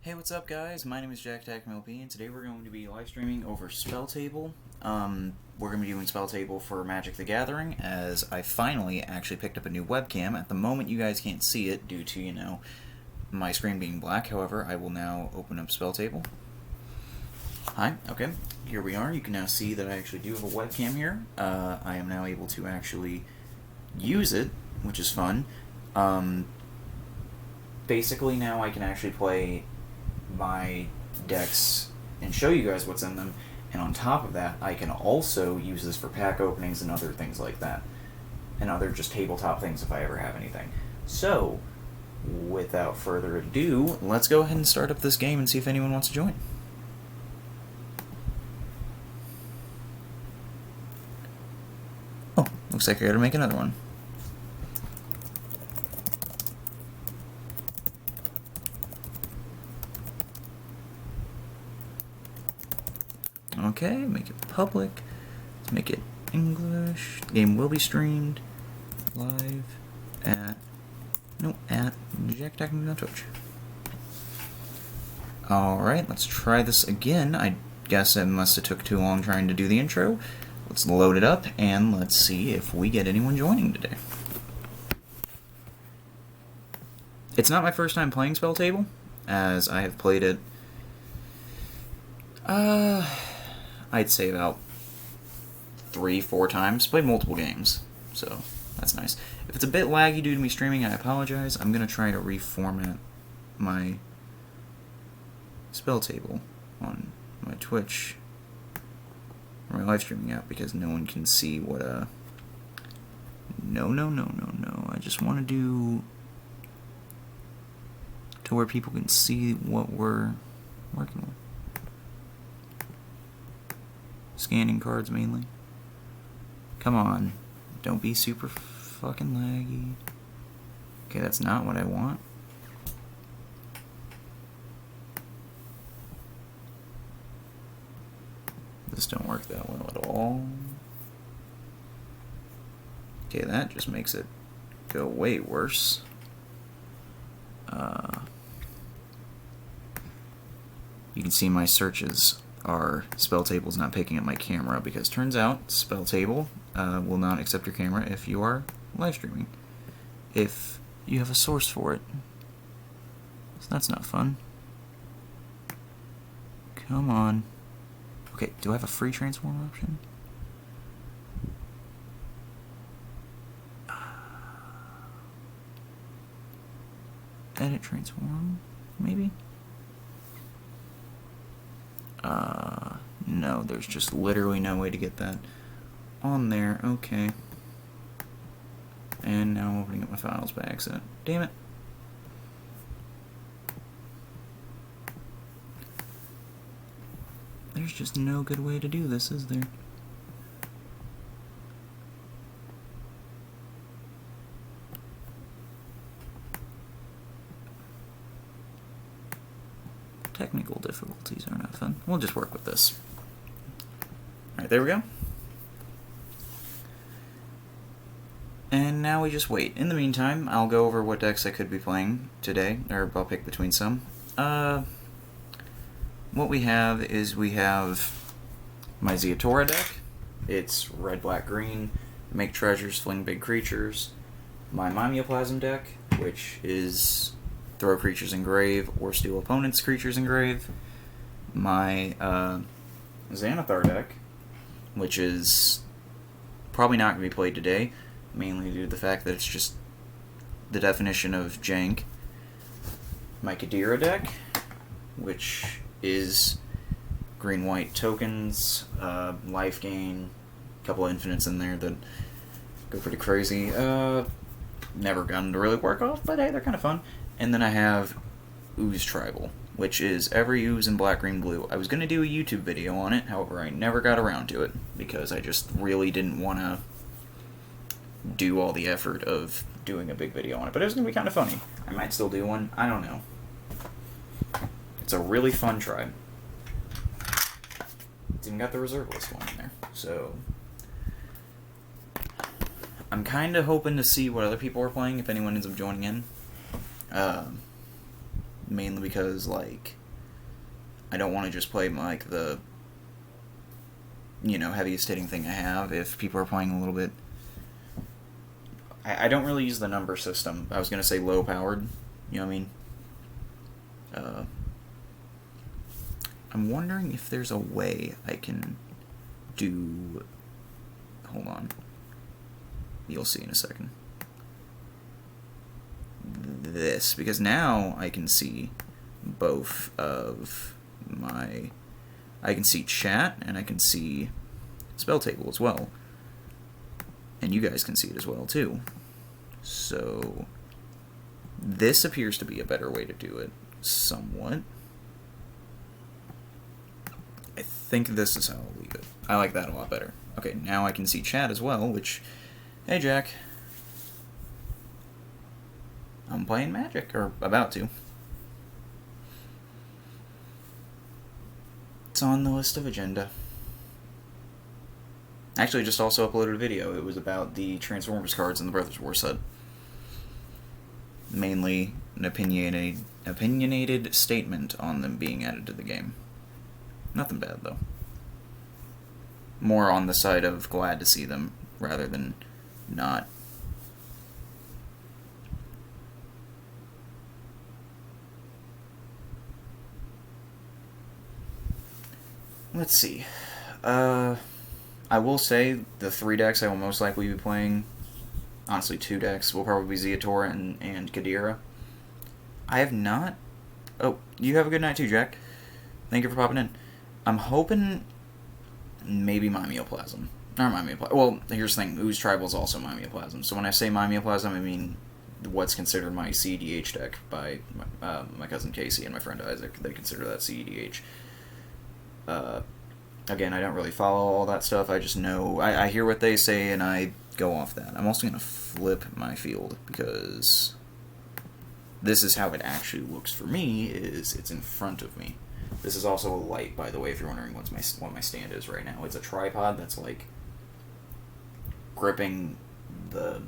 Hey, what's up, guys? My name is JackTackMLP, and today we're going to be live streaming over Spelltable. We're going to be doing Spelltable for Magic the Gathering, as I finally actually picked up a new webcam. At the moment, you guys can't see it due to, my screen being black. However, I will now open up Spelltable. Hi, okay, here we are. You can now see that I actually do have a webcam here. I am now able to actually use it, which is fun. Basically, now I can actually play my decks and show you guys what's in them, and on top of that I can also use this for pack openings and other things like that, and other just tabletop things if I ever have anything. So without further ado, let's go ahead and start up this game and see if anyone wants to join. Oh, looks like I gotta make another one. Okay, make it public. Let's make it English. The game will be streamed live at JackTackMLP on Twitch. Alright, let's try this again. I guess it must have took too long trying to do the intro. Let's load it up and let's see if we get anyone joining today. It's not my first time playing Spelltable, as I have played it I'd say about 3-4 times. Played multiple games, so that's nice. If it's a bit laggy due to me streaming, I apologize. I'm going to try to reformat my Spelltable on my Twitch, or my live streaming app, because no one can see what No. I just want to do to where people can see what we're working with. Scanning cards mainly. Come on. Don't be super fucking laggy. Okay, that's not what I want. This don't work that well at all. Okay, that just makes it go way worse. You can see my searches are Spelltable's not picking up my camera, because turns out Spelltable will not accept your camera if you are live streaming, if you have a source for it. So that's not fun. Come on. Okay, do I have a free transform option? Edit transform, maybe? No, there's just literally no way to get that on there. Okay. And now I'm opening up my files by accident. Damn it. There's just no good way to do this, is there? Technical difficulties are not fun. We'll just work with this. Alright, there we go. And now we just wait. In the meantime, I'll go over what decks I could be playing today, or I'll pick between some. What we have is we have my Zeatora deck. It's red, black, green. Make treasures, fling big creatures. My Mimeoplasm deck, which is throw creatures in grave or steal opponent's creatures in grave. My Xanathar deck, which is probably not going to be played today, mainly due to the fact that it's just the definition of jank. My Kadira deck, which is green-white tokens, life gain, a couple of infinites in there that go pretty crazy. Never gotten to really work off, but hey, they're kind of fun. And then I have Ooze Tribal, which is every ooze in black, green, blue. I was going to do a YouTube video on it, however I never got around to it, because I just really didn't want to do all the effort of doing a big video on it. But it was going to be kind of funny. I might still do one. I don't know. It's a really fun tribe. It's even got the reserve list one in there. So I'm kind of hoping to see what other people are playing, if anyone ends up joining in. mainly because, like, I don't want to just play, like, the, you know, heaviest hitting thing I have if people are playing a little bit. I don't really use the number system. I was going to say low powered, you know what I mean? I'm wondering if there's a way I can do... Hold on. You'll see in a second. This, because now I can see both of my... I can see chat, and I can see Spelltable as well. And you guys can see it as well, too. So, this appears to be a better way to do it, somewhat. I think this is how I'll leave it. I like that a lot better. Okay, now I can see chat as well, which... Hey, Jack. I'm playing Magic, or about to. It's on the list of agenda. Actually, just also uploaded a video. It was about the Transformers cards in the Brothers War set. Mainly an opinionated statement on them being added to the game. Nothing bad, though. More on the side of glad to see them, rather than not. Let's see. I will say the 3 decks I will most likely be playing, honestly 2 decks, will probably be Zeatora and Kadira. I have not... Oh, you have a good night too, Jack. Thank you for popping in. I'm hoping maybe Mimeoplasm. Or Mimeoplasm. Well, here's the thing. Ooze Tribal is also Mimeoplasm. So when I say Mimeoplasm, I mean what's considered my CEDH deck by my cousin Casey and my friend Isaac. They consider that CEDH. Again, I don't really follow all that stuff. I just know... I hear what they say, and I go off that. I'm also going to flip my field, because this is how it actually looks for me, is it's in front of me. This is also a light, by the way, if you're wondering what my stand is right now. It's a tripod that's, like, gripping the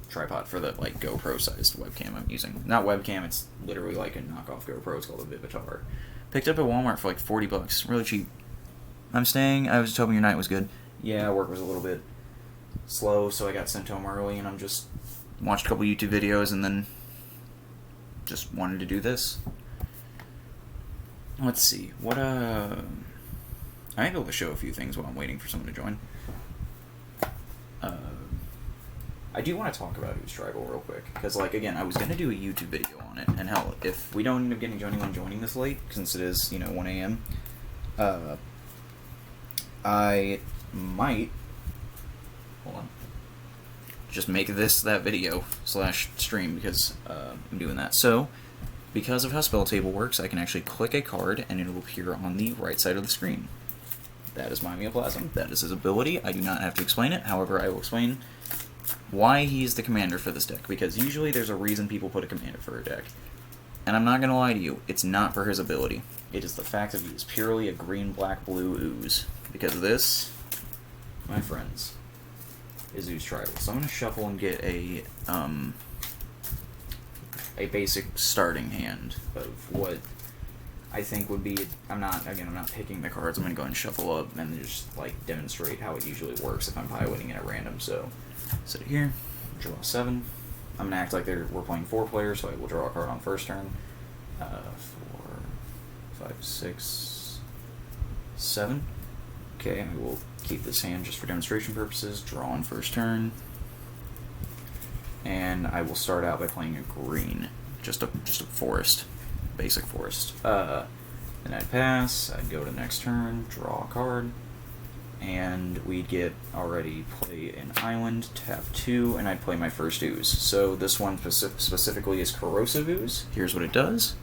tripod for the, like, GoPro-sized webcam I'm using. Not webcam, it's literally like a knockoff GoPro. It's called a Vivitar. Picked up at Walmart for, like, $40. Really cheap. I'm staying. I was just hoping your night was good. Yeah, work was a little bit slow, so I got sent home early, and I'm just watched a couple YouTube videos, and then just wanted to do this. Let's see. What, I might be able to show a few things while I'm waiting for someone to join. I do want to talk about Ooze Tribal real quick, because, like, again, I was going to do a YouTube video on it, and hell, if we don't end up getting anyone joining this late, since it is, you know, 1 a.m., I might, hold on, just make this that video / stream, because I'm doing that. So, because of how Spelltable works, I can actually click a card and it will appear on the right side of the screen. That is Mimeoplasm. That is his ability. I do not have to explain it. However, I will explain why he's the commander for this deck, because usually there's a reason people put a commander for a deck. And I'm not going to lie to you, it's not for his ability. It is the fact that he is purely a green, black, blue ooze. Because this, my friends, is Ooze Tribal. So I'm going to shuffle and get a basic starting hand of what I think would be... I'm not picking the cards. I'm going to go ahead and shuffle up and just, like, demonstrate how it usually works if I'm piloting it at random. So, sit here, draw 7. I'm going to act like we're playing 4 players, so I will draw a card on first turn. 4, 5, 6, 7. Okay, I will keep this hand just for demonstration purposes. Draw on first turn. And I will start out by playing a green. Just a forest. Basic forest. Then I'd pass, I'd go to the next turn, draw a card. And we'd play an island, tap 2, and I'd play my first ooze. So this one specifically is Corrosive Ooze. Here's what it does.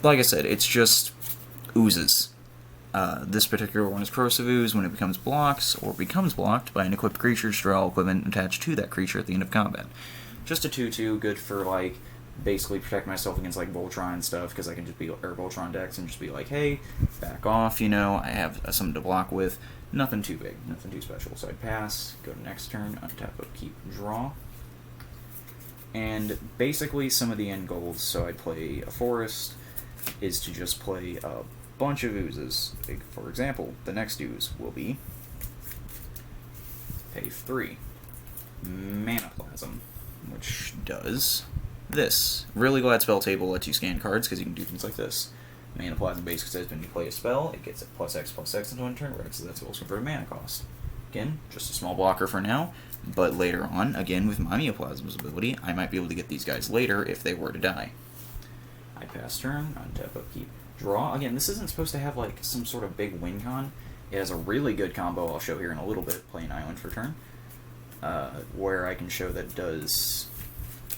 Like I said, it's just oozes. This particular one is Corrosive Ooze. When it becomes blocked by an equipped creature, draw equipment attached to that creature at the end of combat. Just a 2/2, good for, like, basically protect myself against, like, Voltron and stuff, because I can just be, or Voltron decks, and just be like, hey, back off, you know, I have something to block with. Nothing too big, nothing too special. So I'd pass, go to next turn, untap, upkeep, draw. And basically some of the end goals, so I'd play a forest, is to just play a bunch of oozes. For example, the next ooze will be pay 3 Mana Plasm, which does this. Really glad Spelltable lets you scan cards because you can do things like this. Mana Plasm basically says when you play a spell, it gets a +X/+X into one turn, where X is that spell's converted mana cost. Again, just a small blocker for now, but later on, again with my Neoplasm's ability, I might be able to get these guys later if they were to die. I pass turn, untap, upkeep, draw. Again, this isn't supposed to have like some sort of big win con. It has a really good combo I'll show here in a little bit, play an island for turn, where I can show that it does...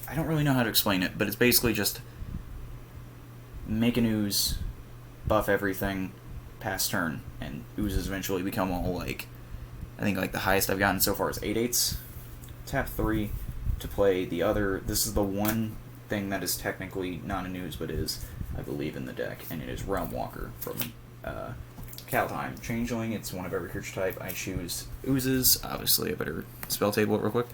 I don't really know how to explain it, but it's basically just make an ooze, buff everything, pass turn, and oozes eventually become all like... I think like the highest I've gotten so far is 8/8. Tap 3 to play the other... This is the one thing that is technically not an ooze, but is, I believe, in the deck, and it is Realm Walker from Kaldheim. Changeling, it's one of every creature type. I choose oozes. Obviously, I better spell table it real quick.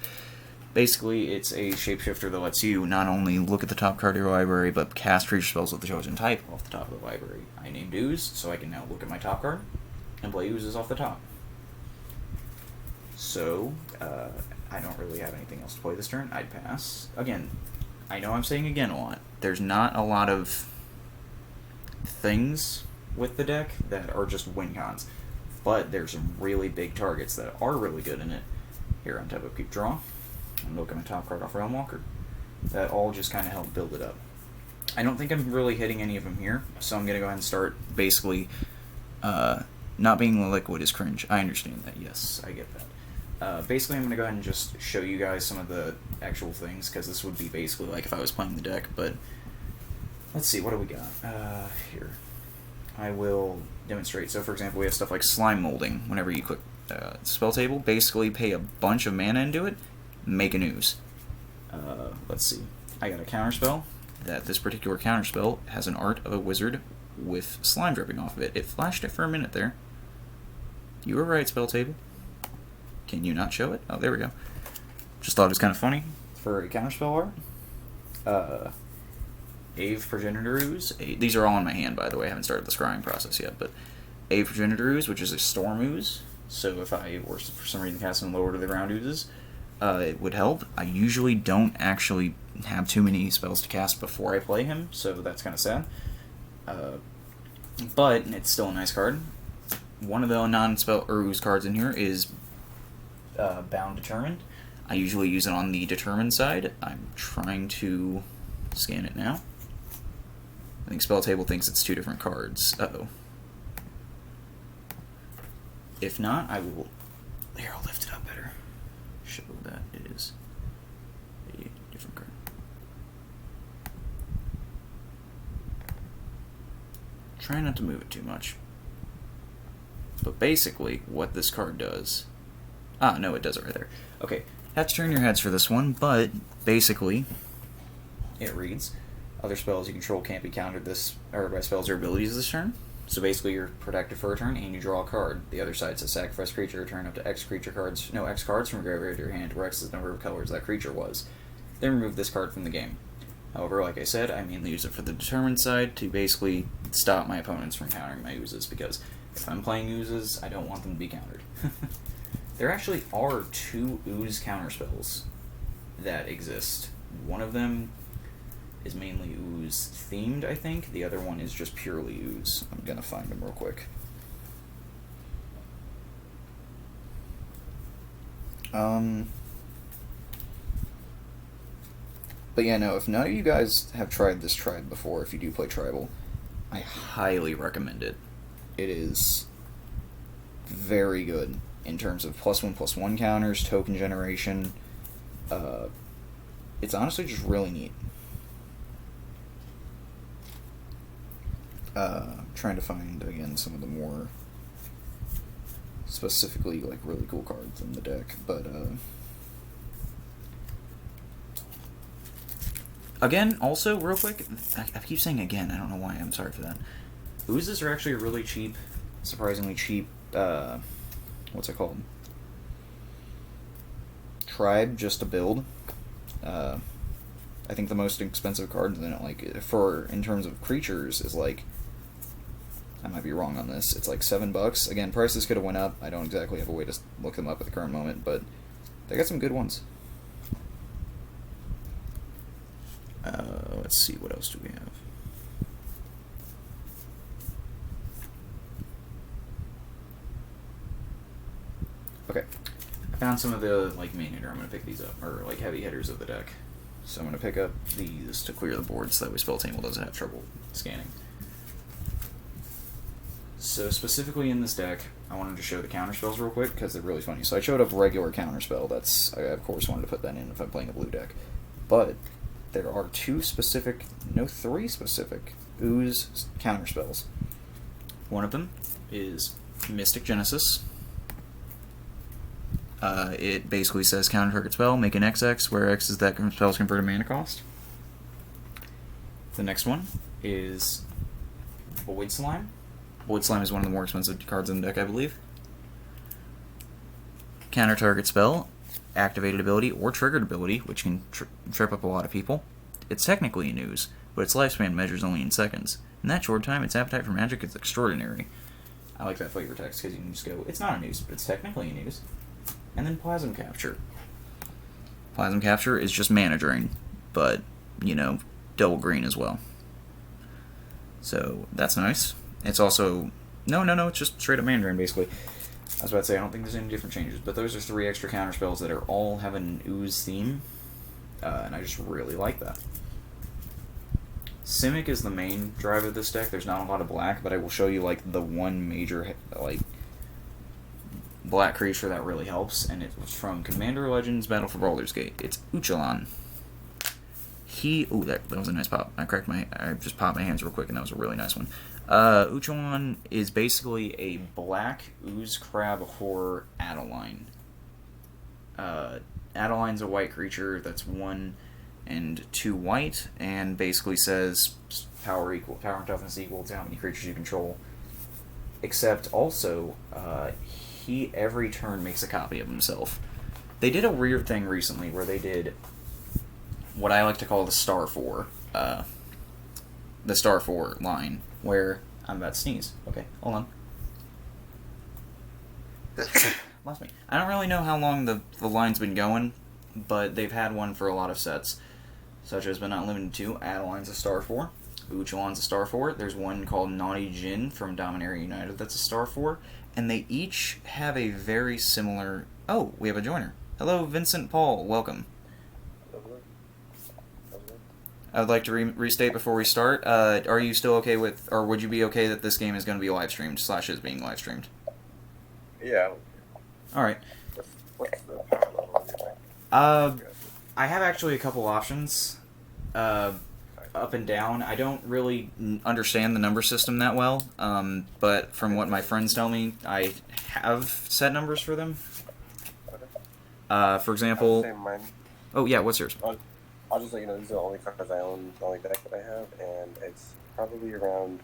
Basically, it's a shapeshifter that lets you not only look at the top card of your library, but cast creature spells with the chosen type off the top of the library. I named ooze, so I can now look at my top card and play oozes off the top. So, I don't really have anything else to play this turn. I'd pass. Again, I know I'm saying again a lot. There's not a lot of things with the deck that are just win cons, but there's some really big targets that are really good in it. Here, on top of keep draw, and look at my top card off Realm Walker. That all just kind of help build it up. I don't think I'm really hitting any of them here, so I'm going to go ahead and start basically not being liquid is cringe. I understand that, yes, I get that. Basically, I'm going to go ahead and just show you guys some of the actual things, because this would be basically like if I was playing the deck, but let's see, what do we got? Here. I will demonstrate. So, for example, we have stuff like Slime Molding. Whenever you click Spelltable, basically pay a bunch of mana into it, make an ooze. Let's see. I got a counterspell. That this particular counterspell has an art of a wizard with slime dripping off of it. It flashed it for a minute there. You were right, Spelltable. Can you not show it? Oh, there we go. Just thought it was kind of funny for a counterspell art. Ave Progenitor Ooze. These are all in my hand, by the way. I haven't started the scrying process yet, but Ave Progenitor Ooze, which is a storm ooze. So if I were for some reason casting lower to the ground oozes, it would help. I usually don't actually have too many spells to cast before I play him, so that's kind of sad. But it's still a nice card. One of the non-spell or ooze cards in here is Bound Determined. I usually use it on the Determined side. I'm trying to scan it now. I think Spelltable thinks it's 2 different cards. Uh-oh. If not, I will... Here, I'll lift it up better. Show that it is a different card. Try not to move it too much. But basically, what this card does... Ah, no, it does it right there. Okay, have to turn your heads for this one, but basically, it reads, other spells you control can't be countered by spells or abilities this turn. So basically, you're protected for a turn, and you draw a card. The other side says sacrifice creature, return up to X cards from your graveyard to your hand, where X is the number of colors that creature was. Then remove this card from the game. However, like I said, I mainly use it for the determined side to basically stop my opponents from countering my oozes, because if I'm playing oozes, I don't want them to be countered. There actually are 2 ooze counterspells that exist. One of them is mainly ooze themed, I think. The other one is just purely ooze. I'm gonna find them real quick. But yeah, no, if none of you guys have tried this tribe before, if you do play Tribal, I highly recommend it. It is very good in terms of +1/+1 counters, token generation. It's honestly just really neat. Trying to find, again, some of the more specifically, like, really cool cards in the deck, but, again, also, real quick, I keep saying again, I don't know why, I'm sorry for that. Oozes are actually a really cheap, surprisingly cheap, what's it called? Tribe, just to build. I think the most expensive cards in it, like in terms of creatures, is like, I might be wrong on this. It's like $7. Again, prices could have went up. I don't exactly have a way to look them up at the current moment, but they got some good ones. Let's see, what else do we have? Okay, I found some of the like main hitter. I'm gonna pick these up, or like heavy hitters of the deck. So I'm gonna pick up these to clear the board, so that way Spelltable doesn't have trouble scanning. So specifically in this deck, I wanted to show the counterspells real quick because they're really funny. So I showed a regular counterspell. I of course wanted to put that in if I'm playing a blue deck, but there are three specific ooze counterspells. One of them is Mystic Genesis. It basically says counter target spell, make an XX, where X is that spell's converted mana cost. The next one is Void Slime. Void Slime is one of the more expensive cards in the deck, I believe. Counter target spell, activated ability, or triggered ability, which can trip up a lot of people. It's technically a ooze, but its lifespan measures only in seconds. In that short time, its appetite for magic is extraordinary. I like that flavor text because you can just go, it's not a ooze, but it's technically a ooze. And then Plasm Capture. Plasm Capture is just mana drain, but, you know, double green as well. So, that's nice. It's also... No, it's just straight up mana drain, basically. I was about to say, I don't think there's any different changes, but those are 3 extra counterspells that are all have an ooze theme, and I just really like that. Simic is the main drive of this deck. There's not a lot of black, but I will show you, like, the one major, like, black creature that really helps, and it was from Commander Legends Battle for Baldur's Gate. It's Uchalan. Ooh, that was a nice pop. I just popped my hands real quick, and that was a really nice one. Uchalan is basically a black ooze crab horror Adeline. Adeline's a white creature that's 1 and 2 white, and basically says power and toughness equal to how many creatures you control. Except also, he every turn makes a copy of himself. They did a weird thing recently where they did what I like to call the Star 4 line, where I'm about to sneeze. Okay, hold on. Lost me. I don't really know how long the line's been going, but they've had one for a lot of sets, such as but not limited to Adeline's a Star 4, Uchalan's a Star 4. There's one called Naughty Jin from Dominaria United that's a Star 4, and they each have a very similar... Oh, we have a joiner. Hello, Vincent Paul. Welcome. I would like to restate before we start. Are you still okay with, or would you be okay that this game is going to be live streamed, / is being live streamed? Yeah. Alright. What's the power level on your thing? I have actually a couple options. Up and down. I don't really understand the number system that well, but from what my friends tell me, I have set numbers for them. For example... Oh, yeah, what's yours? I'll just let you know, these are the only cards I own, the only deck that I have, and it's probably around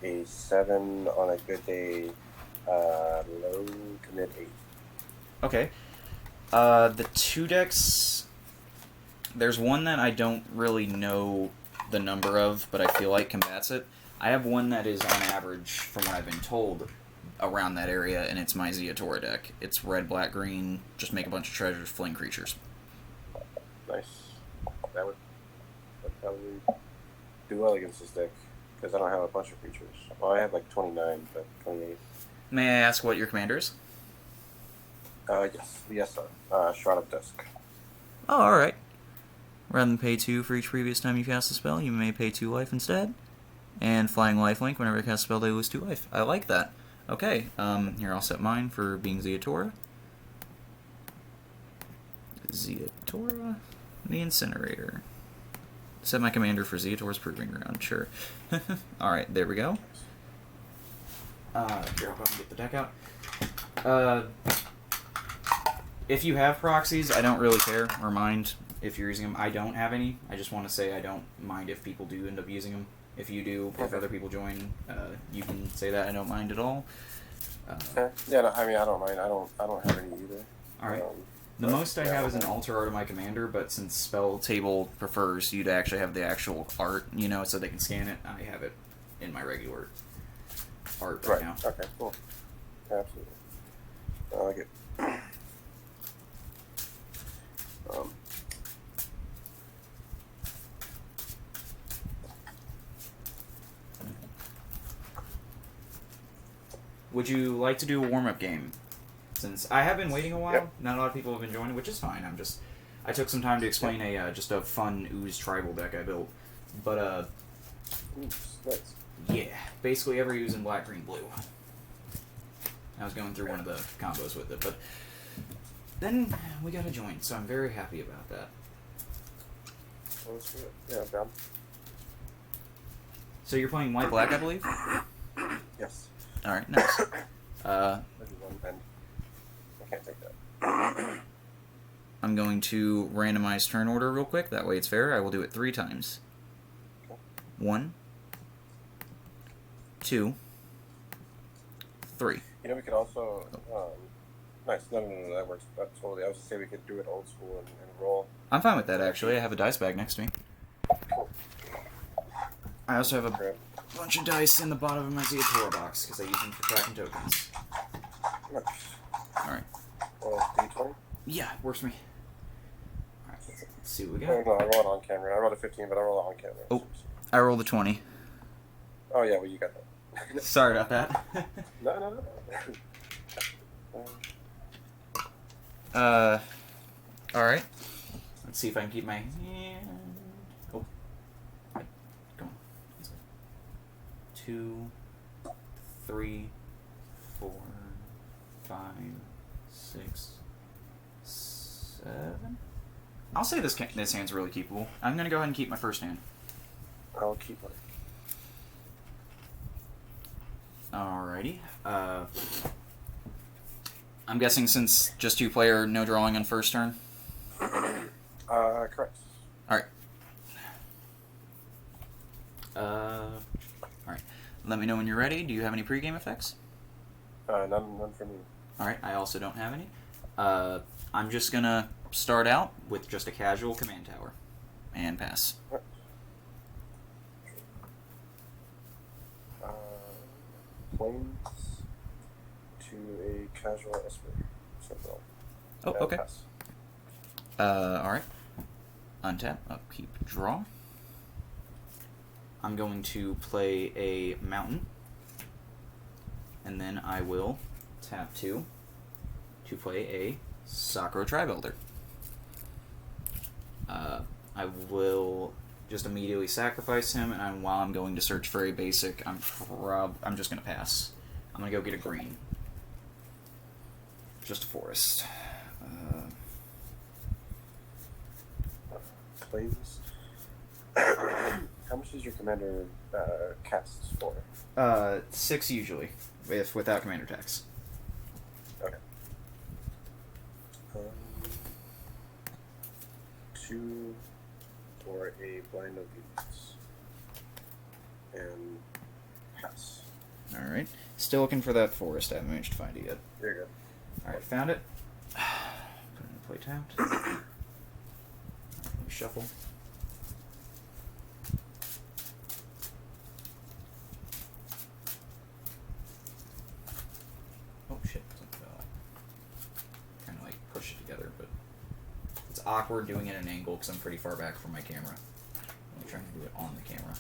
a 7 on a good day, low to mid 8. Okay. The 2 decks... There's one that I don't really know the number of, but I feel like combats it. I have one that is, on average, from what I've been told, around that area, and it's my Zeatora deck. It's red, black, green, just make a bunch of treasures, fling creatures. Nice. That would probably do well against this deck, because I don't have a bunch of creatures. Well, I have like 29, but 28. May I ask what your commander is? Yes, sir. Shroud of Dusk. Oh, alright. Rather than pay 2 for each previous time you cast a spell, you may pay 2 life instead. And Flying Lifelink, whenever you cast a spell, they lose 2 life. I like that. Okay, here I'll set mine for being Zeatora. Zeatora? The Incinerator. Set my commander for Zeatora's Proving Ground, sure. Alright, there we go. Here, I'll go and get the deck out. If you have proxies, I don't really care or mind if you're using them. I don't have any. I just want to say I don't mind if people do end up using them. If you do, if other people join, you can say that. I don't mind at all. Yeah, no, I mean, I don't mind. I don't have any either. All right. The most I have is an alter art of my commander, but since Spelltable prefers you to actually have the actual art, so they can scan it, I have it in my regular art right now. Okay, cool. Absolutely. I like it. Would you like to do a warm-up game? Since I have been waiting a while, not a lot of people have been joining, which is fine. I took some time to explain just a fun ooze tribal deck I built, but nice. Yeah, basically every ooze in black, green, blue. I was going through one of the combos with it, but then we got a join, so I'm very happy about that. Let's do it. Yeah, I'm down. So you're playing white black, I believe. Yes. All right, nice. Maybe one bend. I can't take that. I'm going to randomize turn order real quick. That way it's fair. I will do it 3 times. Okay. 1, 2, 3. You know, we could also. Nice. No, that works. That totally. I was to say we could do it old school and roll. I'm fine with that, actually. I have a dice bag next to me. Cool. I also have a bunch of dice in the bottom of my Zeatora box, because I use them for tracking tokens. Nice. Alright. D20? Yeah, works for me. Alright, let's see what we Oh, got. no, I rolled it on camera. I rolled a 15, but I rolled it on camera. Oh, I rolled a 20. Oh, yeah, well, you got that. Sorry about that. No. Alright. Let's see if I can keep my hand. Oh. Come on. 2, 3, 4, 5, 6, 7. I'll say this hand's really keepable. I'm gonna go ahead and keep my first hand. I'll keep mine. Alrighty. I'm guessing since just 2-player, no drawing on first turn? Correct. Alright. Alright. Let me know when you're ready. Do you have any pregame effects? None for me. Alright, I also don't have any. I'm just gonna start out with just a casual command tower. And pass. Planes to a casual esper. Simple. Oh, okay. Pass. Alright. Untap, upkeep, draw. I'm going to play a mountain. And then I will tap 2 to play a Sakura Tribe Elder. I will just immediately sacrifice him, and while I'm going to search for a basic, I'm just going to pass. I'm going to go get a green. Just a forest. Planes. How much does your commander cast for? 6 usually, without commander tax. Okay. 2 for a blind obedience. And pass. Alright. Still looking for that forest. I haven't managed to find it yet. There you go. Alright, found it. Put it in play tapped. Let me shuffle. Oh shit. Trying to like push it together, but it's awkward doing it at an angle because I'm pretty far back from my camera. I'm trying to do it on the camera.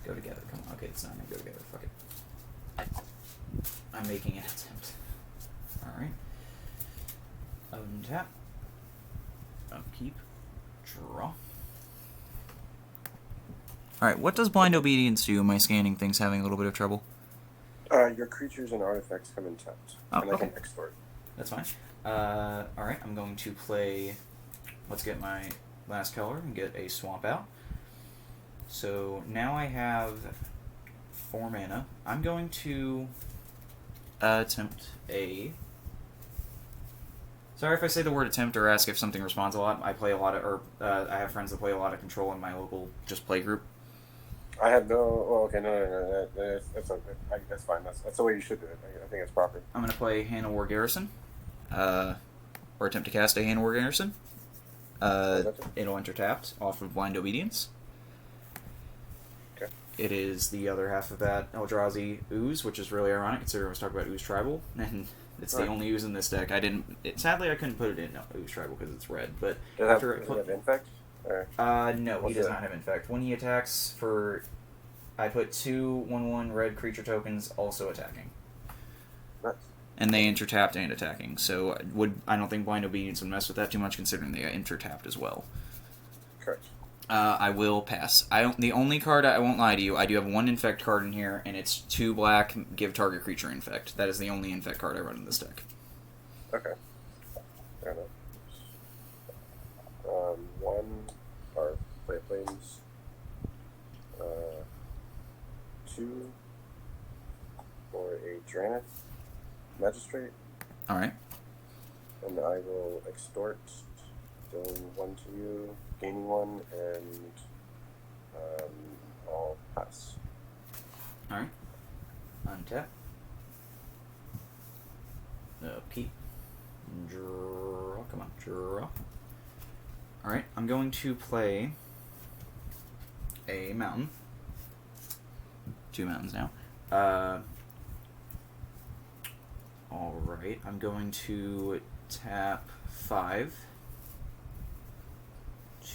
Go together. Come on. Okay, it's not gonna go together. Fuck it. I'm making an attempt. Alright. Untap. Upkeep. Draw. Alright, what does blind obedience do? Am I scanning things having a little bit of trouble? Your creatures and artifacts come in tapped. Oh, and I okay. can export. That's fine. Alright, I'm going to play... Let's get my last color and get a swamp out. So now I have 4 mana. I'm going to attempt a... Sorry if I say the word attempt or ask if something responds a lot. I play a lot of... Or I have friends that play a lot of Control in my local just play group. I have no... Oh, okay, no. That's okay. That's fine. That's the way you should do it. I think it's proper. I'm going to play Hannah War Garrison. or attempt to cast a Handwar Garrison. That's it. It'll enter tapped off of Blind Obedience. Okay. It is the other half of that Eldrazi Ooze, which is really ironic considering I was talking about Ooze Tribal, and it's the only Ooze in this deck. Sadly, I couldn't put it in Ooze Tribal because it's red, but Does it have Infect? Or? No, he does not have Infect. When he attacks I put 2 1/1 red creature tokens also attacking. Nice. And they enter tapped and attacking, so I don't think Blind Obedience would mess with that too much considering they enter tapped as well. Correct. I will pass. The only card, I won't lie to you, I do have 1 Infect card in here, and it's 2 black, give target creature Infect. That is the only Infect card I run in this deck. Okay. Fair enough. 1 are Flames. 2 for a Draenith Magistrate. Alright. And I will extort, dealing 1 to you, gaining 1, and I'll pass. Alright. Untap. Upkeep. Draw. Come on, draw. Alright, I'm going to play a mountain. 2 mountains now. Alright, I'm going to tap 5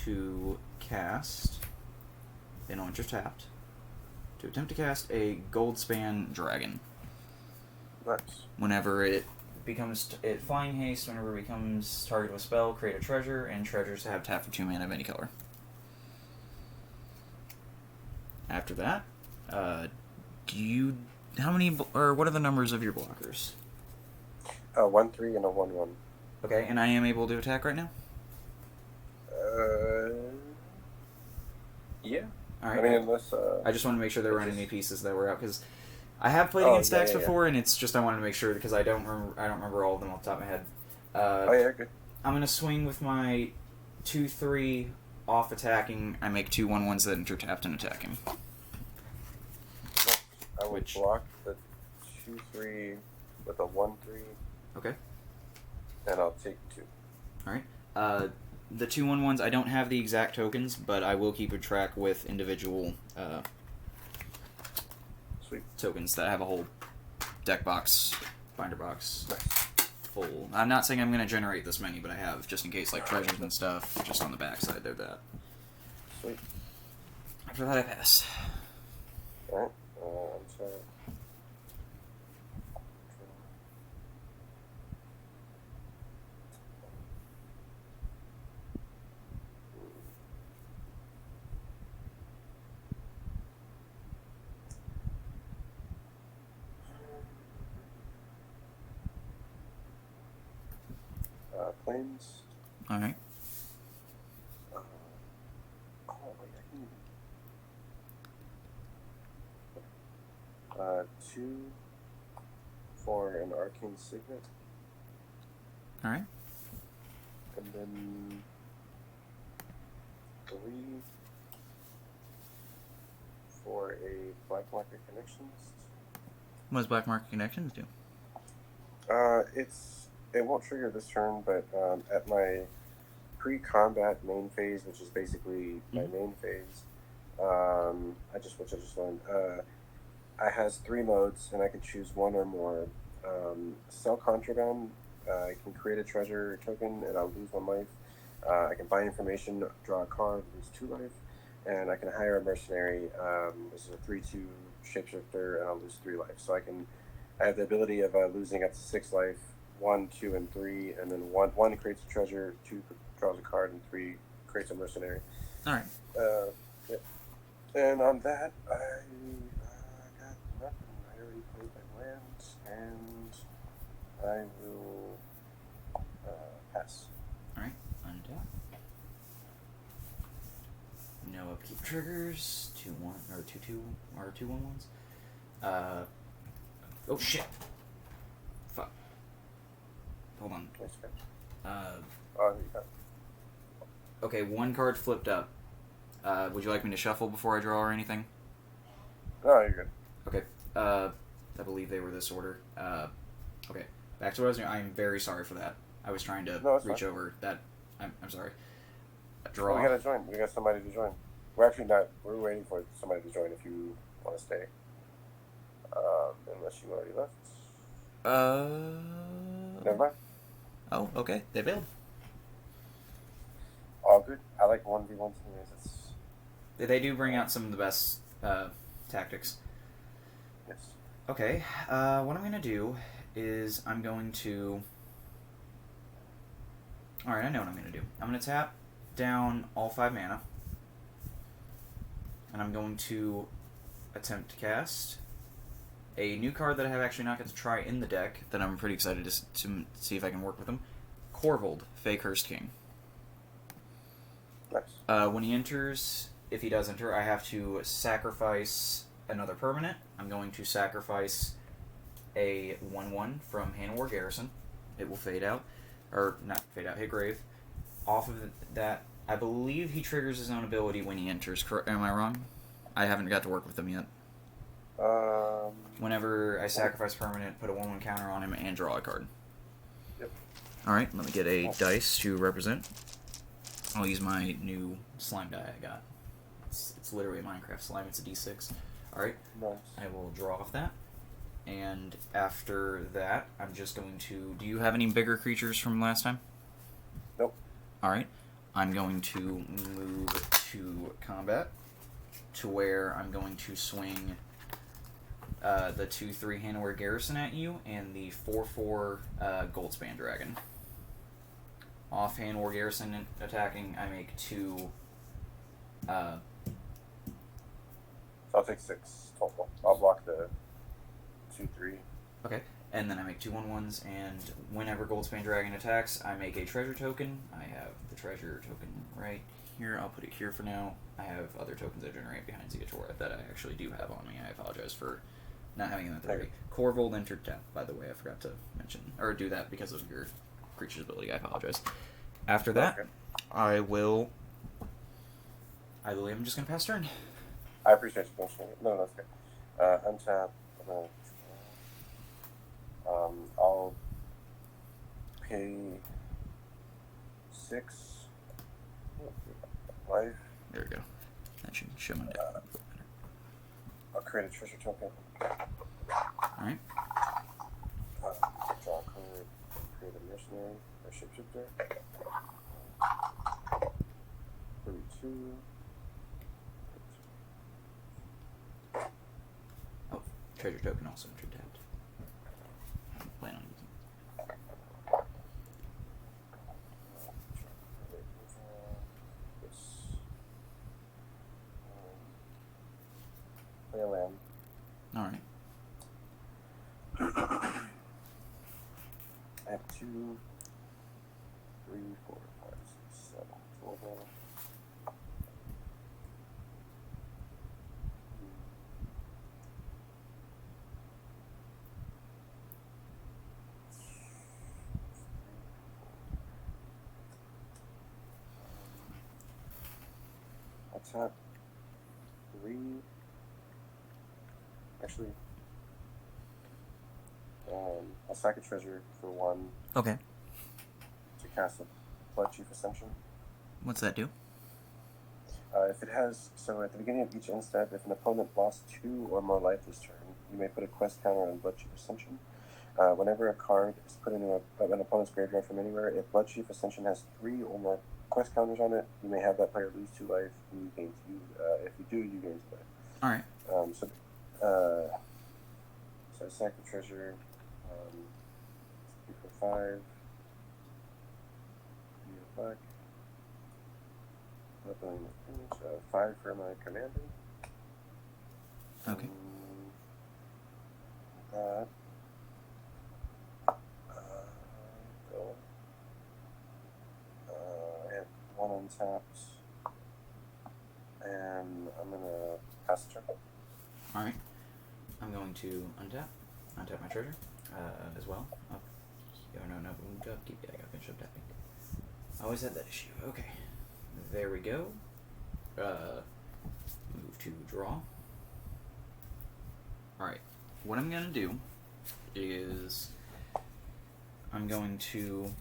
to cast, then enter tapped, to attempt to cast a Goldspan Dragon. Nice. Whenever it becomes flying haste, whenever it becomes target of a spell, create a treasure, and treasures have tap for 2 mana of any color. After that, how many, or what are the numbers of your blockers? 1 3 and a 1 1. Okay, and I am able to attack right now? Yeah. Alright. I mean, unless, I just want to make sure there weren't any pieces that were out, because I have played against decks before, and it's just I wanted to make sure, because I don't remember all of them off the top of my head. Good. I'm going to swing with my 2/3 off attacking. I make 2 1/1s that enter tapped and attacking. I would block the 2/3 with a 1/3. Okay. And I'll take 2. Alright. The 2 1/1s, I don't have the exact tokens, but I will keep a track with individual Sweet. tokens that have a whole deck box, binder box, Nice. full. I'm not saying I'm going to generate this many, but I have, just in case, like treasures and stuff, just on the back side, they're that. Sweet. After that, I pass. Alright. I'm sorry. Planes. Alright. Wait, I can... 2 for an Arcane Signet. Alright. And then 3 for a Black Market Connections. What does Black Market Connections do? It won't trigger this turn, but at my pre-combat main phase, which is basically my main phase, I just learned. I has 3 modes, and I can choose 1 or more. Sell contraband. I can create a treasure token, and I'll lose 1 life. I can buy information, draw a card, lose 2 life, and I can hire a mercenary. This is a 3/2 shapeshifter, and I'll lose 3 life. So I have the ability of losing up to 6 life. 1, 2, and 3, and then 1 creates a treasure, 2 draws a card, and 3 creates a mercenary. Alright. Yeah. And on that, I got nothing. I already played my lands, and I will pass. Alright, untap. No upkeep triggers. 2 1 or 2/2 or 2 1/1s. Oh shit. Fuck. Hold on. Nice catch. Uh, okay, 1 card flipped up. Would you like me to shuffle before I draw or anything? No, you're good. Okay. I believe they were this order. Okay. Back to what I was doing. I am very sorry for that. I was trying to No, it's reach fine. over that. I'm sorry. Oh, Draw. we gotta join. We got somebody to join. We're actually not. We're waiting for somebody to join if you want to stay. Unless you already left. Never mind. Oh, okay. They bailed. All good. I like 1v1s anyways. They do bring out some of the best tactics. Yes. Okay. What I'm gonna do is I'm going to. All right, I know what I'm gonna do. I'm gonna tap down all 5 mana, and I'm going to attempt to cast a new card that I have actually not got to try in the deck that I'm pretty excited to see if I can work with him. Corvold, Fey Cursed King. Nice. When he enters, if he does enter, I have to sacrifice another permanent. I'm going to sacrifice a 1/1 from Hanwar Garrison. It will fade out. Or, not fade out, hit grave. Off of that, I believe he triggers his own ability when he enters. Am I wrong? I haven't got to work with him yet. Whenever I sacrifice permanent, put a 1/1 counter on him, and draw a card. Yep. Alright, let me get a dice to represent. I'll use my new slime die I got. It's literally a Minecraft slime. It's a D6. Alright. Nice. I will draw off that. And after that, I'm just going to... Do you have any bigger creatures from last time? Nope. Alright. I'm going to move to combat to where I'm going to swing the 2/3 Hanwar Garrison at you and the 4/4 Goldspan Dragon. Off Hanwar Garrison attacking, I make 2... So I'll take 6 total. I'll block the 2/3. Okay. And then I make 2 1/1s, and whenever Goldspan Dragon attacks, I make a treasure token. I have the treasure token right here. I'll put it here for now. I have other tokens I generate behind Ziatora that I actually do have on me. I apologize for not having them at the ready. Corvold entered tap, by the way. I forgot to mention, or do that because of your creature's ability. I apologize. After that, Okay. I believe I'm just going to pass turn. I appreciate you mentioning it. No, that's good. Untap. I'll pay 6 life. There we go. That should show my deck. I'll create a treasure token. Alright. Draw a card. Create a mercenary or shapeshifter. 32. Oh, treasure token also entered tapped. I plan on using it. Play a land. Alright. I have 2, 3, 4, 5, 6, 7 total. I'll tap 3. Actually, I'll sack a treasure for 1 Okay. to cast a Blood Chief Ascension. What's that do? If it has, so at the beginning of each end step, if an opponent lost 2 or more life this turn, you may put a quest counter on Blood Chief Ascension. Whenever a card is put into an opponent's graveyard from anywhere, if Blood Chief Ascension has 3 or more quest counters on it, you may have that player lose 2 life, and you gain 2. If you do, you gain 2 life. Alright. So I sack the treasure. 3 for 5. 3 black. 5 for my commander. Okay. That. Go. I have 1 untapped. And I'm gonna pass the turn. Alright. I'm going to untap my treasure as well. Oh, no. Keep getting up and shove tapping. I always had that issue. Okay. There we go. Move to draw. Alright. What I'm going to do is I'm going to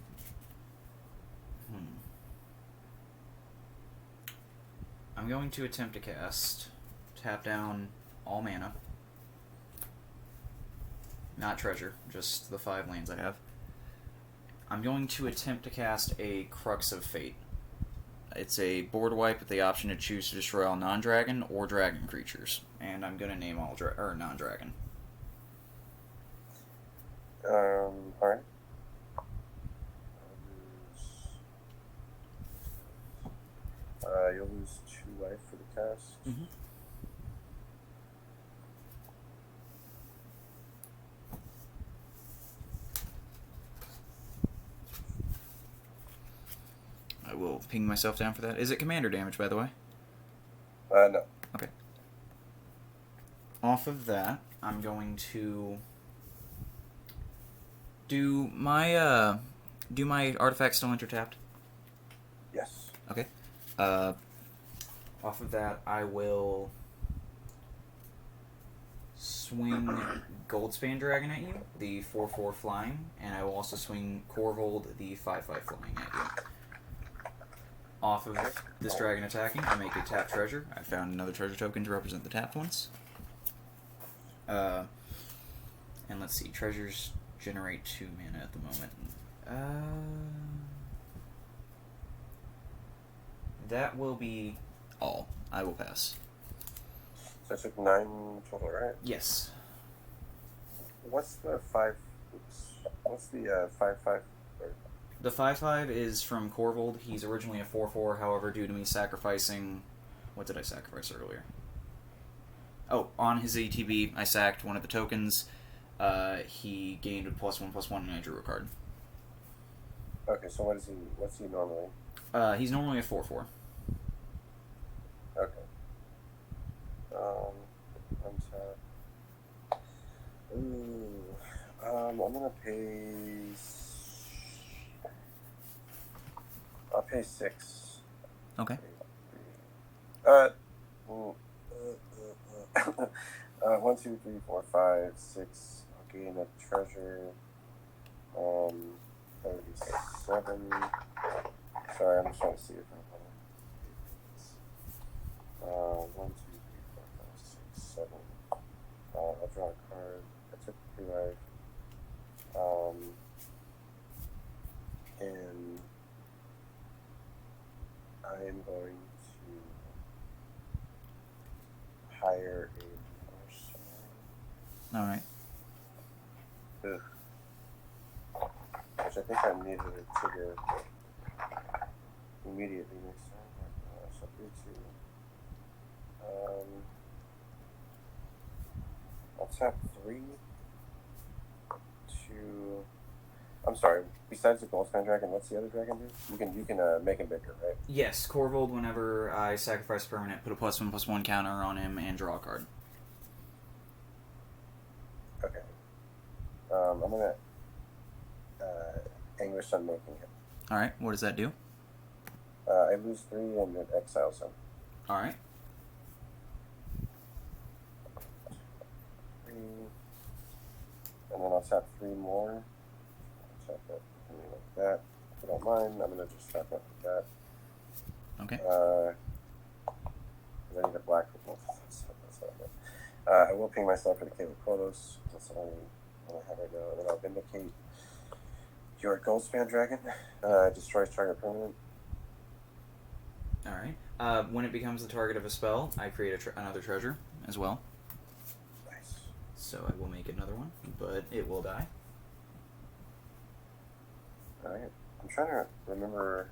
I'm going to attempt to cast. Tap down all mana. Not treasure, just the 5 lands I have. I'm going to attempt to cast a Crux of Fate. It's a board wipe with the option to choose to destroy all non-dragon or dragon creatures. And I'm going to name all non-dragon. Alright. You'll lose 2 life for the cast. Mm-hmm. I will ping myself down for that. Is it commander damage, by the way? No. Okay. Off of that, I'm going to do my artifact still intertapped? Yes. Okay. Off of that, I will swing Goldspan Dragon at you, the 4/4 flying, and I will also swing Corvold, the 5/5 flying at you. Off of this dragon attacking, I make a tap treasure. I found another treasure token to represent the tapped ones. And let's see, treasures generate 2 mana at the moment. That will be all. I will pass. So I took 9 total, right? Yes. What's the 5? What's the 5/5? The 5/5 is from Corvold. He's originally a 4/4, however, due to me sacrificing... What did I sacrifice earlier? Oh, on his ATB, I sacked one of the tokens. He gained a +1/+1, and I drew a card. Okay, so what's he normally? He's normally a 4/4. Okay. Untap. Ooh. I'm gonna pay... I'll pay 6. Okay. 1, 2, 3, 4, 5, 6. I'll gain a treasure. 37. Sorry, I'm just trying to see if I have 1, 2, 3, 4, 5, 6, 7. I'll draw a card. I took 3 life. And I am going to hire a mercenary. Alright. Ugh. Which I think I needed to trigger immediately next time. So 3, 2. I'll tap 3 to... I'm sorry. Besides the Goldspan Dragon, what's the other dragon do? You can make him bigger, right? Yes, Corvold, whenever I sacrifice a permanent, put a +1/+1 counter on him and draw a card. Okay. I'm gonna English Unmaking him. Alright, what does that do? I lose 3 and it exiles him. Alright. 3. And then I'll tap 3 more. I'll tap that like that. If you don't mind, I'm gonna just tap that like that. Okay. I need a black for both of those. That's not good. I will ping myself for the Caleb Kodos. That's what I have right now. And then I'll Vindicate your Goldspan Dragon. Destroys target permanent. Alright. When it becomes the target of a spell, I create another treasure as well. Nice. So I will make another one, but it will die. Alright. I'm trying to remember.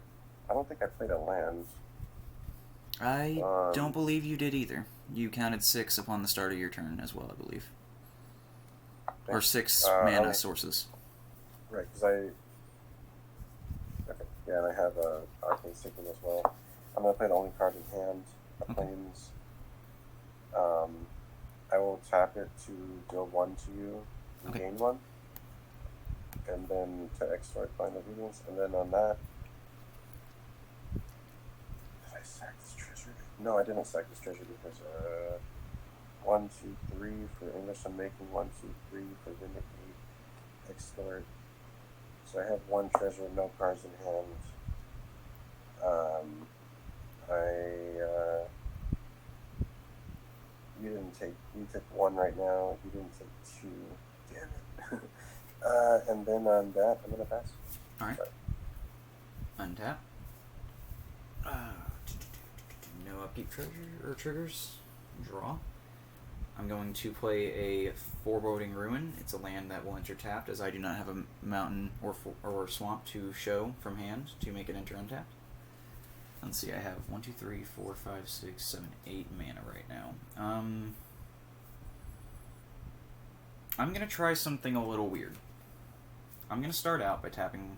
I don't think I played a land. I don't believe you did either. You counted 6 upon the start of your turn as well, I believe. Or 6 mana sources. Right, because okay, yeah, and I have Arcane Seeking as well. I'm going to play the only card in hand, Plains. I will tap it to deal 1 to you and gain 1. And then to extort Blind Obedience. And then on that... Did I sack this treasure? No, I didn't sack this treasure because 1, 2, 3 for English Unmaking, 1, 2, 3 for Vindicate, Extort. So I have 1 treasure, no cards in hand. I you took one right now. You didn't take two. Damn it. And then on that, I'm gonna pass. All right. Untap. No upkeep triggers. Draw. I'm going to play a Foreboding Ruin. It's a land that will enter tapped, as I do not have a mountain or swamp to show from hand to make it enter untapped. Let's see, I have 1, 2, 3, 4, 5, 6, 7, 8 mana right now. I'm going to try something a little weird. I'm going to start out by tapping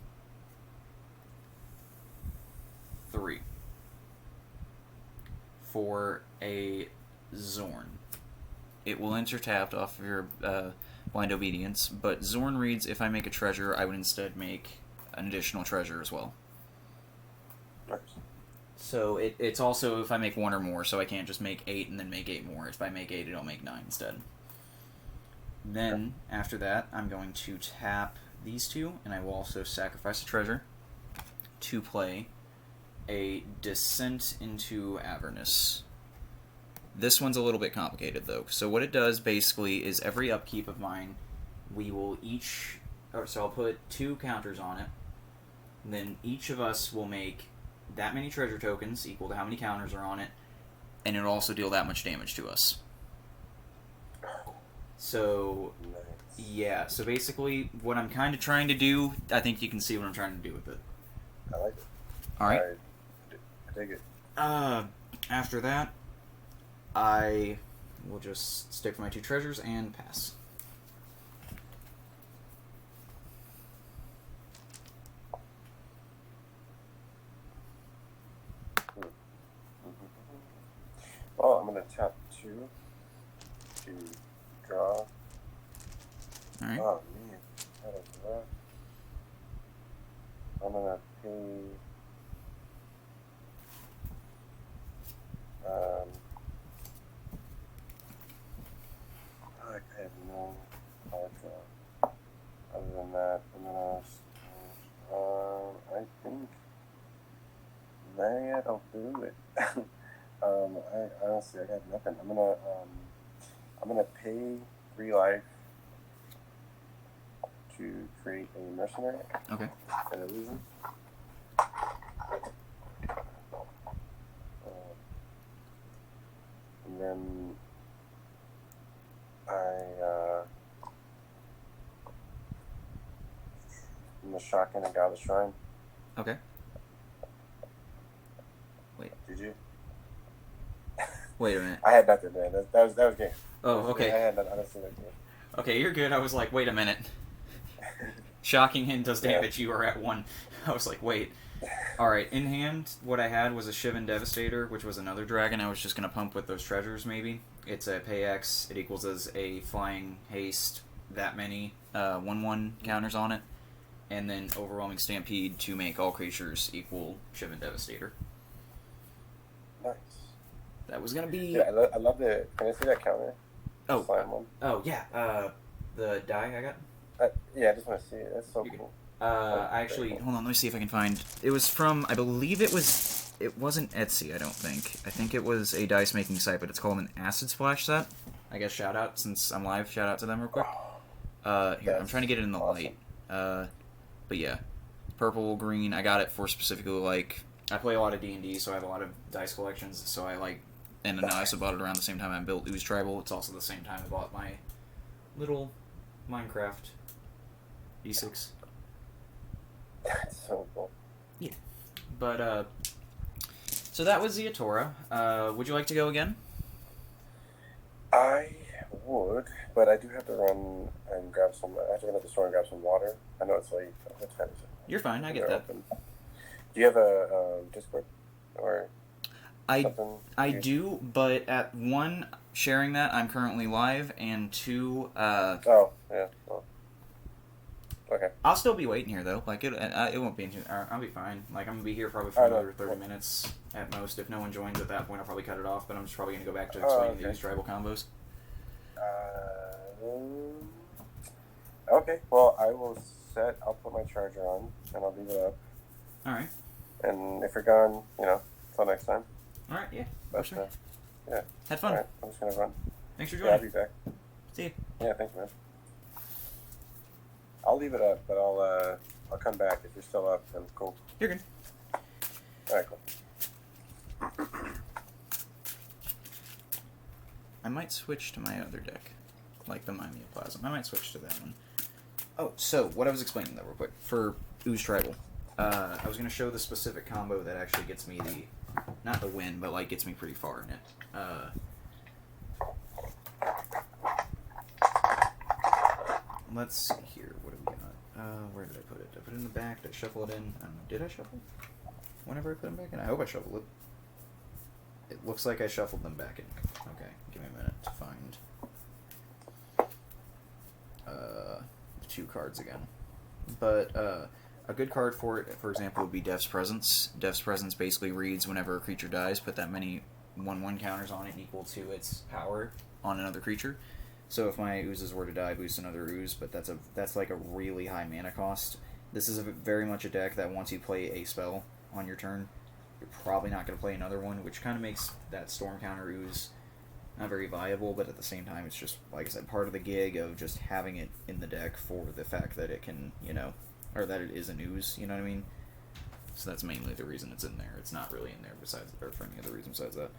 3 for a Zorn. It will enter tapped off of your Blind Obedience, but Zorn reads, if I make a treasure, I would instead make an additional treasure as well. Nice. So it's also if I make 1 or more, so I can't just make 8 and then make 8 more. If I make 8, it'll make 9 instead. Then, after that, I'm going to tap these 2, and I will also sacrifice a treasure to play a Descent into Avernus. This one's a little bit complicated, though. So what it does, basically, is every upkeep of mine, we will each... So I'll put 2 counters on it. And then each of us will make that many treasure tokens, equal to how many counters are on it, and it'll also deal that much damage to us. So, yeah. So basically, what I'm kind of trying to do, I think you can see what I'm trying to do with it. I like it. Alright. I dig it. After that, I will just stick for my 2 treasures and pass. Well, I'm going to tap 2 to draw. Alright. Oh, man. That is rough. I'm going to pay... I have no card draw. Other than that, I'm going to... I think that'll do it. I honestly, I have nothing. I'm gonna pay 3 life to create a mercenary. Okay. An illusion. And then I'm gonna shock in a Godless Shrine. Okay. Wait. Did you? Wait a minute. I had nothing, man. That was game. Oh, okay. I had nothing. Honestly, that game. Okay, you're good. I was like, wait a minute. Shocking Hint does damage. You are at 1. I was like, wait. Alright, in hand, what I had was a Shivan Devastator, which was another dragon. I was just going to pump with those treasures, maybe. It's a pay X. It equals as a flying haste, that many 1/1 counters on it. And then Overwhelming Stampede to make all creatures equal Shivan Devastator. Nice. That was going to be... Yeah, I love the... Can I see that counter? Oh. Slime one. Oh, yeah. The die I got? Yeah, I just want to see it. That's so cool. I actually... Hold on, let me see if I can find... It was from... I believe it was... It wasn't Etsy, I don't think. I think it was a dice-making site, but it's called an Acid Splash set. I guess shout out, since I'm live, shout out to them real quick. Here, I'm trying to get it in the light. But yeah. Purple, green, I got it for specifically, like... I play a lot of D&D, so I have a lot of dice collections, so I like... And then I also bought it around the same time I built Ooze Tribal. It's also the same time I bought my little Minecraft D6. That's so cool. Yeah. But, so that was Ziatora. Would you like to go again? I would, but I do have to run and grab some... I have to run to the store and grab some water. I know it's late. What time is it? You're fine, I get that. Open. Do you have a Discord? Or... I do, but at 1, sharing that, I'm currently live, and 2, Oh, yeah. Well, okay. I'll still be waiting here, though. Like, it won't be... I'll be fine. Like, I'm gonna be here probably for another 30 minutes at most. If no one joins at that point, I'll probably cut it off, but I'm just probably gonna go back to explaining these tribal combos. Okay, well, I will I'll put my charger on, and I'll leave it up. Alright. And if you're gone, until next time. Alright, yeah. But, For sure. yeah. Had fun. Alright, I'm just gonna run. Thanks for Yeah, joining. I'll be back. See you. Yeah, thanks, man. I'll leave it up, but I'll come back if you're still up. Then cool. You're good. All right, cool. I might switch to my other deck, like the Mymioplasm. I might switch to that one. Oh, so what I was explaining though, real quick, for Ooze Tribal, I was gonna show the specific combo that actually gets me not the win, but like gets me pretty far in it. Let's see here. What do we got? Where did I put it? Did I put it in the back? Did I shuffle it in? I don't know. Did I shuffle? Whenever I put them back in? I hope I shuffled it. It looks like I shuffled them back in. Okay, give me a minute to find the 2 cards again. But a good card for it, for example, would be Death's Presence. Death's Presence basically reads whenever a creature dies, put that many 1/1 counters on it equal to its power on another creature. So if my oozes were to die, boost another ooze, but that's like a really high mana cost. This is very much a deck that once you play a spell on your turn, you're probably not going to play another one, which kind of makes that storm counter ooze not very viable, but at the same time, it's just, like I said, part of the gig of just having it in the deck for the fact that it can, or that it is an ooze, you know what I mean? So that's mainly the reason it's in there. It's not really in there or for any other reason besides that.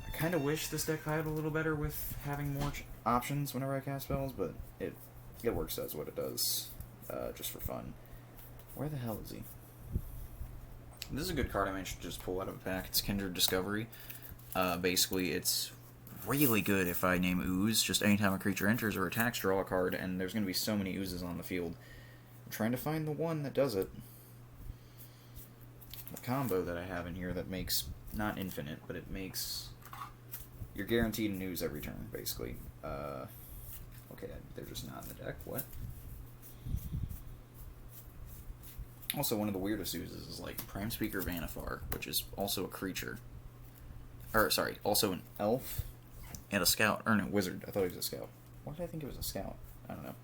I kind of wish this deck played a little better with having more options whenever I cast spells, but it works as what it does, just for fun. Where the hell is he? This is a good card I managed to just pull out of a pack. It's Kindred Discovery. Basically, it's really good if I name Ooze. Just anytime a creature enters or attacks, draw a card, and there's going to be so many Oozes on the field. I'm trying to find the one that does it. The combo that I have in here that makes, not infinite, but it makes... You're guaranteed an Ooze every turn, basically. Okay, they're just not in the deck. What? Also, one of the weirdest oozes is like Prime Speaker Vanifar, which is also a creature. Or, sorry, also an elf and a scout. Or no, wizard. I thought he was a scout. Why did I think it was a scout? I don't know.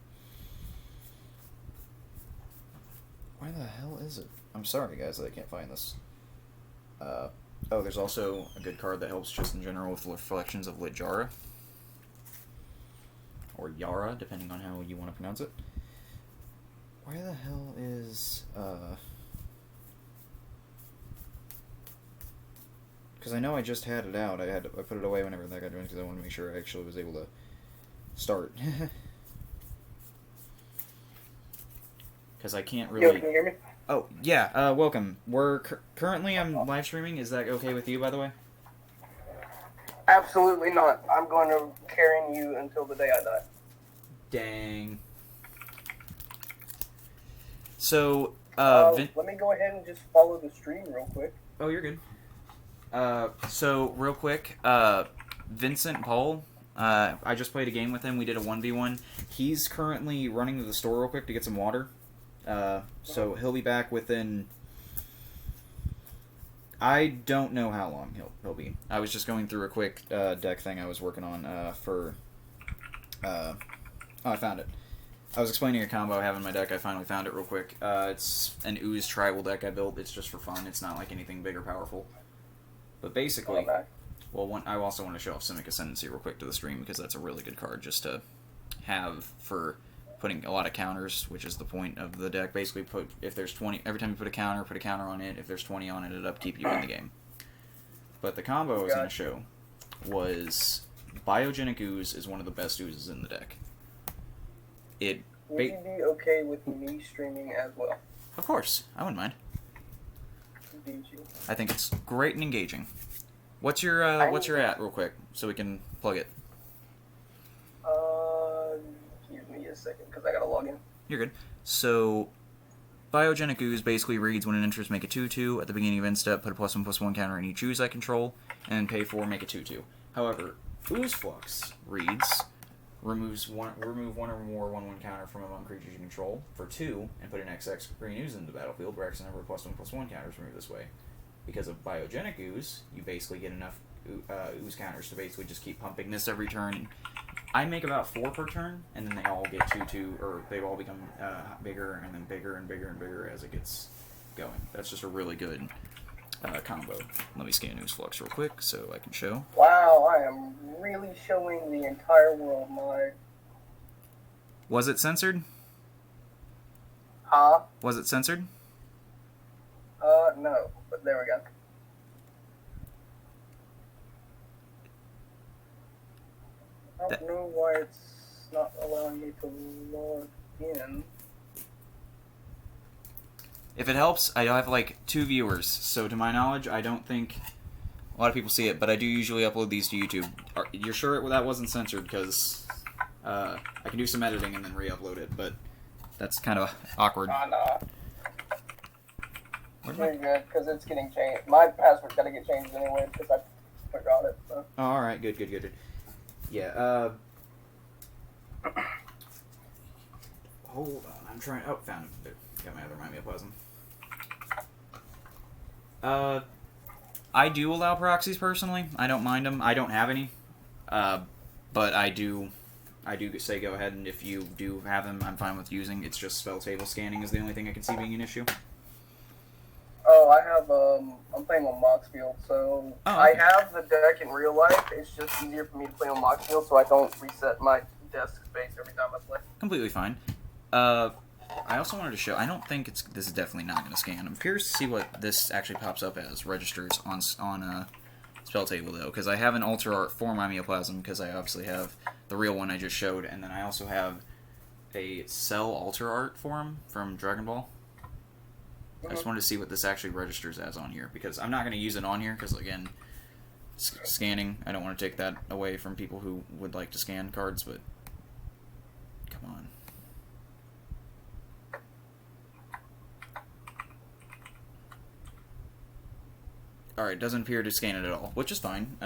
Where the hell is it? I'm sorry, guys, that I can't find this. Oh, there's also a good card that helps just in general with Reflections of Lit-Jara. Or Yara, depending on how you want to pronounce it. Where the hell is, because I know I just had it out. I put it away whenever that got joined because I wanted to make sure I actually was able to start. Because I can't really... Yo, can you hear me? Oh, yeah, welcome. We're currently I'm live streaming. Is that okay with you, by the way? Absolutely not. I'm going to carry you until the day I die. Dang. So, let me go ahead and just follow the stream real quick. Oh, you're good. So, real quick, Vincent Paul, I just played a game with him. We did a 1v1. He's currently running to the store real quick to get some water. So he'll be back within... I don't know how long he'll be. I was just going through a quick deck thing I was working on for... oh, I found it. I was explaining a combo I have in my deck. I finally found it real quick. It's an Ooze tribal deck I built. It's just for fun. It's not like anything big or powerful. But basically... Well, I also want to show off Simic Ascendancy real quick to the stream because that's a really good card just to have for putting a lot of counters, which is the point of the deck. Basically, if there's 20... Every time you put a counter on it. If there's 20 on it, it'll upkeep you in the game. But the combo I was going to show was Biogenic Ooze is one of the best oozes in the deck. Would you be okay with me streaming as well? Of course, I wouldn't mind. I think it's great and engaging. What's your at real quick so we can plug it? Give me a second because I gotta log in. You're good. So, Biogenic Ooze basically reads when it enters, make a 2/2 at the beginning of end step. Put a +1/+1 counter on each ooze I control, and pay 4, make a 2/2. However, Ooze Flux reads remove one or more 1/1 counter from among creatures you control for 2, and put an XX green ooze into the battlefield, where X number of +1/+1 counters removed this way. Because of Biogenic Ooze, you basically get enough ooze counters to basically just keep pumping this every turn. I make about 4 per turn, and then they all get 2/2, or they all become bigger, and then bigger and bigger and bigger as it going. That's just a really good combo. Let me scan News Flux real quick so I can show. Wow, I am really showing the entire world my... Was it censored? Huh? Was it censored? No, but there we go. I don't know why it's not allowing me to log in. If it helps, I have like 2 viewers, so to my knowledge, I don't think a lot of people see it, but I do usually upload these to YouTube. You're sure that wasn't censored? Because I can do some editing and then re-upload it, but that's kind of awkward. Nah. You're good, because it's getting changed. My password's got to get changed anyway, because I forgot it. So. Oh, alright, good. Yeah, hold on, I'm trying... Oh, found him. There. Got my other mymioplasm. I do allow proxies, personally. I don't mind them. I don't have any. But I do say go ahead, and if you do have them, I'm fine with using. It's just Spelltable scanning is the only thing I can see being an issue. Oh, I have, I'm playing on Moxfield, so I have the deck in real life. It's just easier for me to play on Moxfield, so I don't reset my desk space every time I play. Completely fine. I also wanted to show, I don't think this is definitely not going to scan. I'm curious to see what this actually pops up as registers on Spelltable, though, because I have an Alter Art for mymioplasm, because I obviously have the real one I just showed, and then I also have a Cell Alter Art form from Dragon Ball. I just wanted to see what this actually registers as on here, because I'm not going to use it on here, because, again, scanning, I don't want to take that away from people who would like to scan cards, but come on. Alright, doesn't appear to scan it at all, which is fine.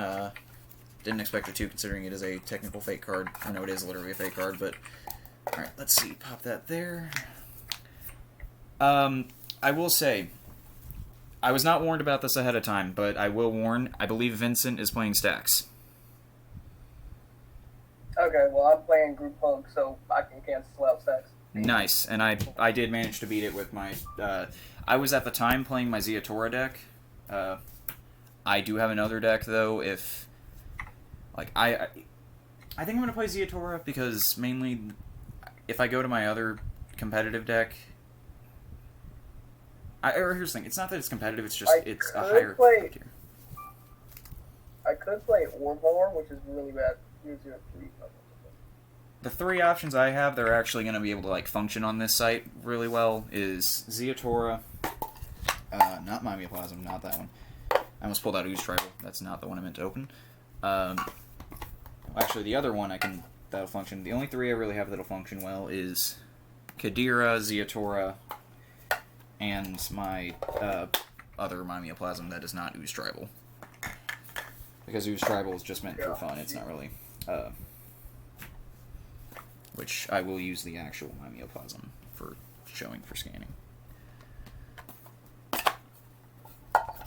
Didn't expect it to, considering it is a technical fake card. I know it is literally a fake card, but... Alright, let's see. Pop that there. I will say, I was not warned about this ahead of time, but I will warn, I believe Vincent is playing stacks. Okay, well, I'm playing Group Hug, so I can cancel out stacks. Nice, and I did manage to beat it with my... I was at the time playing my Ziatora deck. I do have another deck, though, if... Like, I think I'm going to play Ziatora, because mainly, if I go to my other competitive deck... here's the thing, it's not that it's competitive, it's just, it's a higher tier. I could play Orvar, which is really bad. The 3 options I have that are actually going to be able to, like, function on this site really well is Ziatora, not mymioplasm, not that one. I almost pulled out Ooze Tribal. That's not the one I meant to open. Actually, the other one that'll function. The only 3 I really have that'll function well is Kadira, Ziatora, and my other mymioplasm that is not Ooze Tribal. Because Ooze Tribal is just meant for fun. It's not really... which I will use the actual mymioplasm for showing for scanning.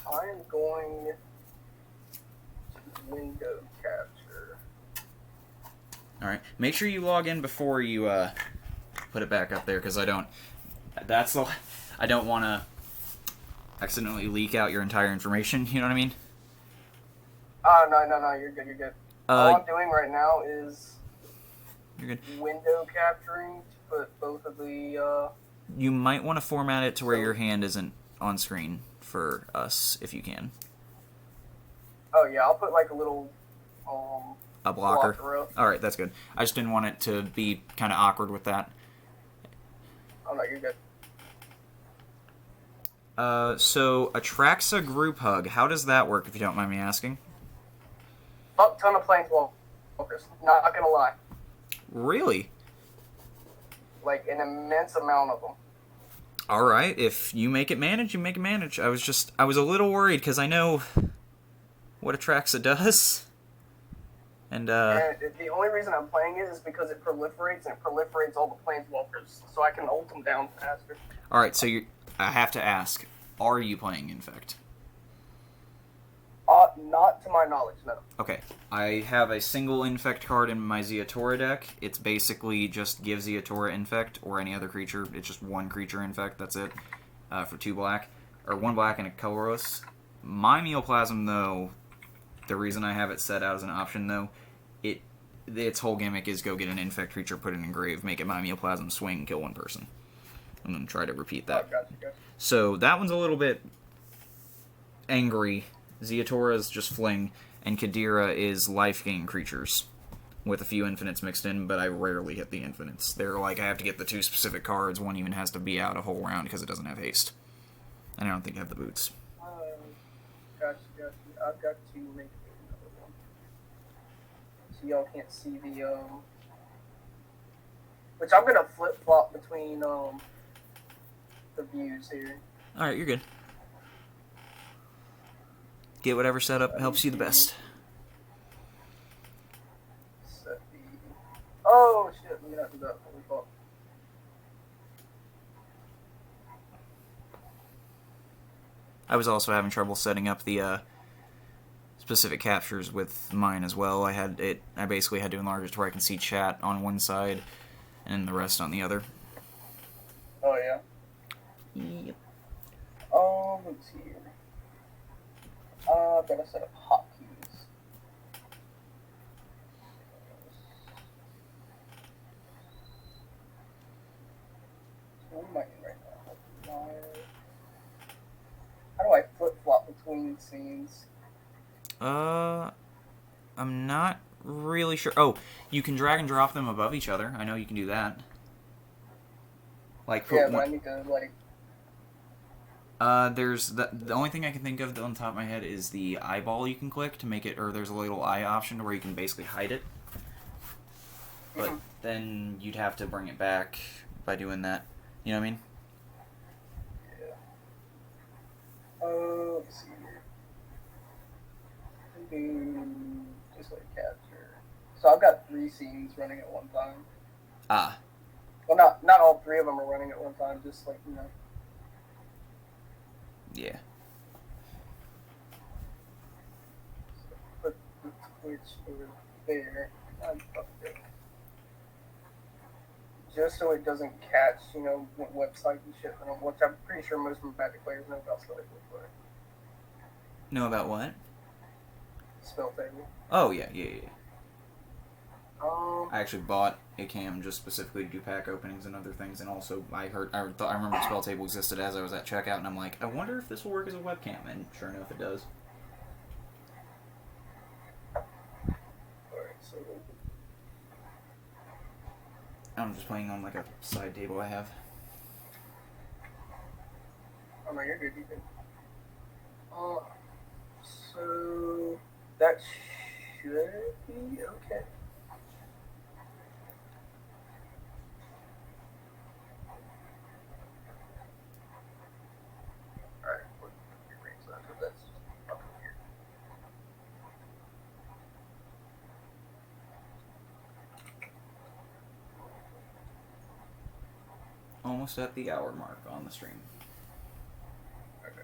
I am going to window capture. Alright, make sure you log in before you put it back up there, because I don't want to accidentally leak out your entire information, you know what I mean? No, you're good. All I'm doing right now is you're good. Window capturing to put both of the, You might want to format it to where your hand isn't on screen for us, if you can. Oh, yeah, I'll put, like, a little, a blocker? Alright, that's good. I just didn't want it to be kind of awkward with that. Oh, no, you're good. So, Atraxa Group Hug, how does that work, if you don't mind me asking? A ton of planeswalkers, not gonna lie. Really? Like, an immense amount of them. Alright, if you make it manage, you make it manage. I was a little worried, because I know what Atraxa does. And the only reason I'm playing it is because it proliferates, and it proliferates all the planeswalkers, so I can ult them down faster. Alright, so I have to ask, are you playing Infect? Not to my knowledge, no. Okay, I have a single Infect card in my Ziatora deck. It's basically just give Ziatora Infect, or any other creature. It's just one creature Infect, that's it, for 2 black. or one black and a colorless. My Neoplasm, though, the reason I have it set out as an option, though, its whole gimmick is go get an infect creature, put it in engrave, make it my Neoplasm, swing, kill one person. And then try to repeat that. Oh, gotcha. So that one's a little bit angry. Zeatora's just fling, and Kadira is life gain creatures with a few infinites mixed in, but I rarely hit the infinites. They're like, I have to get the 2 specific cards. One even has to be out a whole round because it doesn't have haste. And I don't think I have the boots. Gotcha. I've got to make another one. So y'all can't see the, which I'm gonna flip-flop between, the views here. Alright, you're good. Get whatever setup helps you the best. Set the... Oh, shit, let me not do that. Holy fuck. I was also having trouble setting up the specific captures with mine as well. I basically had to enlarge it to where I can see chat on one side and the rest on the other. Oh, yeah? Yep. Let's see here. I've got to set up hotkeys. What am I in right now? How do I flip-flop between scenes? I'm not really sure. Oh, you can drag and drop them above each other. I know you can do that. Like, Yeah, but I need to, like... There's the only thing I can think of on the top of my head is the eyeball you can click to make it, or there's a little eye option where you can basically hide it. But then you'd have to bring it back by doing that. You know what I mean? Yeah. Let's see here. Just like capture. So I've got 3 scenes running at one time. Ah. Well, not all 3 of them are running at one time, just like, you know. Yeah. So put the Twitch over there. Just so it doesn't catch, you know, website and shit, which I'm pretty sure most Magic players know about Spelltable. Know about what? Spelltable. Oh, yeah. I actually bought a cam just specifically to do pack openings and other things, and also I remember Spelltable existed as I was at checkout, and I'm like, I wonder if this will work as a webcam, and sure enough, it does. Alright, so... I'm just playing on like a side table I have. Oh no, you're good, so... That should be okay. Alright, what brings that? That's up here. Almost at the hour mark on the stream. Okay.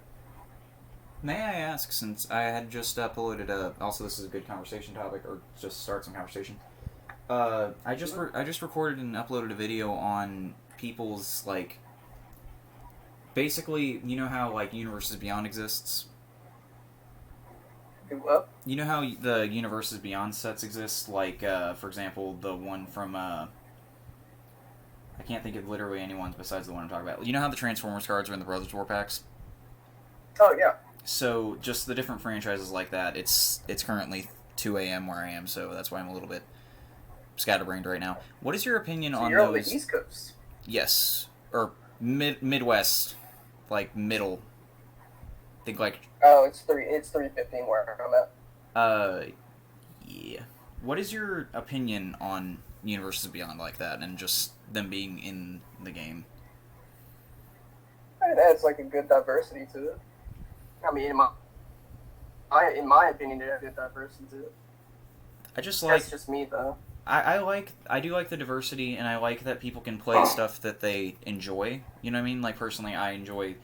May I ask, since I had just uploaded also this is a good conversation topic, or just start some conversation. I just recorded and uploaded a video on people's, like, basically, you know how, like, Universes Beyond exists? Do what? You know how the Universes Beyond sets exist? Like, for example, the one from, I can't think of literally anyone besides the one I'm talking about. You know how the Transformers cards are in the Brothers War packs? Oh, yeah. So, just the different franchises like that. It's currently 2 a.m. where I am, so that's why I'm a little bit scatterbrained right now. What is your opinion on you're those? On the East Coast. Yes, or Midwest, like middle. Think like. Oh, it's 3:15 where I'm at. Yeah. What is your opinion on Universes Beyond like that, and just them being in the game? It adds like a good diversity to it. I mean, in my opinion, it adds good diversity to it. I just like. That's just me, though. I do like the diversity, and I like that people can play stuff that they enjoy. You know what I mean? Like, personally, I enjoy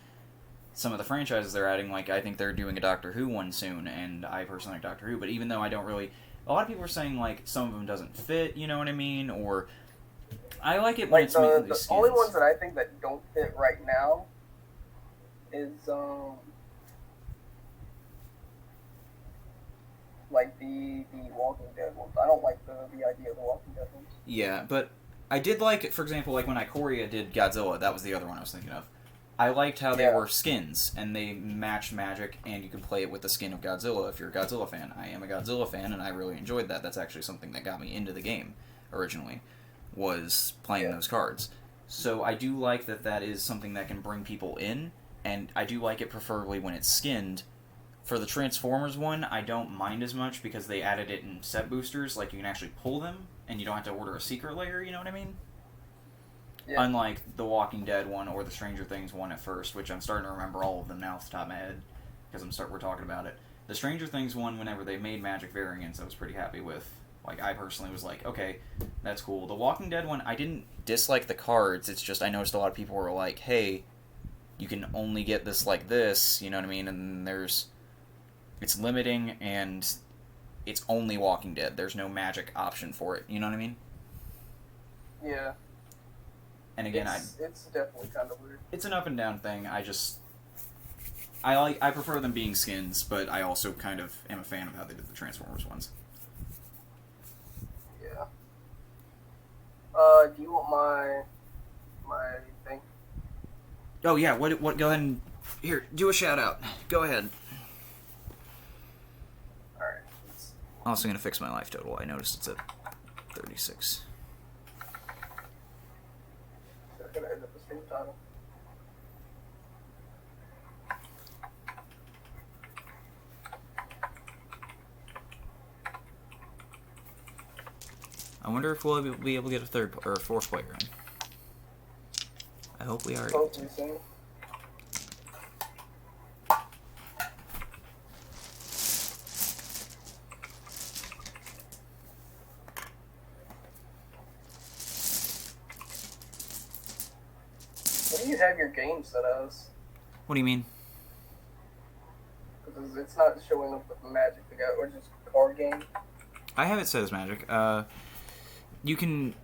some of the franchises they're adding. Like, I think they're doing a Doctor Who one soon, and I personally like Doctor Who. But even though I don't really, a lot of people are saying like some of them doesn't fit. You know what I mean? Or I like it when Like it's mainly the skins. only ones that I think that don't fit right now is like the Walking Dead ones. I don't like the idea of the Walking Dead ones. Yeah, but I did like, for example, like when Ikoria did Godzilla, that was the other one I was thinking of. I liked how they were skins, and they matched magic, and you can play it with the skin of Godzilla if you're a Godzilla fan. I am a Godzilla fan, and I really enjoyed that. That's actually something that got me into the game, originally, was playing those cards. So I do like that that is something that can bring people in, and I do like it preferably when it's skinned. For the Transformers one, I don't mind as much because they added it in set boosters, like you can actually pull them, and you don't have to order a secret layer, you know what I mean? Yeah. Unlike the Walking Dead one or the Stranger Things one at first, which I'm starting to remember all of them now off the top of my head, because we're talking about it. The Stranger Things one, whenever they made magic variants, I was pretty happy with. Like, I personally was like, okay, that's cool. The Walking Dead one, I didn't dislike the cards, it's just I noticed a lot of people were like, hey, you can only get this like this, you know what I mean? And it's limiting, and it's only Walking Dead. There's no magic option for it, you know what I mean? Yeah. And again, it's definitely kind of weird. It's an up and down thing. I prefer them being skins, but I also kind of am a fan of how they did the Transformers ones. Yeah. Do you want my thing? Oh yeah. What? Go ahead and here. Do a shout out. Go ahead. All right. I'm also gonna fix my life total. I noticed it's at 36. Gonna end up the stream title. I wonder if we'll be able to get a third or a fourth player in. I hope we are. Hopefully soon. What do you have your game set as? What do you mean? Because it's not showing up with Magic, or just card game. I have it set as Magic. You can,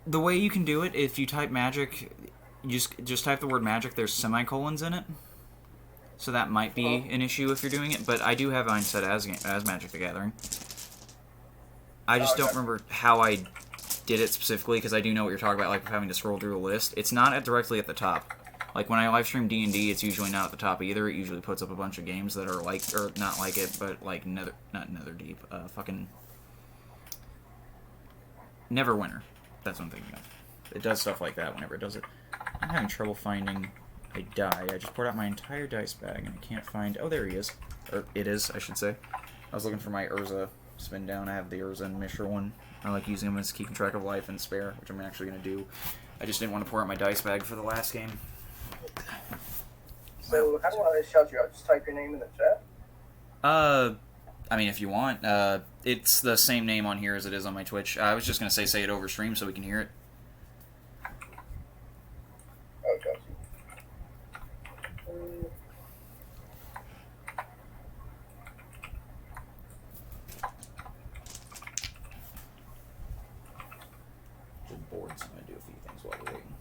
the way you can do it, if you type Magic, you just type the word Magic. There's semicolons in it, so that might be an issue if you're doing it. But I do have mine set as Magic the Gathering. I just don't remember how I did it specifically, because I do know what you're talking about, like having to scroll through a list. It's not directly at the top. Like when I live stream D&D, it's usually not at the top either. It usually puts up a bunch of games that are like, or not like it, but like not Netherdeep, fucking Neverwinter. That's what I'm thinking of. It does stuff like that whenever it does it. I'm having trouble finding a die. I just poured out my entire dice bag and I can't find... Oh, there he is. Or it is, I should say. I was looking for my Urza spin down. I have the Urza and Mishra one. I like using them as keeping track of life and spare, which I'm actually going to do. I just didn't want to pour out my dice bag for the last game. So, how do I shout you out? Just type your name in the chat? I mean, if you want. It's the same name on here as it is on my Twitch. I was just going to say it over stream so we can hear it. Oh, got you. Just bored, so I'm going to do a few things while we're waiting.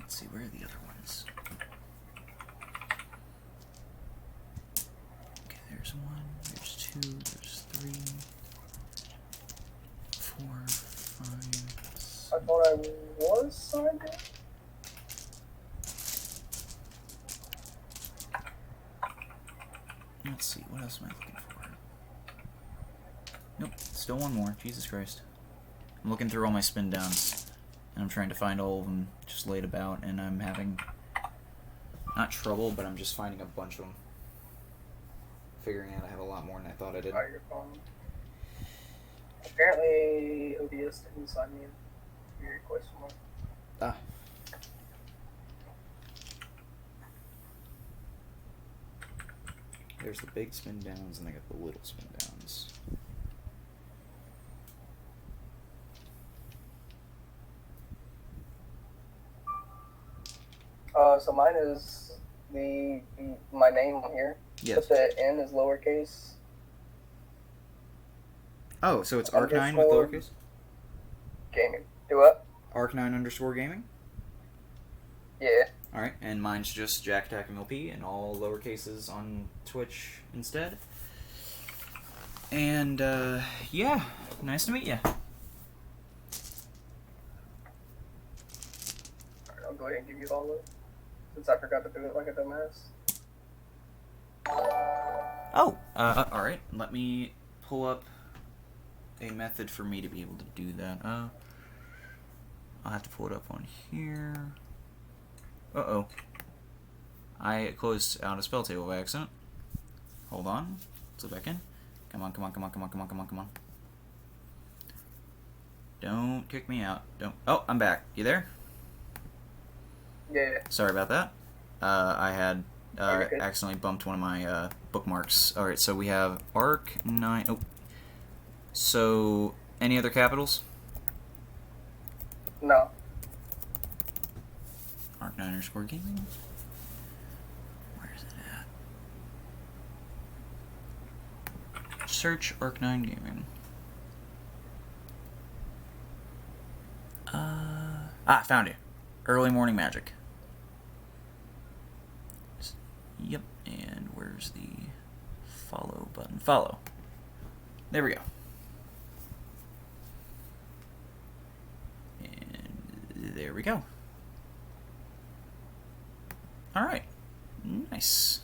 Let's see, where are the other ones? Okay, there's one, there's two, there's 3, 4, 5, 6. I thought I was signed in. Let's see, what else am I looking for? Nope, still one more. Jesus Christ. I'm looking through all my spin downs, and I'm trying to find all of them just laid about, and I'm having, not trouble, but I'm just finding a bunch of them. Figuring out I have a lot more than I thought I did. Alright, you're fine. Apparently, ODS didn't sign me in. Your question mark. Ah. There's the big spin downs, and I got the little spin downs. So mine is my name on here. Yes. But the N is lowercase. Oh, so it's Arc9 with lowercase? Gaming. Do what? Arc9_gaming. Yeah. Alright, and mine's just Jack Attack MLP in all lowercases on Twitch instead. And, yeah, nice to meet you. Alright, I'll go ahead and give you all of since I forgot to do it like a dumbass. Oh, alright, let me pull up a method for me to be able to do that. I'll have to pull it up on here. Uh-oh. I closed out a Spelltable by accident. Hold on. Let's go back in. Come on, come on, come on, come on, come on, come on, come on. Don't kick me out. Don't. Oh, I'm back. You there? Yeah. Sorry about that. I had accidentally bumped one of my bookmarks. Alright, so we have Arc9. Oh. So, any other capitals? No. Arc9_gaming? Where is it at? Search Arc9gaming. Found you. Early Morning Magic. Yep, and where's the follow button? Follow. There we go. And there we go. Alright. Nice.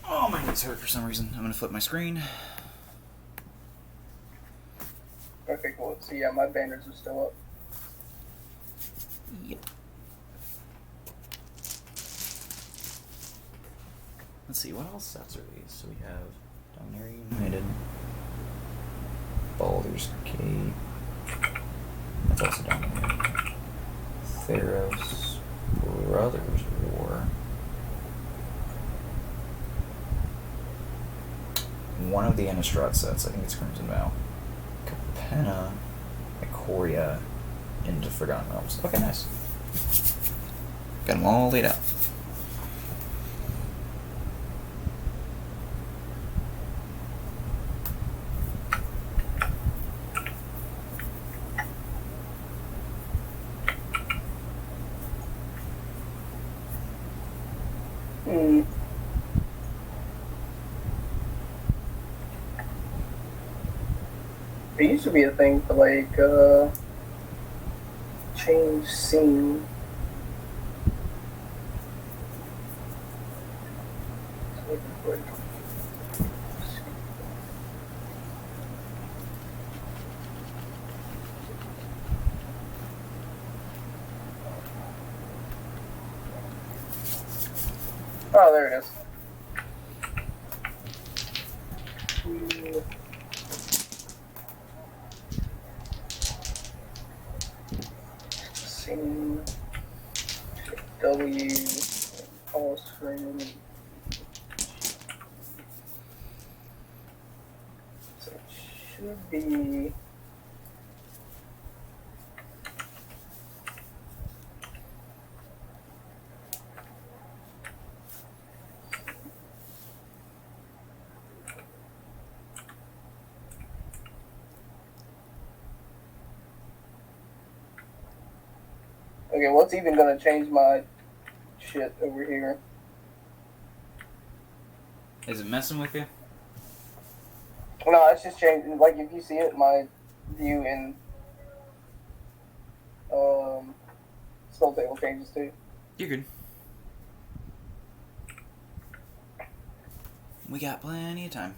Oh, my knees hurt for some reason. I'm gonna flip my screen. Okay, cool. So yeah, my banners are still up. Yep. Let's see, what else sets are these? So we have Dominaria United, Baldur's Gate. That's also Dominaria. Theros, Brothers War. One of the Innistrad sets, I think it's Crimson Vow. Capenna, Ikoria, into Forgotten Realms. Okay, nice. Got them all laid out. It used to be a thing for like change scene. Oh, there it is. Scene. W. All screen. So it should be. Okay, what's even gonna change my shit over here? Is it messing with you? No, it's just changing. Like, if you see it, my view in Spelltable changes too. You're good. We got plenty of time.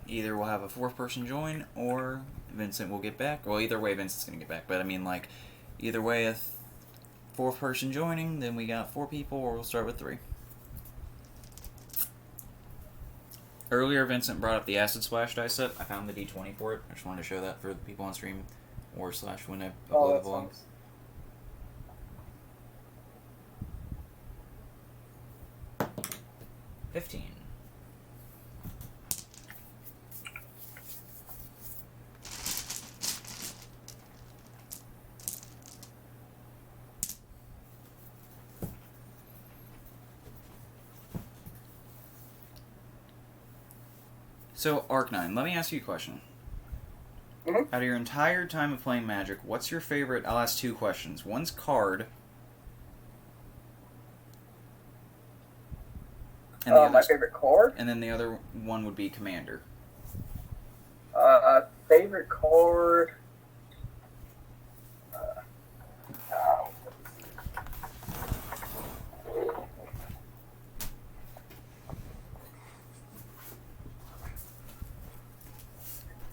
Either we'll have a fourth person join, or Vincent will get back. Well, either way, Vincent's gonna get back. But I mean, like, either way, if fourth person joining, then we got 4 people, or we'll start with 3. Earlier, Vincent brought up the Acid Splash die set. I found the D20 for it. I just wanted to show that for the people on stream, or / when I upload the vlog. Nice. $15. So, Arc9, let me ask you a question. Mm-hmm. Out of your entire time of playing Magic, what's your favorite? I'll ask 2 questions. One's card. And My favorite card? And then the other one would be Commander. Favorite card?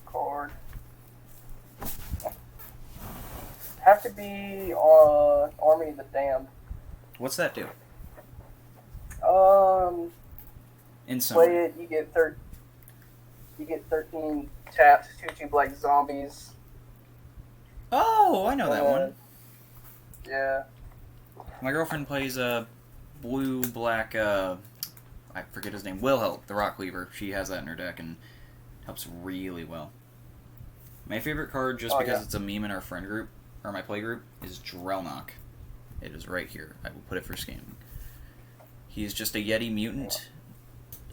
Card. Have to be Army of the Damned. What's that do? In Play it, you get 13 taps, 2/2 black zombies. Oh, I know that one. Yeah. My girlfriend plays a blue-black, I forget his name, Wilhelm, the Rock Cleaver. She has that in her deck and helps really well. My favorite card, just because it's a meme in our friend group, or my play group, is Drellnock. It is right here. I will put it for scanning. He's just a Yeti mutant,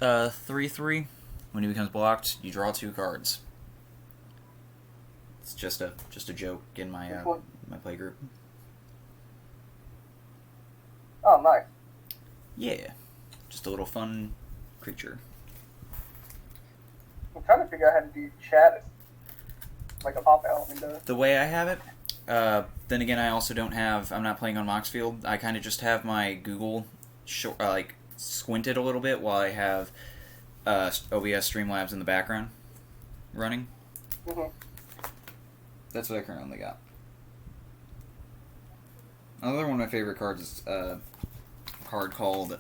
3/3. When he becomes blocked, you draw 2 cards. It's just a joke in my my play group. Oh, nice. Yeah, just a little fun creature. I'm trying to figure out how to do chat like a pop-out window. The way I have it, then again, I also don't have. I'm not playing on Moxfield. I kind of just have my Google, like squinted a little bit while I have OBS Streamlabs in the background running. Mm-hmm. That's what I currently got. Another one of my favorite cards is a card called.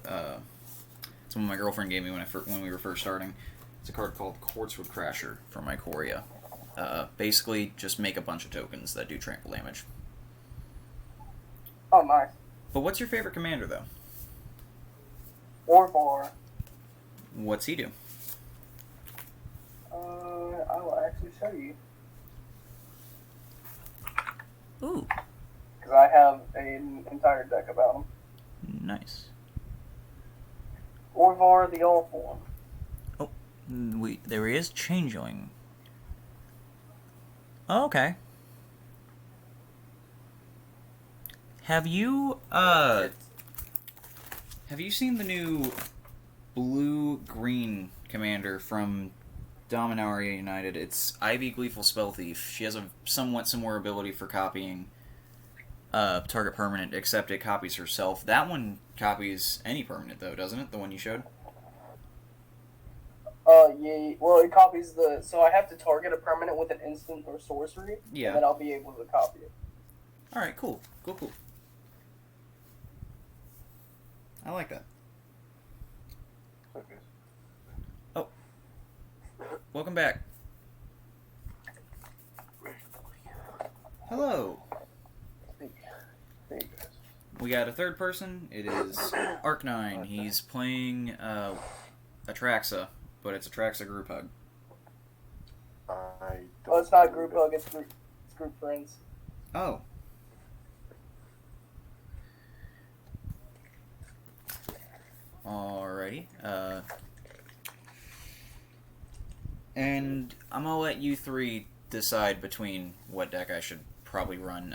It's one my girlfriend gave me when we were first starting. It's a card called Quartzwood Crasher from Ikoria. Basically, just make a bunch of tokens that do trample damage. Oh, nice. But what's your favorite commander, though? Orvar. What's he do? I will actually show you. Ooh. Because I have an entire deck about him. Nice. Orvar the Awful One. Oh, there he is, Changeling. Oh, okay. Have you seen the new blue-green commander from Dominaria United? It's Ivy Gleeful Spell Thief. She has a somewhat similar ability for copying target permanent, except it copies herself. That one copies any permanent, though, doesn't it? The one you showed? Yeah. Well, it copies the... So I have to target a permanent with an instant or sorcery, yeah, and then I'll be able to copy it. Alright, cool. Cool. I like that. Okay. Oh. Welcome back. Hello. Hey guys. We got a third person. It is Arc9. He's playing Atraxa, but it's Atraxa Group Hug. Oh, it's not group hug, it's group friends. Oh. Alrighty. And I'm gonna let you 3 decide between what deck I should probably run.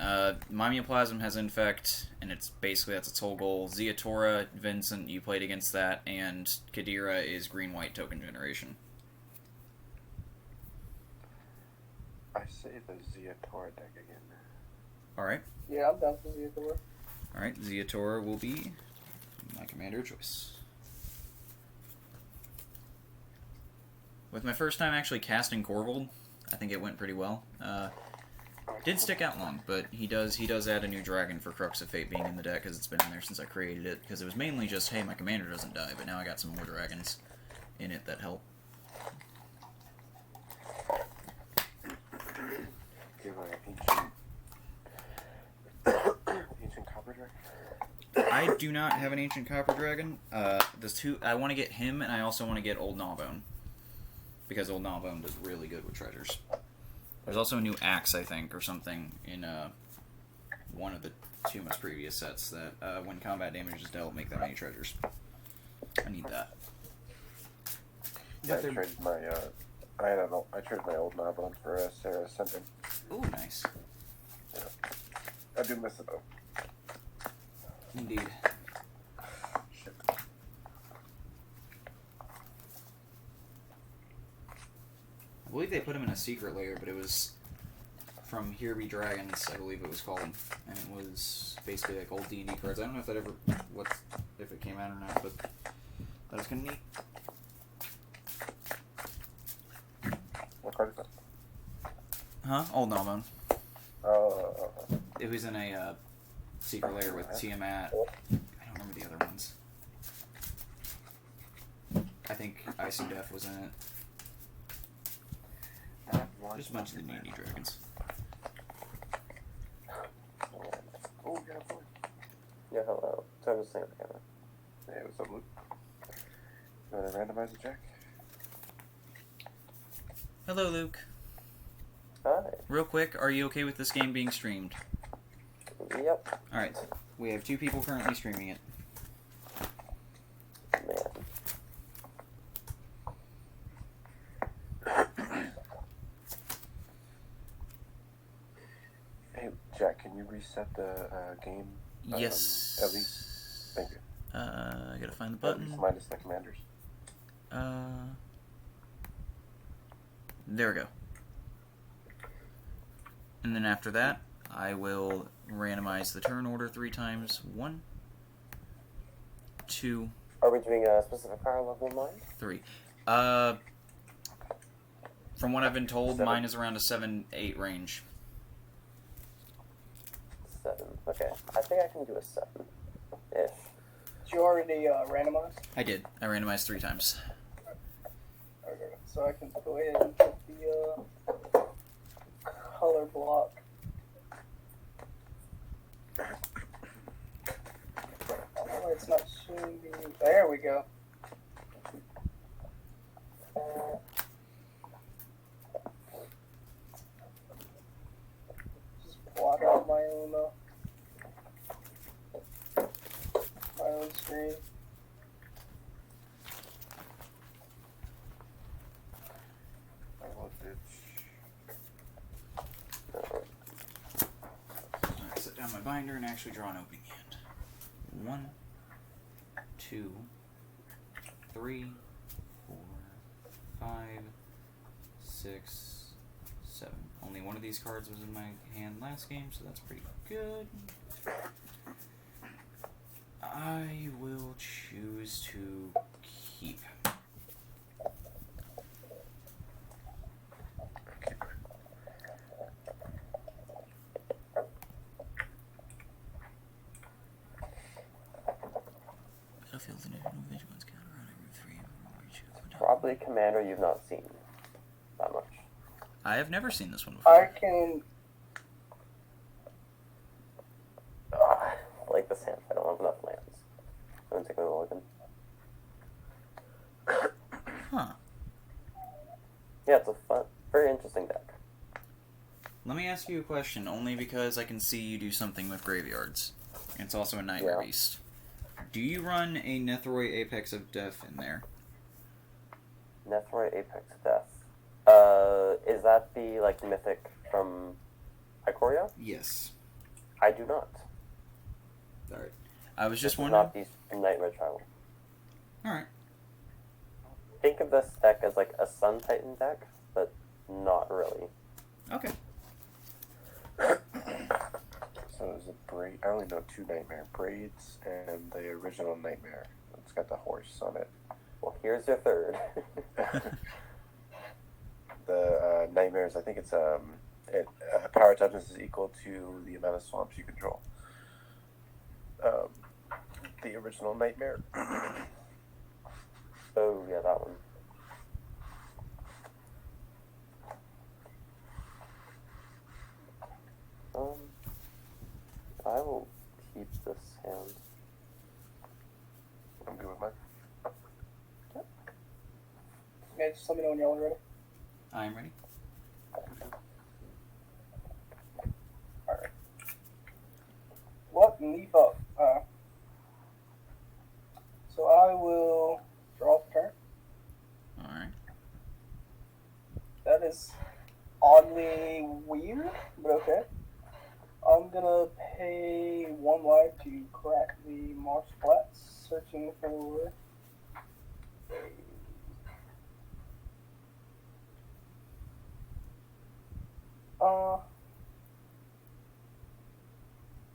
Mymioplasm has Infect, and that's its whole goal. Zeatora, Vincent, you played against that, and Kadira is green-white token generation. I say the Zeatora deck again. Alright. Yeah, I'm down for Zeatora. Alright, Zeatora will be my commander of choice. With my first time actually casting Corvold, I think it went pretty well. Did stick out long, but he does add a new dragon for Crux of Fate being in the deck, because it's been in there since I created it, because it was mainly just, hey, my commander doesn't die, but now I got some more dragons in it that help. Give an ancient copper dragon. I do not have an ancient copper dragon. There's 2. I want to get him, and I also want to get Old Gnawbone, because Old Gnawbone does really good with treasures. There's also a new axe, I think, or something in one of the 2 most previous sets that when combat damage is dealt, make that many treasures. I need that. Yeah, I turned my I don't know. I traded my old knob on for Sarah Ascending. Ooh, nice. Yeah. I do miss it though. Indeed. Shit. I believe they put him in a secret layer, but it was from Here Be Dragons, I believe it was called, and it was basically like old D&D cards. I don't know if that ever, if it came out or not, but that was kind of neat. What card is that? Huh? Old Gnawbone. Oh. It was in a secret layer with Tiamat. I don't remember the other ones. I think Icy Death was in it. Just a bunch of the D&D dragons. Oh, yeah, boy. Yeah, hello. So I was saying the camera. Hey, what's up, Luke? You want to randomize it, Jack? Hello, Luke. Hi. Real quick, are you okay with this game being streamed? Yep. Alright, we have 2 people currently streaming it. Man. Hey, Jack, can you reset the game? Yes. At least. Thank you. I gotta find the At button. least minus the commanders. There we go. And then after that, I will randomize the turn order 3 times. 1, 2, Are we doing a specific power level in mind? 3. From what I've been told, 7. mine is around a 7-8 range. 7. Okay. I think I can do a 7-ish. Did you already randomize? I did. I randomized 3 times. Okay, so I can go ahead and put the color block. Oh, it's not showing me. There we go. Just block out my own screen. I will ditch. Alright, set down my binder and actually draw an opening hand. 1, 2, 3, 4, 5, 6, 7. Only one of these cards was in my hand last game, so that's pretty good. I will choose to keep. Battlefield and vigilance counter on every 3 before you choose. Probably a commander you've not seen that much. I have never seen this one before. I can. I like this hand. I don't have enough lands. I'm gonna take a mulligan. Huh. Yeah, it's a fun, very interesting deck. Let me ask you a question, only because I can see you do something with graveyards. It's also a Nightmare Beast. Do you run a Nethroi Apex of Death in there? Nethroi Apex Death. Is that the, like, mythic from Ikoria? Yes. I do not. Alright. I was just This is wondering. not the Nightmare Child. Alright. Think of this deck as, like, a Sun Titan deck, but not really. Okay. So there's a braid. I only know 2 Nightmare braids and the original Nightmare. It's got the horse on it. Well, here's your third. The Nightmares, I think it's power toughness is equal to the amount of swamps you control. The original Nightmare. Oh, yeah, that one. I will keep this hand. I'm good with mine. Yeah, just let me know when y'all are ready. I am ready. Alright. What? Leaf up. So I will draw the turn. Alright. is oddly weird, but okay. I'm gonna pay 1 life to crack the marsh flats, searching for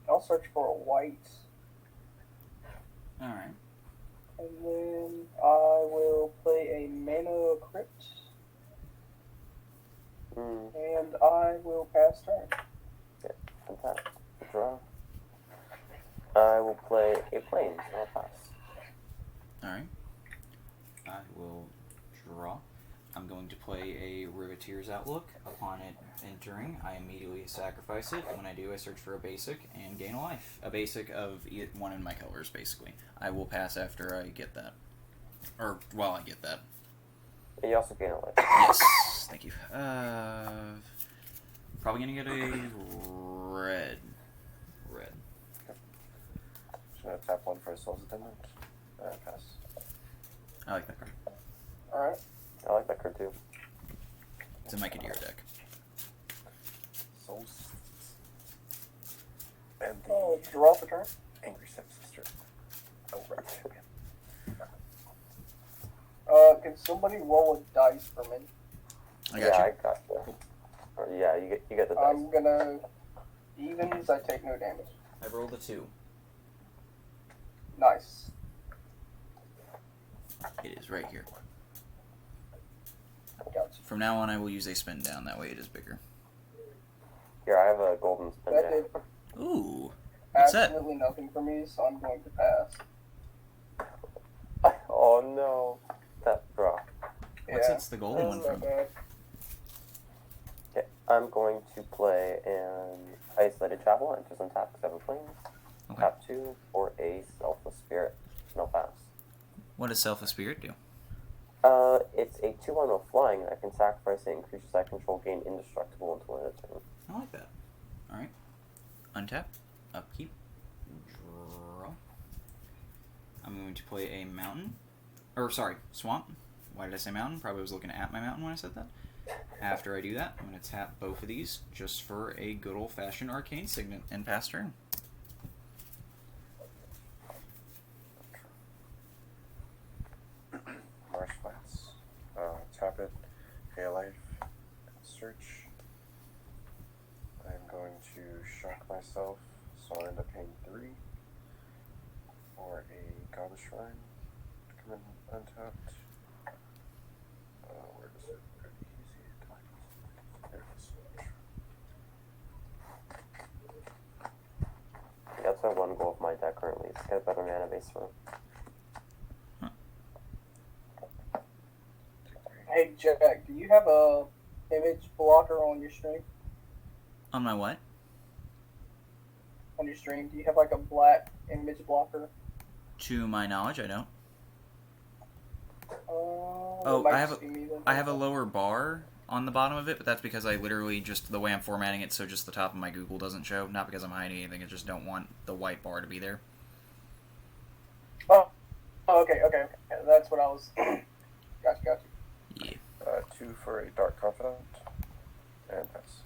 I'll search for a white. Alright. And then I will play a mana crypt. And I will pass turn. Okay, fantastic. Draw. I will play a plains, and I'll pass. Alright. I will draw. I'm going to play a Riveteer's Outlook. Upon it entering, I immediately sacrifice it. When I do, I search for a basic and gain a life. A basic of one in my colors, basically. I will pass after I get that. Or while I get that. And you also gain a life. Yes, thank you. Probably gonna get a red. Red. Just gonna tap 1 for a Soul's Attendant. Pass. I like that card. Alright. I like that card too. It's in my Kadira deck. Souls. And the Oh, draw for turn. Angry Stepsister. Oh, right. Champion. Can somebody roll a dice for me? I got you. I got you. Or, yeah, you get the dice. I'm gonna evens. I take no damage. I rolled a 2. Nice. It is right here. Gotcha. From now on, I will use a spin down. That way it is bigger. Here, I have a golden spin That down. did Ooh. What's that? absolutely nothing for me, so I'm going to pass. Oh no. That draw. What's Yeah. it's the golden one That's from? not bad. Okay, I'm going to play an Isolated Travel and just untap 7 planes. Okay. Tap 2 for a Selfless Spirit. No pass. What does Selfless Spirit do? It's a 2/1 with flying, and I can sacrifice it and creatures I control gain indestructible until end of turn. I like that. Alright. Untap. Upkeep. Draw. I'm going to play a mountain. Or, sorry, swamp. Why did I say mountain? Probably was looking at my mountain when I said that. After I do that, I'm going to tap both of these just for a good old-fashioned arcane signet and pass turn. Marsh Flats. Tap it. Pay a life. Search. I'm going to shock myself, so I'll end up paying 3 for a Goddess Shrine to come in untapped. Where is it? Pretty easy. There it is. That's my one goal of my deck currently, is to get a better mana base for it. Hey Jack, do you have a image blocker on your stream? On my what? On your stream, do you have like a black image blocker? To my knowledge, I don't. Oh, I have a lower bar on the bottom of it, but that's because I literally just, the way I'm formatting it, so just the top of my Google doesn't show. Not because I'm hiding anything, I just don't want the white bar to be there. Oh, okay. That's what I was. Gotcha. Yeah. 2 for a Dark Confidant. And pass.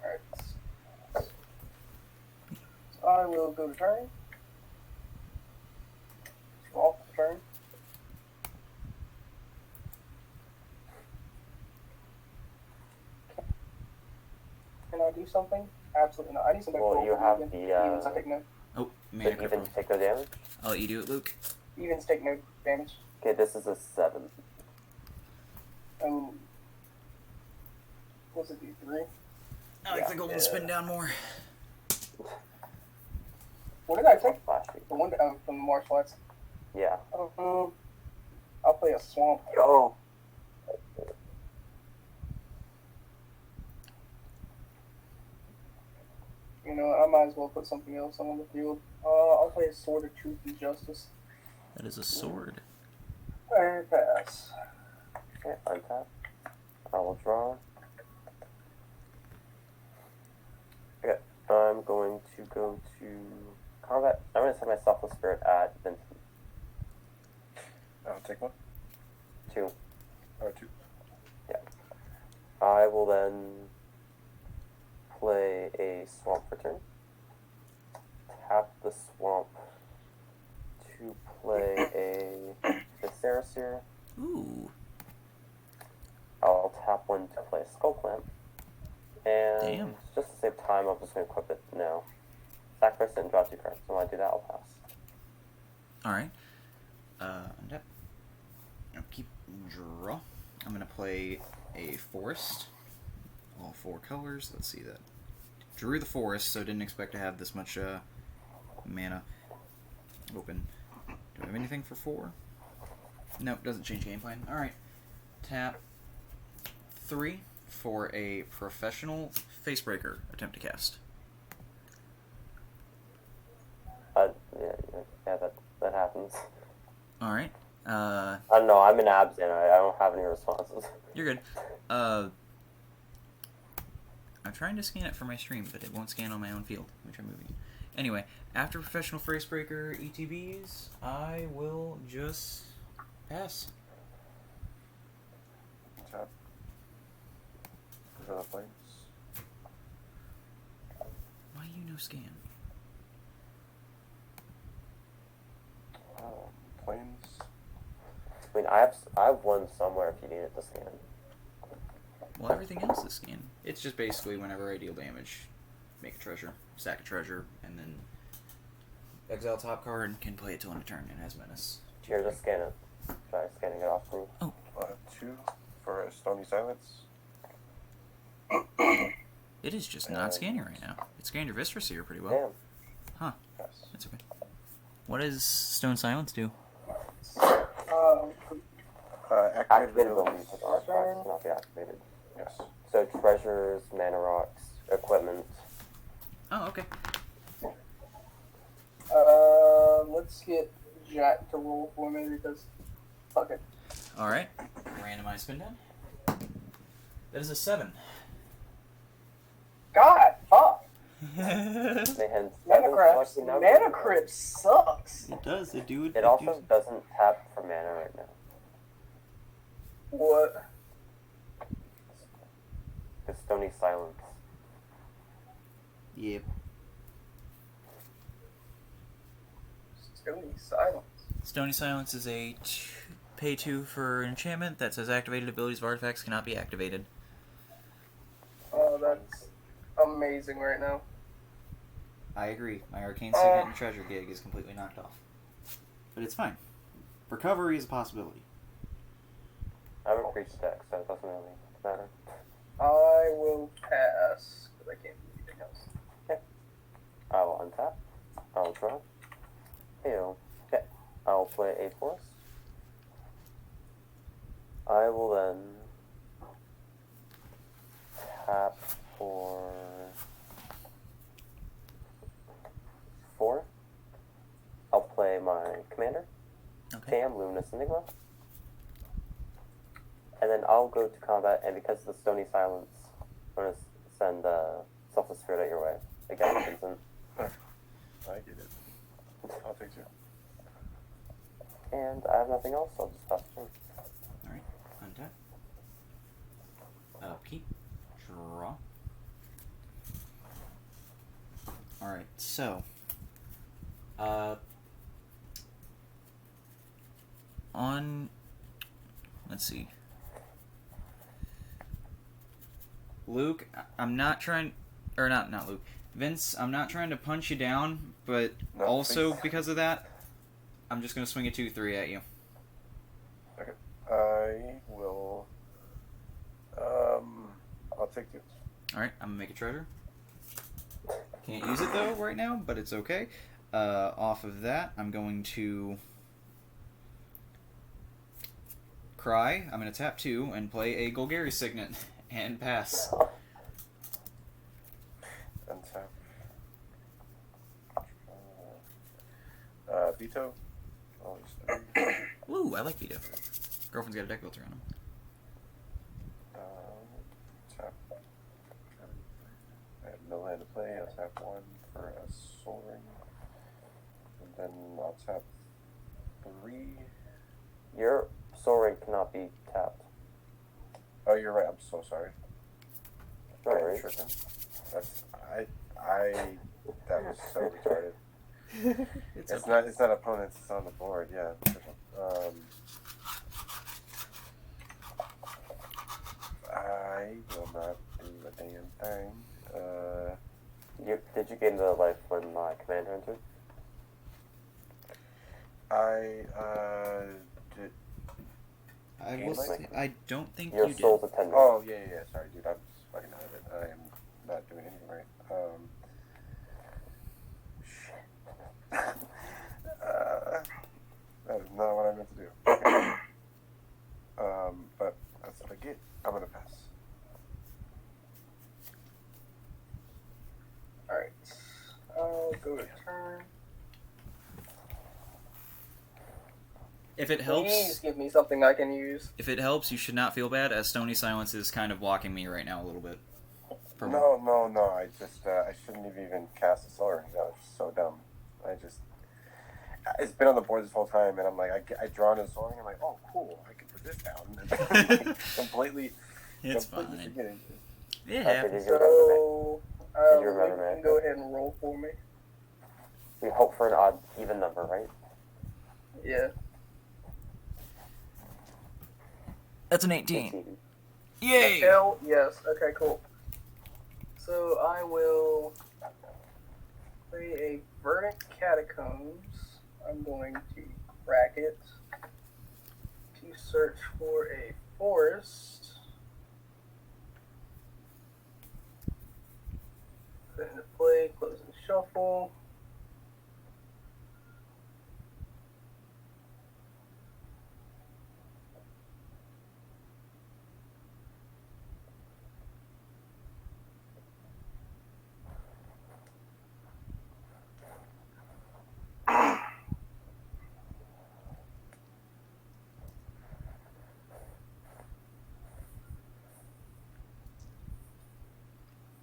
Alright. So I will go to turn. Draw for turn. Can I do something? Absolutely not. I need something. Well, you have the, Evens, I take no. Oh, So mana even cripple. take no damage? I'll let you do it, Luke. Evens take no damage. Okay, this is a 7. What's it do? 3? I like the golden spin down more. What did I take? Flashy. The one from the marsh flats. Yeah. I'll play a swamp. Yo! You know, I might as well put something else on the field. I'll play a Sword of Truth and Justice. That is a sword. And pass. Okay, untap. I will draw. Okay, I'm going to go to combat. I'm going to set my Selfless Spirit at Vincent. I'll take 1. 2. Or 2. Yeah. I will then play a swamp for turn. Tap the swamp to play a Visceraseer. Ooh. I'll tap one to play a Skull Clamp. And Damn. just to save time, I'm just going to equip it now. Sacrifice it and draw 2 cards. So when I do that, I'll pass. Alright. Untap. I'll keep draw. I'm going to play a forest. All 4 colors. Let's see that. Drew the forest, so didn't expect to have this much mana open. Do I have anything for 4? Nope, doesn't change game plan. Alright. Tap 3 for a professional Facebreaker attempt to cast. Yeah, that happens. Alright. I don't know, I'm in abs and I don't have any responses. You're good. I'm trying to scan it for my stream, but it won't scan on my own field, which I'm moving. Anyway, after Professional Facebreaker ETBs, I will just pass. Tap. Draw the planes. Why you no scan? Planes. I mean, I have one somewhere if you need it to scan. Well, everything else is scanned. It's just basically whenever I deal damage, make a treasure, stack a treasure, and then exile top card and can play it till end of turn and has menace. Here, just scan it. Try scanning it off for me. Oh. 2 for a Stony Silence. It is just not scanning right now. It scanned your Visceraseer pretty well. Damn. Huh. Yes. That's okay. What does Stone Silence do? Activated abilities with artifacts cannot be activated. Yes. So treasures, mana rocks, equipment. Oh, okay. Let's get Jack to roll for me because fuck it. Alright. Randomize spin down. That is a 7. God, fuck. They had Mana 7 Crypt sucks. It does. It also doesn't tap for mana right now. What? The Stony Silence. Yep. Stony Silence. Stony Silence is a pay 2 for enchantment that says activated abilities of artifacts cannot be activated. Oh, that's amazing right now. I agree. My Arcane Signet and Treasure gig is completely knocked off. But it's fine. Recovery is a possibility. I haven't reached deck, so it doesn't really matter. I will pass because I can't do anything else. Okay. I will untap. I will draw. Ew. Okay. I will play a forest. I will then tap for 4. I'll play my commander. Okay. Damn, Luminous Enigma. And then I'll go to combat, and because of the Stony Silence, I'm going to send Selfless Spirit out your way. Again, Vincent. I get it. I'll take 2. And I have nothing else, so I'll just pass the turn. Alright. Untap. Keep. Draw. Alright, so. Let's see. Luke, I'm not trying, or not Luke. Vince, I'm not trying to punch you down, but No, also please. because of that, I'm just going to swing a 2-3 at you. Okay. I will. I'll take 2. Alright, I'm going to make a treasure. Can't use it though right now, but it's okay. Off of that, I'm going to cry. I'm going to tap 2 and play a Golgari Signet and pass. Untap. Veto. Always 3. Woo, I like Vito. Girlfriend's got a deck filter on him. Tap. I have no land to play. I'll tap 1 for a Soul Ring. And then I'll tap 3. Your Soul Ring cannot be tapped. Oh, you're right. I'm so sorry. Alright. Sure thing. That was so retarded. It's not opponents. It's on the board. Yeah. I will not do a damn thing. Did you gain the life when my commander entered? Did. I will say, I don't think Your you did. soul's attendant. Oh yeah. Sorry, dude. I'm just fucking out of it. I am not doing anything right. That is not what I meant to do. Okay. But that's what I get. I'm gonna pass. Alright. I'll go to turn. If it Please helps, give me something I can use. you should not feel bad, as Stony Silence is kind of blocking me right now a little bit. No. I just I shouldn't have even cast a solar ring. That was just so dumb. It's been on the board this whole time, and I'm like, I draw into the solar ring. I'm like, oh, cool, I can put this down. completely Fine. forgetting. It Okay, happens. did you remember, You man? can go ahead and roll for me. We hope for an odd, even number, right? Yeah. That's an 18. 18. Yay! Hell yes. Okay, cool. So I will play a Verdant Catacombs. I'm going to bracket to search for a forest. Put into play, close and shuffle.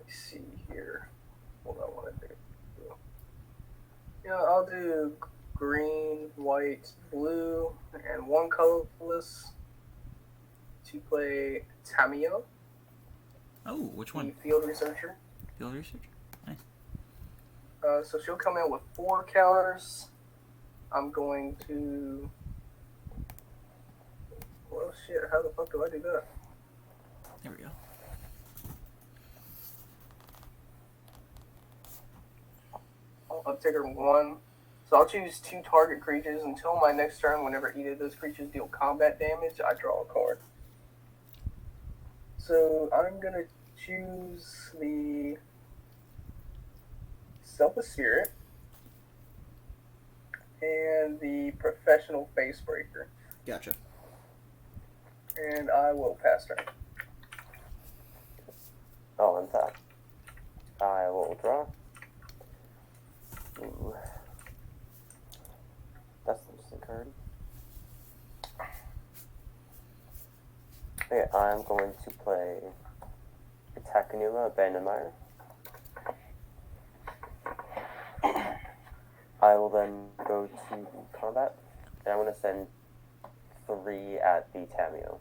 See here. What I want to do. Yeah, I'll do green, white, blue, and one colorless to play Tamio, Oh, which the one? field researcher. Field research? Nice. So she'll come in with 4 counters. I'm going to. Well, shit. How the fuck do I do that? There we go. I'll take her 1. So I'll choose 2 target creatures until my next turn. Whenever either of those creatures deal combat damage, I draw a card. So I'm gonna choose the Selfless Spirit and the Professional Facebreaker, Gotcha. and I will pass turn. Oh, untap. I will draw. Ooh. That's an interesting card. Okay, I'm going to play Takanuma Abandoned Mire. I will then go to combat, and I'm going to send 3 at the Tamio.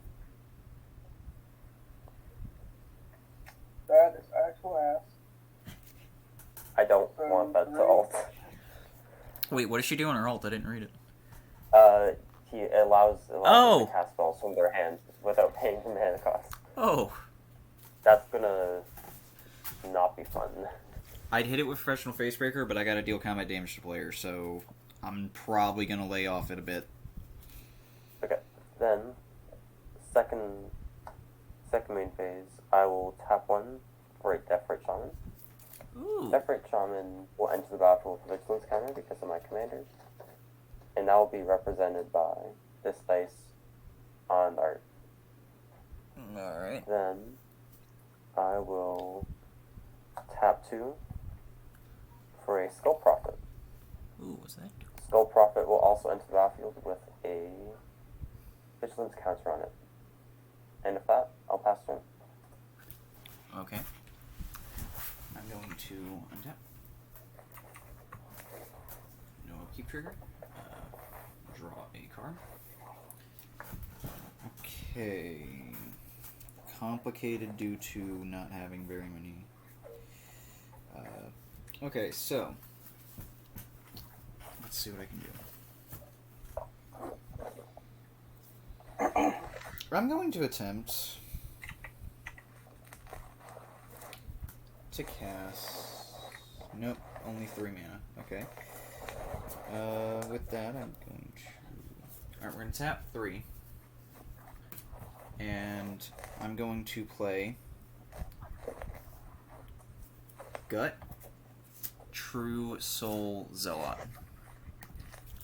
That is actual ass. I don't want that to alt. Wait, what is she doing her ult? I didn't read it. He allows them Oh! to cast spells from their hands without paying for mana cost. Oh. That's gonna not be fun. I'd hit it with Professional Facebreaker, but I gotta deal combat damage to players, so I'm probably gonna lay off it a bit. Okay, then second main phase, I will tap 1 for a Death Rate Shaman. Ooh. Death Rate Shaman will enter the battlefield with a Vigilance counter because of my commanders, and that will be represented by this dice on the art. Alright. Then I will tap 2 for a Skull Prophet. Ooh, what's that? Skull Prophet will also enter the battlefield with a Vigilance counter on it. And with that, I'll pass turn. Okay. I'm going to untap. No keep trigger. Draw a card. Okay. complicated due to not having very many. Okay, so let's see what I can do. I'm going to attempt to cast. Nope, only 3 mana. Okay. With that, I'm going to. Alright, we're going to tap 3. And I'm going to play Gut, True Soul Zealot.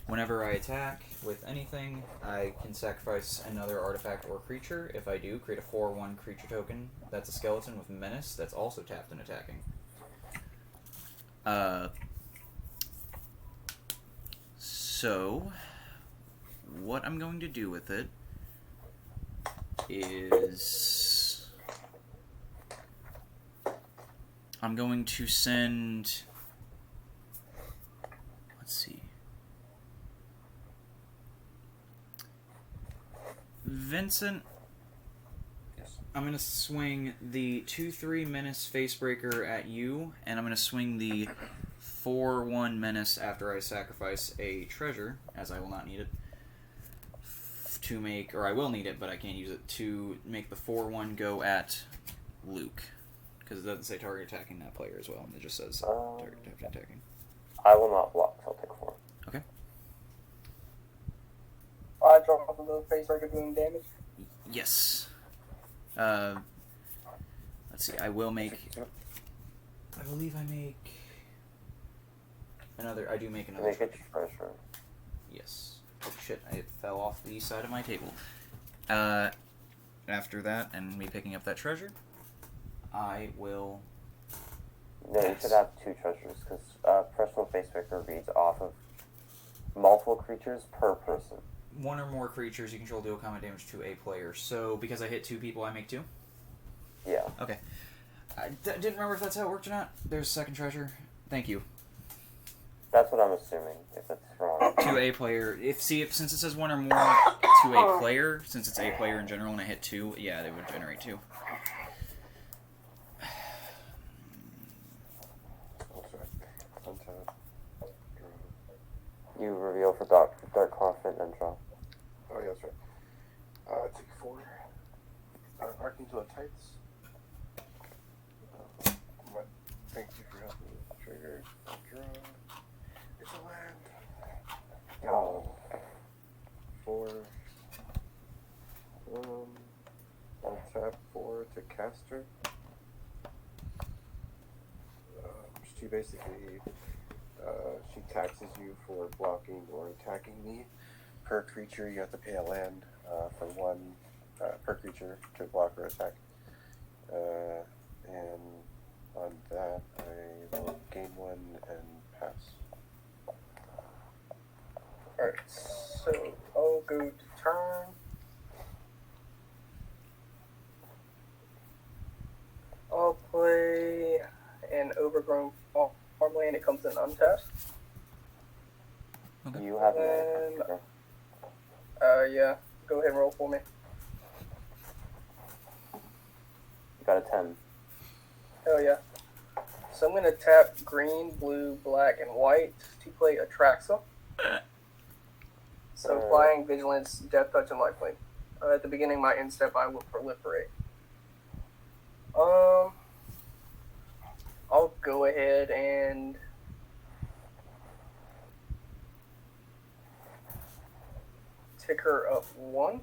Whenever I attack with anything, I can sacrifice another artifact or creature. If I do, create a 4/1 creature token. That's a skeleton with Menace that's also tapped and attacking. So, what I'm going to do with it is I'm going to send, let's see, Vincent. Yes. I'm going to swing the 2/3 Menace Facebreaker at you, and I'm going to swing the 4/1 Menace after I sacrifice a treasure, as I will not need it, to make, or I will need it, but I can't use it, to make the 4/1 go at Luke. Because it doesn't say target attacking that player as well, it just says target attacking. I will not block, so I'll take 4. Okay. I draw off of the face record doing damage. Yes. Let's see, I will make, I believe I make another, I do make another Make a treasure. treasure. Yes. Oh shit, it fell off the side of my table. After that, and me picking up that treasure, I will... No, you should have 2 treasures, because Personal Facebreaker reads off of multiple creatures per person. 1 or more creatures you control deal combat damage to a player. So, because I hit 2 people, I make 2? Yeah. Okay. I didn't remember if that's how it worked or not. There's a second treasure. Thank you. That's what I'm assuming, if it's wrong. To a player. Since it says 1 or more to a player, since it's a player in general and I hit 2, yeah, they would generate 2. You reveal for Dark Confidant and draw. Oh, yeah, that's right. Take 4. Archangel Tights. Thank you for helping me. Trigger. Draw. It's a land. Oh. 4. I'll tap 4 to cast her. She basically, she taxes you for blocking or attacking me. Per creature, you have to pay a land for 1 per creature to block or attack. And on that, I will gain 1 and pass. Alright, so I'll go to turn. I'll play an overgrown farmland. It comes in untapped. Okay. You have And, an yeah. Go ahead and roll for me. You got a 10. Hell yeah. So I'm going to tap green, blue, black, and white to play Atraxa. So flying, vigilance, death touch, and lifelink. At the beginning of my end step, I will proliferate. I'll go ahead and tick her up 1.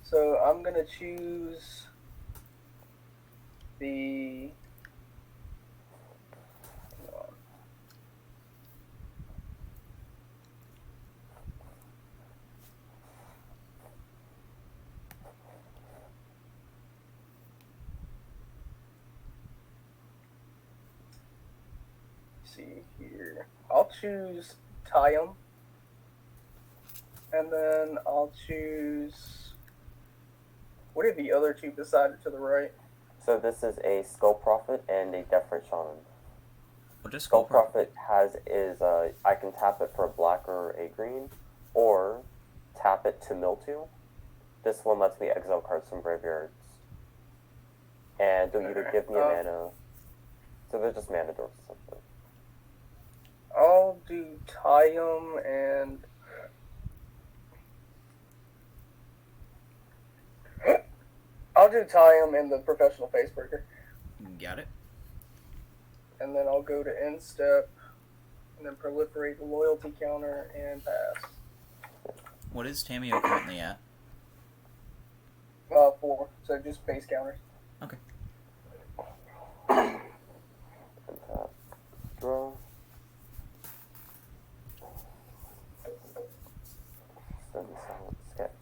So I'm gonna choose the see here. I'll choose Tyum. And then I'll choose... What are the other 2 beside it to the right? So this is a Skull Prophet and a Deathray Shaman. What does Skull Prophet is I can tap it for a black or a green, or tap it to mill 2. This one lets me exile cards from graveyards And they'll either give me a mana. So they're just mana dwarfs essentially. I'll do Tayum and the professional facebreaker. Got it. And then I'll go to end step, and then proliferate the loyalty counter and pass. What is Tamio currently at? 4. So just base counters. Okay. And tap. Draw. Send silent skip.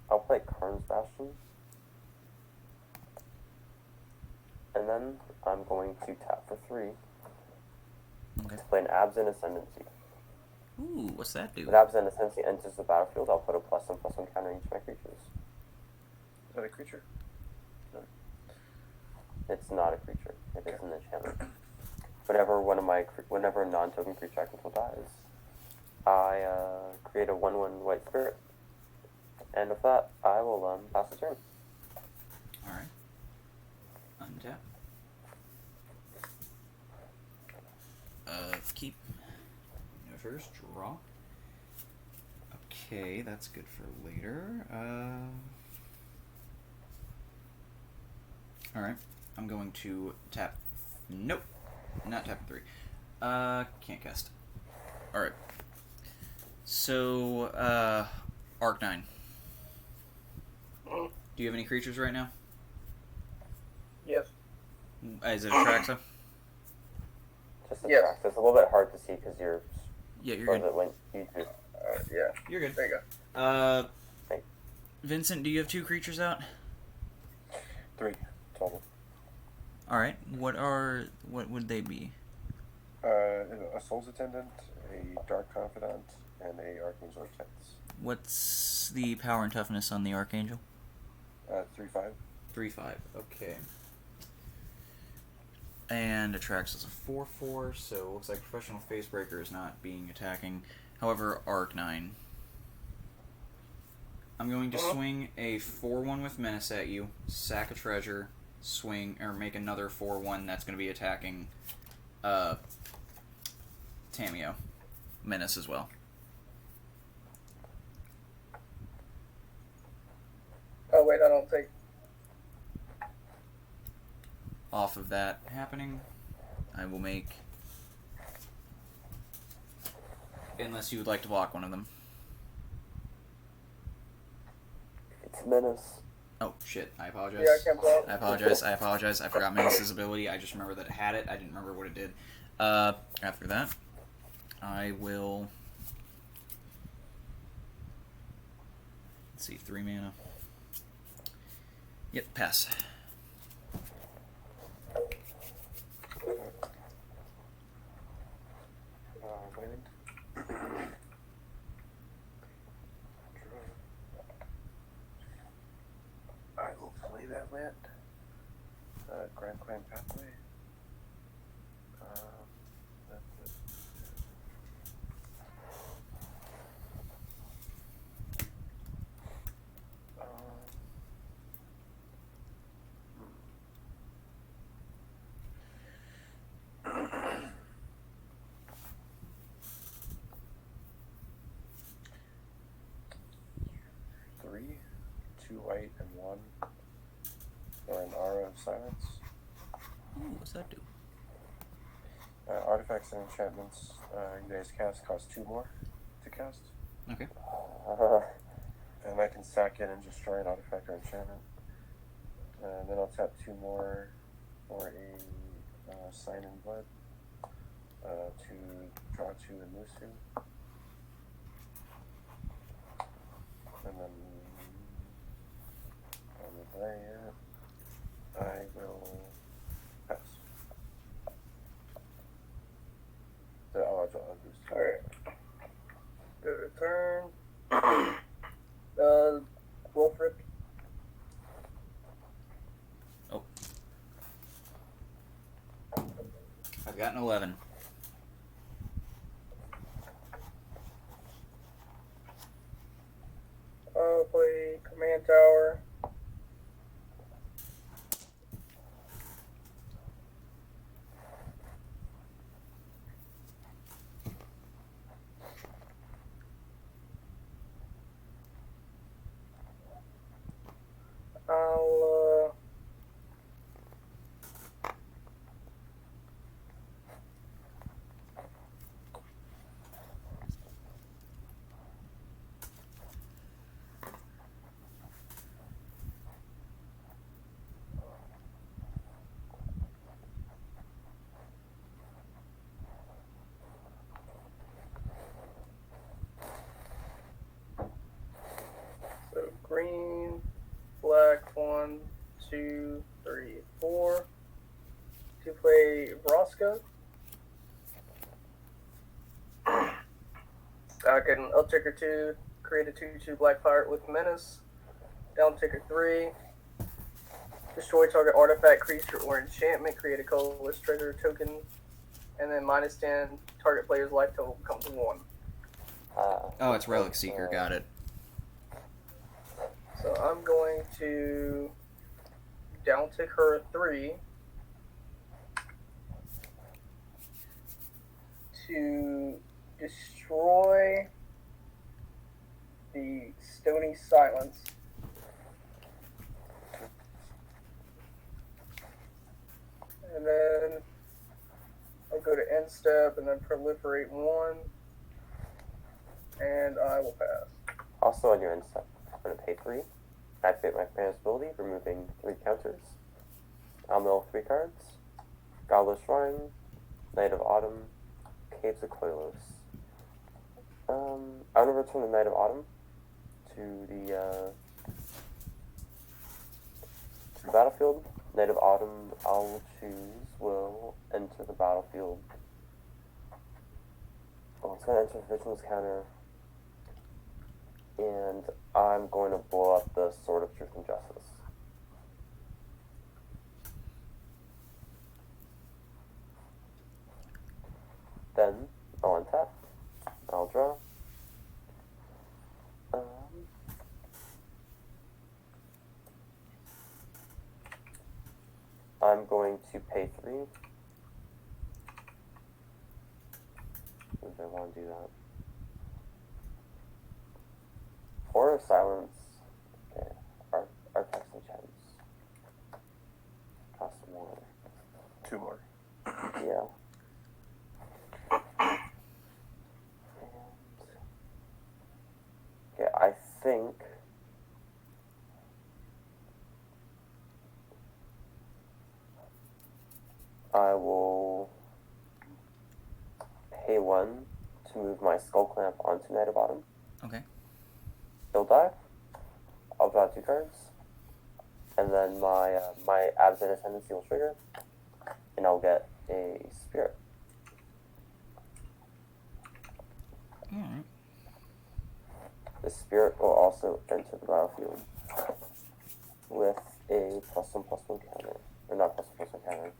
I'll play Karn's Bastion. And then I'm going to tap for 3. Okay. To play an Absent Ascendancy. Ooh, what's that do? When Absent Ascendancy enters the battlefield, I'll put a +1/+1 counter on each of my creatures. Is that a creature? No. It's not a creature. It is an enchantment. Whenever a non-token creature I control dies, I create a 1/1 white spirit. And with that, I will pass the turn. Alright. Untap. Keep. No first, draw. Okay, that's good for later. Alright. I'm going to tap. Nope. Not tap 3. Can't cast. Alright. So, Arc9. Do you have any creatures right now? Yes. Is it Atraxa? Just a Yes. track. It's a little bit hard to see because you're. Yeah, you're or good. when you do. Yeah. You're good. There you go. Vincent, do you have 2 creatures out? 3 total. Alright. What would they be? A Soul's Attendant, a Dark Confidant, and a Archangel of Tents. What's the power and toughness on the Archangel? 3/5. 3/5. Okay. And Atrax is a 4/4, so it looks like Professional Facebreaker is not being attacking. However, Arc9. I'm going to swing a 4/1 with Menace at you, sack a treasure, swing, or make another 4/1 that's going to be attacking Tamio. Menace as well. Oh, wait, I don't take. Off of that happening, I will make... Unless you would like to block one of them. It's Menace. Oh, shit. I apologize. Yeah, I can't block. I apologize. I forgot Menace's ability. I just remember that it had it. I didn't remember what it did. After that, I will... Let's see, 3 mana. Yep, pass. Land. I will play that land. Grand Clan Pathway. That's it. Three, 2 white and 1 for an Aura of Silence. Ooh, what's that do? Artifacts and enchantments you guys cast cost 2 more to cast. Okay. And I can sack it and destroy an artifact or enchantment. And then I'll tap 2 more for a Sign in Blood to draw 2 and lose 2. And then on the land, I will pass. So I'll lose 2. Alright. Go to turn. Wolfric. Oh. I've got an 11. I'll play Command Tower. go. I can up ticker 2, create a 2/2 black pirate with menace. Down ticker 3, destroy target artifact, creature, or enchantment, create a colorless treasure token, and then -10, target player's life total becomes 1. Oh, it's Relic Seeker, got it. So I'm going to down tick her a 3 to destroy the Stony Silence. And then I'll go to end step and then proliferate 1. And I will pass. Also on your end step, I'm going to pay 3. Activate my commander's ability, removing 3 counters. I'll mill 3 cards. Godless Shrine, Knight of Autumn, Caves of Koilos. I'm going to return the Knight of Autumn to the battlefield. Knight of Autumn, I'll choose, will enter the battlefield. Oh, it's going to enter the Vigilance counter. And I'm going to blow up the Sword of Truth and Justice. Then I'll untap. I'll draw. I'm going to pay 3. If I want to do that. 4 of Silence. Okay. Artifacts and Gems. Cost more. 2 more. Yeah. Okay, I think I will pay 1 to move my Skull Clamp onto Knight of Autumn. Okay. He'll die. I'll draw 2 cards. And then my Absent Ascendancy will trigger. And I'll get a Spirit. Alright. The Spirit will also enter the battlefield with a +1/+1 counter. Or not +1/+1 counter.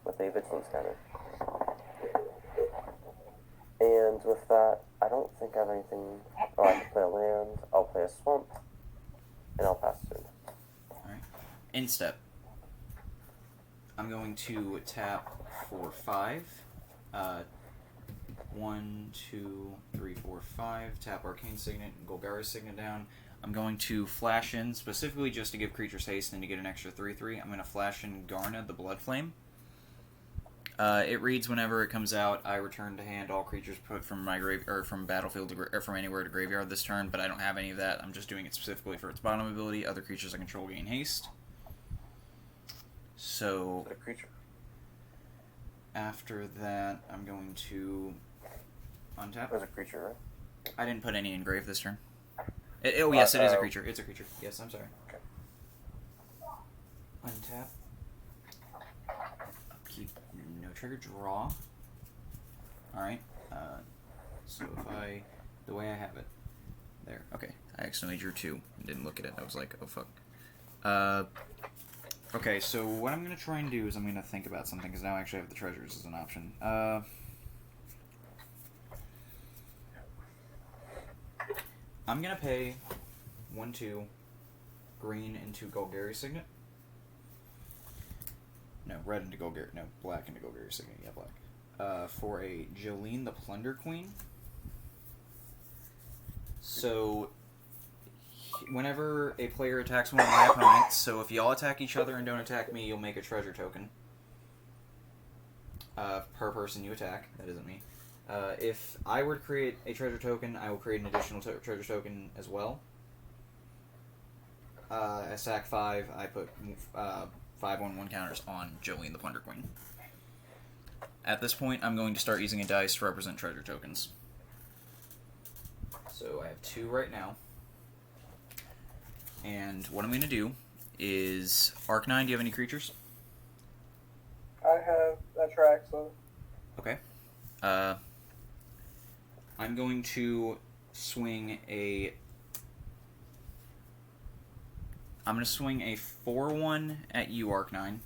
With a Vigilance counter. And with that, I don't think I have anything. Oh, I can play a land, I'll play a swamp, and I'll pass turn. Alright. End step. I'm going to tap for 5. 1, 2, 3, 4, 5. Tap Arcane Signet and Golgari's Signet down. I'm going to flash in, specifically just to give creatures haste and to get an extra 3/3. I'm going to flash in Garna, the Blood Flame. It reads whenever it comes out, I return to hand all creatures put from my grave or from battlefield to or from anywhere to graveyard this turn, but I don't have any of that. I'm just doing it specifically for its bottom ability. Other creatures I control gain haste. So A creature. after that, I'm going to untap. There's a creature, right? I didn't put any in grave this turn. Oh yes, it is a creature. It's a creature. Yes, I'm sorry. Okay. Untap. Upkeep. No trigger. Draw. Alright. So if the way I have it. There. Okay. I accidentally drew 2 and didn't look at it. I was like, oh fuck. Okay, so what I'm going to try and do is I'm going to think about something, because now I actually have the treasures as an option. I'm going to pay 1, 2, green into Golgari Signet. No, red into Golgari. No, black into Golgari Signet. Yeah, black. For a Jolene the Plunder Queen. So, whenever a player attacks one of my opponents, so if y'all attack each other and don't attack me, you'll make a treasure token. Per person you attack. That isn't me. If I were to create a treasure token, I will create an additional treasure token as well. I sack 5, I put 5/1/1 counters on Jolene the Plunder Queen. At this point, I'm going to start using a dice to represent treasure tokens. So I have 2 right now. And what I'm going to do is... Arc9, do you have any creatures? I have, that's track, so. Okay. I'm going to swing a. I'm going to swing a 4-1 at you, Arc9.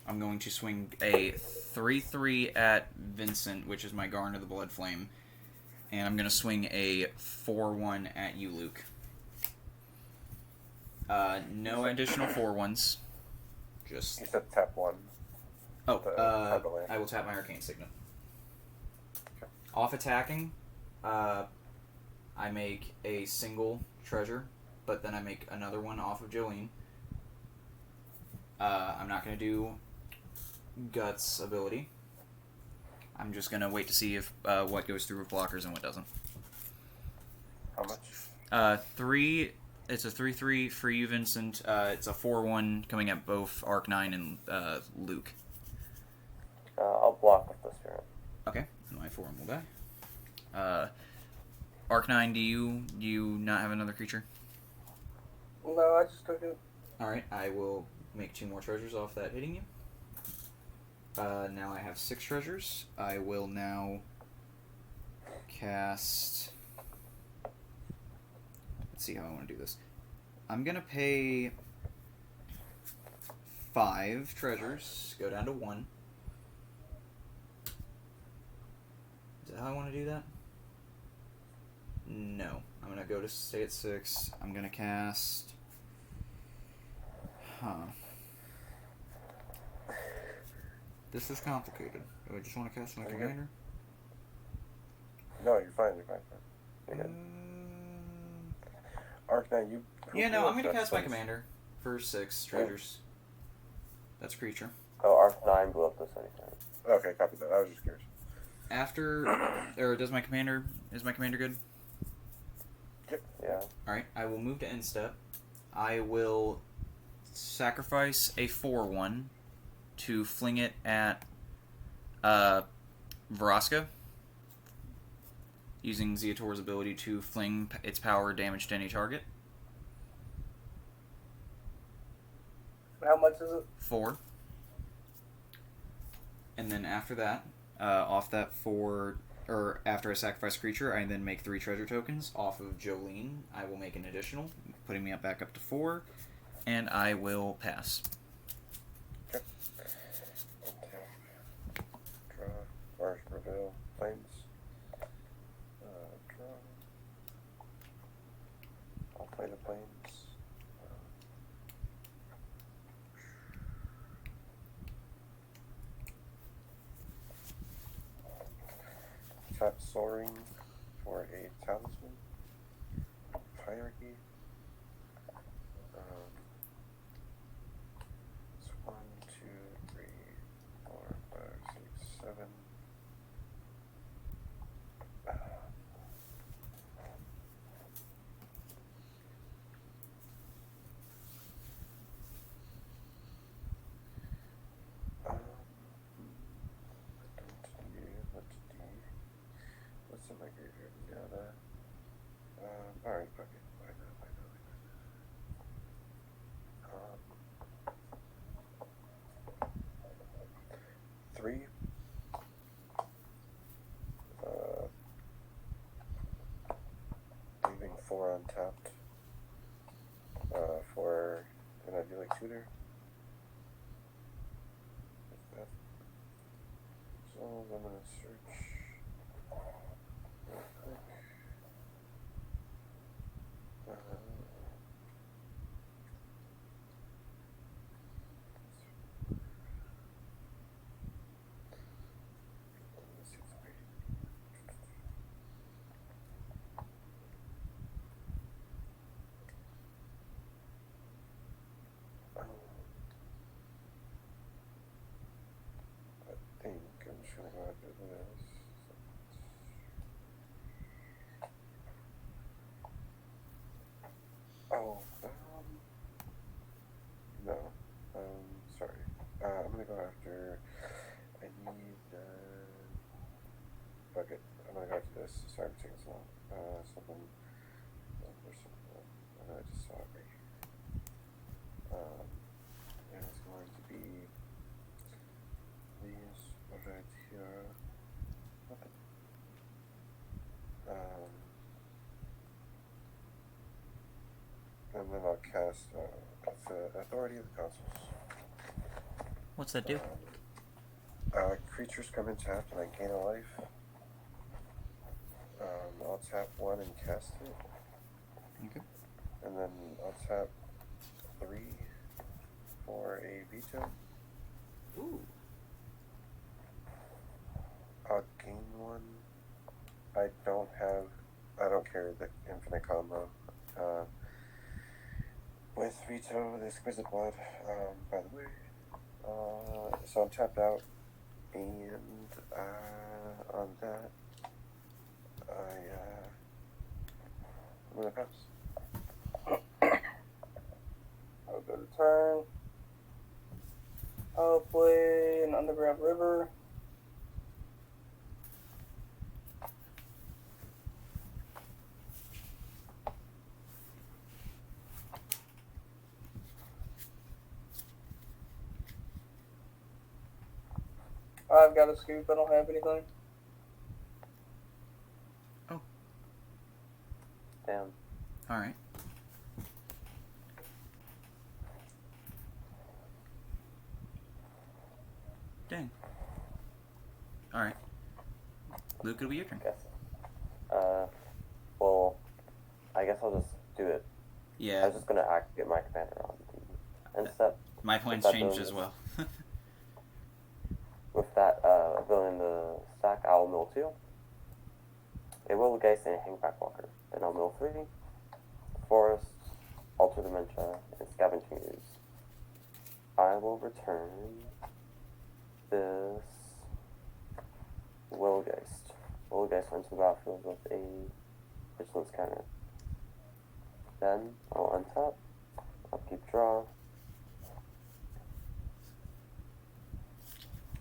I'm going to swing a 3-3 at Vincent, which is my Garn of the Blood Flame. And I'm going to swing a 4-1 at you, Luke. No additional 4-1s. Just. You said tap 1. Oh, tap away. I will tap my Arcane Signet. Off attacking, I make a single treasure, but then I make another one off of Jolene. I'm not going to do Guts ability. I'm just going to wait to see if what goes through with blockers and what doesn't. How much? 3. It's a 3-3 for you, Vincent. It's a 4-1 coming at both Arc9 and Luke. I'll block with the Spirit. Okay, my 4-1 will die. Arc9, do you not have another creature? No, I just took it. Alright, I will make 2 more treasures off that hitting you. Now I have 6 treasures. I will now cast... Let's see how I want to do this. I'm going to pay 5 treasures, go down to 1. Is that how I want to do that? No. I'm going to go to stay at 6. I'm going to cast... This is complicated. Do I just want to cast my commander? No, you're fine. You're fine. You're good. Arc9, you. Yeah, no, I'm going to cast my commander for 6 treasures. That's creature. Oh, Arc9 blew up this anything. Okay, copy that. I was just curious. After, or is my commander good? Yeah. Alright, I will move to end step. I will sacrifice a 4-1 to fling it at Vraska, using Zeator's ability to fling its power damage to any target. How much is it? 4. And then after that, off that 4, or after I sacrifice a creature, I then make 3 treasure tokens. Off of Jolene, I will make an additional, putting me back up to 4, and I will pass. Okay. Draw. Or reveal. Planes. Draw. I'll play the planes. Tap Soaring for a Talisman. Hierarchy. It's 1, 2, 3, 4, 5, 6, 7. What's in my graveyard? Yada. Alright, fuck it. Why not? 3. Leaving 4 untapped. For an idyllic tutor. So I'm gonna search real quick. I think I'm just gonna go after this. Oh, no. Sorry. I'm gonna go after. I need. Fuck it. I'm gonna go after this. Sorry, I'm taking so long. Something. I just saw it right here. And it's going to be these and then I'll cast Authority of the Consuls. What's that do? Creatures come in tapped and I gain a life. I'll tap one and cast it. Okay. And then I'll tap 3 for a veto. Ooh. I'll gain 1. I don't carry the infinite combo. With veto, the exquisite blood, by the way. So I'm tapped out, and on that, I'm gonna pass. I'll go to turn. I'll play an Underground River. I've got a scoop. I don't have anything. Damn. Alright. Dang. Alright. Luke, it'll be your turn. Guess. Well, I guess I'll just do it. I Yeah, was just gonna activate my commander on the instep. my plans that changed goes- as well. With that ability in the stack, I'll mill 2. A Willow-Geist and a Hangback Walker. Then I'll mill 3. Forest, Alter Dementia, and Scavenging Ooze. I will return this Willow-Geist. Willow-Geist went to the battlefield with a Vigilance counter. Then I'll untap. I'll keep draw.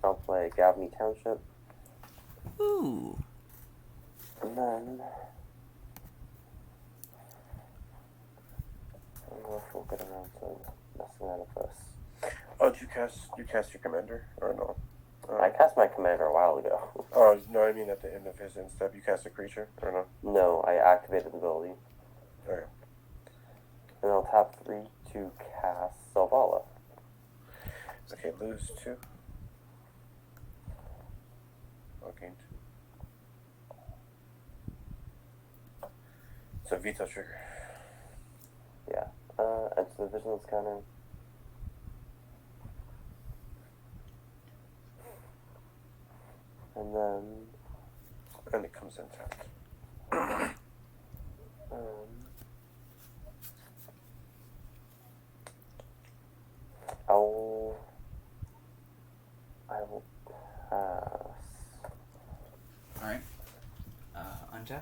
I'll play Gavney Township. Ooh. And then I don't know if we'll get around to messing out of this. Oh, did you cast your commander or no? I cast my commander a while ago. Oh no, I mean at the end of his instep, you cast a creature or no? No, I activated the ability. Okay. And I'll tap 3 to cast Selvala. Okay, lose 2. I'll gain 2. So veto trigger. Yeah. Enter the Vigilance counter. And then And it comes in tapped. I will pass. Alright. Untap.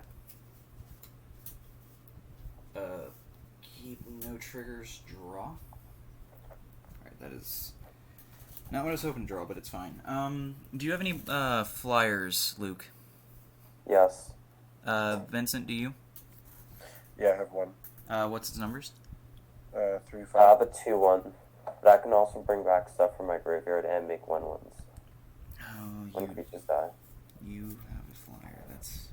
Keep no triggers, draw. Alright, that is not what I was hoping to draw, but it's fine. Do you have any flyers, Luke? Yes. Vincent, do you? Yeah, I have 1. What's its numbers? 3, 5. I have a 2/1, but I can also bring back stuff from my graveyard and make 1/1s Oh, when creatures die. you have a flyer. That's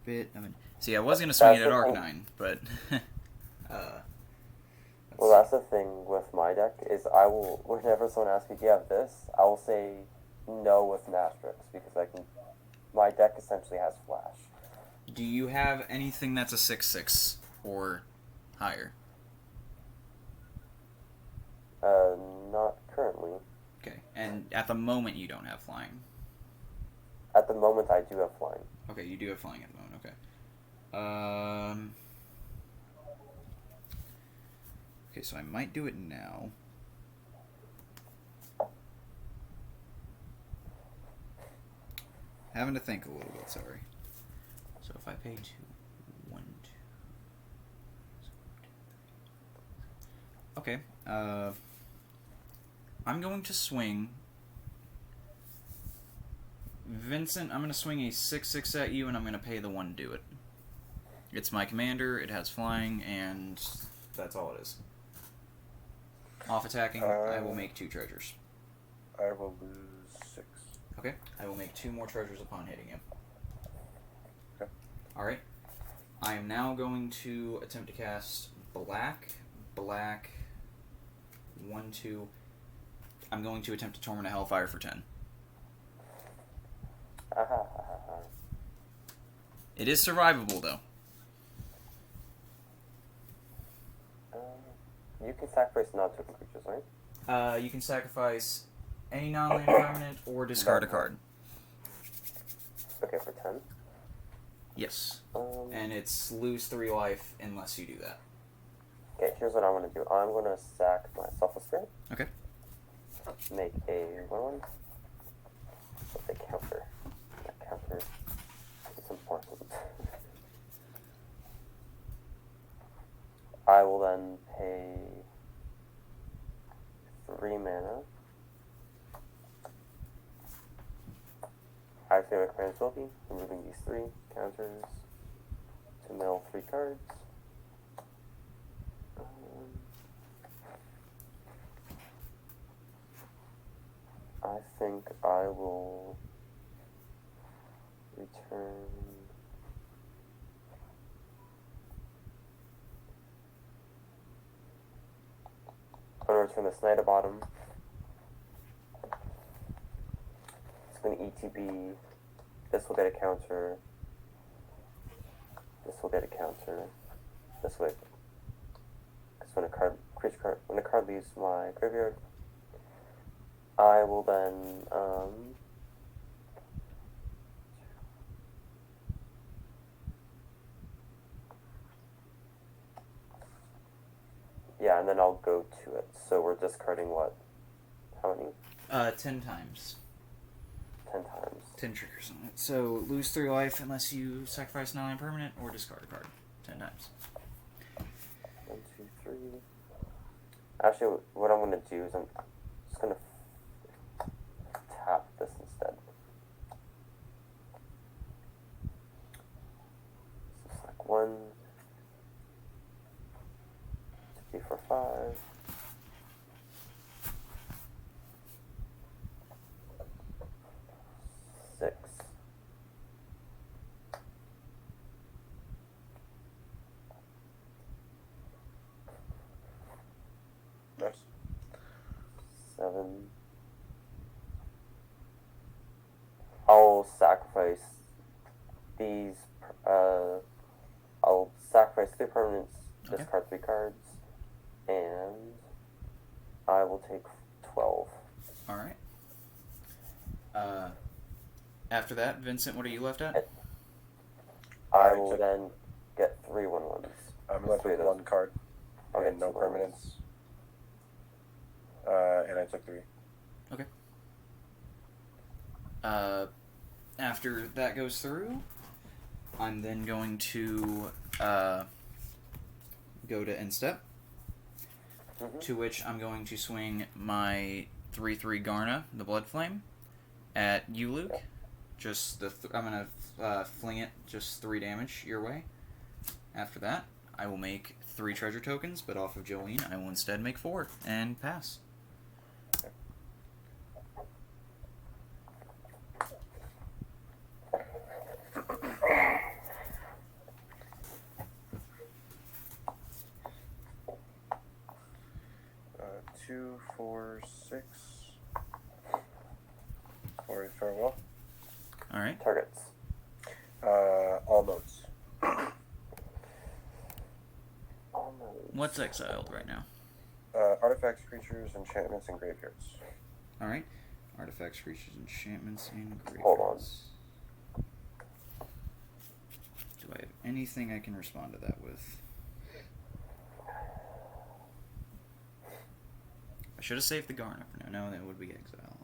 bit of an... See, I was gonna swing it at Arcanine, but Well, that's the thing with my deck is I will, whenever someone asks me, do you have this? I will say no with an asterisk because my deck essentially has flash. do you have anything that's a 6/6 or higher? Not currently. Okay, and at the moment you don't have flying. At the moment, I do have flying. Okay, you do have flying at the moment. Okay. Okay, so I might do it now. Having to think a little bit. Sorry. So if I pay 2, 1, 2. Okay. I'm going to swing. Vincent, I'm going to swing a 6/6 at you, and I'm going to pay the 1 to do it. It's my commander, it has flying, and that's all it is. Off attacking, I will make 2 treasures. I will lose 6. Okay, I will make 2 more treasures upon hitting you. Okay. Alright. I am now going to attempt to cast black. 1, 2. I'm going to attempt to Torment of Hellfire for 10. It is survivable, though. You can sacrifice non-token creatures, right? You can sacrifice any non-land permanent or discard a card. Okay, for 10. Yes. And it's lose 3 life unless you do that. Okay, here's what I'm going to do. I'm going to sack my Selfless Spirit. Okay. Make a 1/1 with a counter. That counter is important. I will then pay 3 mana. I activate my command ability, removing these 3 counters to mill 3 cards. I think I will return. I'm going to return this Knight of Autumn. It's going to ETB. This will get a counter. This will get a counter. This way. Because when a card leaves my graveyard, I will then yeah, and then I'll go to it. So we're discarding what? How many? 10 times. 10 times. 10 triggers on it. So lose 3 life unless you sacrifice non-land permanent or discard a card. 10 times. 1, 2, 3. Actually, what I'm going to do is I'm just going to tap this instead. So it's like 1, 2, 3, 4, 5. Six. Nice. 7. I'll sacrifice these. I'll sacrifice 3 permanents, discard 3 cards, and I will take 12. Alright. After that, Vincent, what are you left at? I I will took- then get 3 1/1s. I'm left with 1 card I'll and get no 2 permanents. And I took 3. Okay. After that goes through, I'm then going to go to end step, to which I'm going to swing my 3/3 Garna, the Blood Flame, at you, Luke. Just I'm gonna fling it just 3 damage your way. After that, I will make 3 treasure tokens, but off of Jolene, I will instead make 4 and pass. Two, 4, 6. Or farewell. All right. Targets. All notes. What's exiled right now? Artifacts, creatures, enchantments, and graveyards. All right. Artifacts, creatures, enchantments, and graveyards. Hold on. Do I have anything I can respond to that with? I should have saved the Garnet for now. No, that would be exile.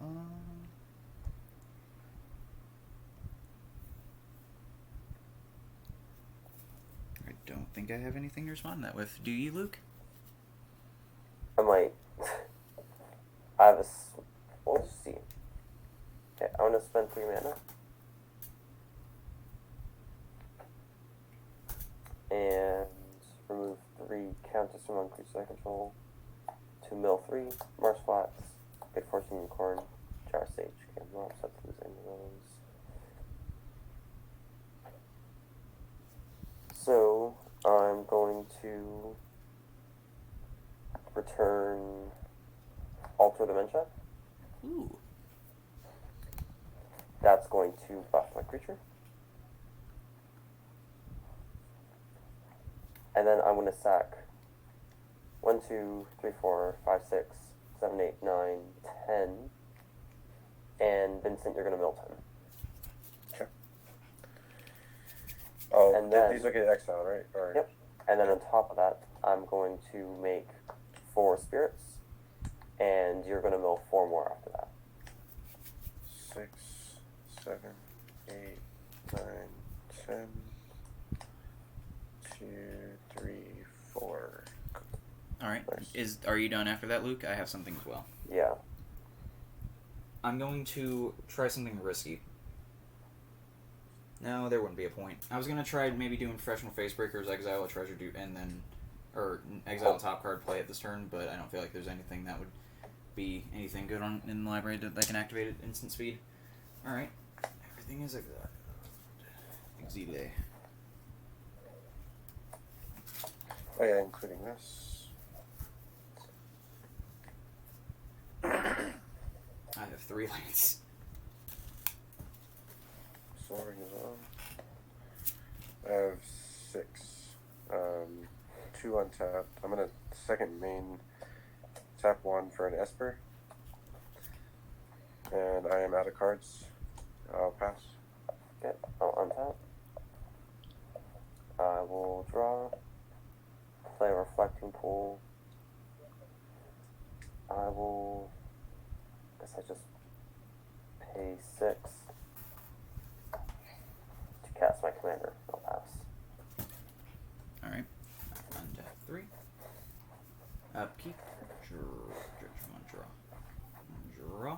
I don't think I have anything to respond to that with. Do you, Luke? I might. I have a. We'll just see. Okay, I want to spend 3 mana. And remove 3 counters from one creature I control. To mill 3, Marsh Flats, Good Fortune Unicorn, Jar Sage. Okay, I'm not upset to lose any of those. So, to return Alter Dementia. Ooh. That's going to buff my creature. And then I'm going to sack 1, 2, 3, 4, 5, 6, 7, 8, 9, 10. And Vincent, you're going to mill 10. Okay. Oh, And then- these will get exiled, right? Or... Yep. And then on top of that, I'm going to make 4 spirits. And you're going to mill 4 more after that. 6, 7, 8, 9, 10, 2, 3, 4. All right. Nice. Are you done after that, Luke? I have something as well. Yeah. I'm going to try something risky. No, there wouldn't be a point. I was gonna try maybe doing Professional Facebreakers, exile a treasure, exile a top card, play it this turn, but I don't feel like there's anything that would be anything good in the library that can activate it instant speed. All right, everything is exiled. Exile. Oh yeah, including this. I have 3 lights. Soaring as well. I have 6. 2 untapped. I'm gonna second main tap 1 for an Esper. And I am out of cards. I'll pass. Okay, I'll untap. I will draw. Play a Reflecting Pool. I will... guess I just pay 6 to cast my commander. I'll pass. All right. Untap 3. Upkeep. Draw. Draw.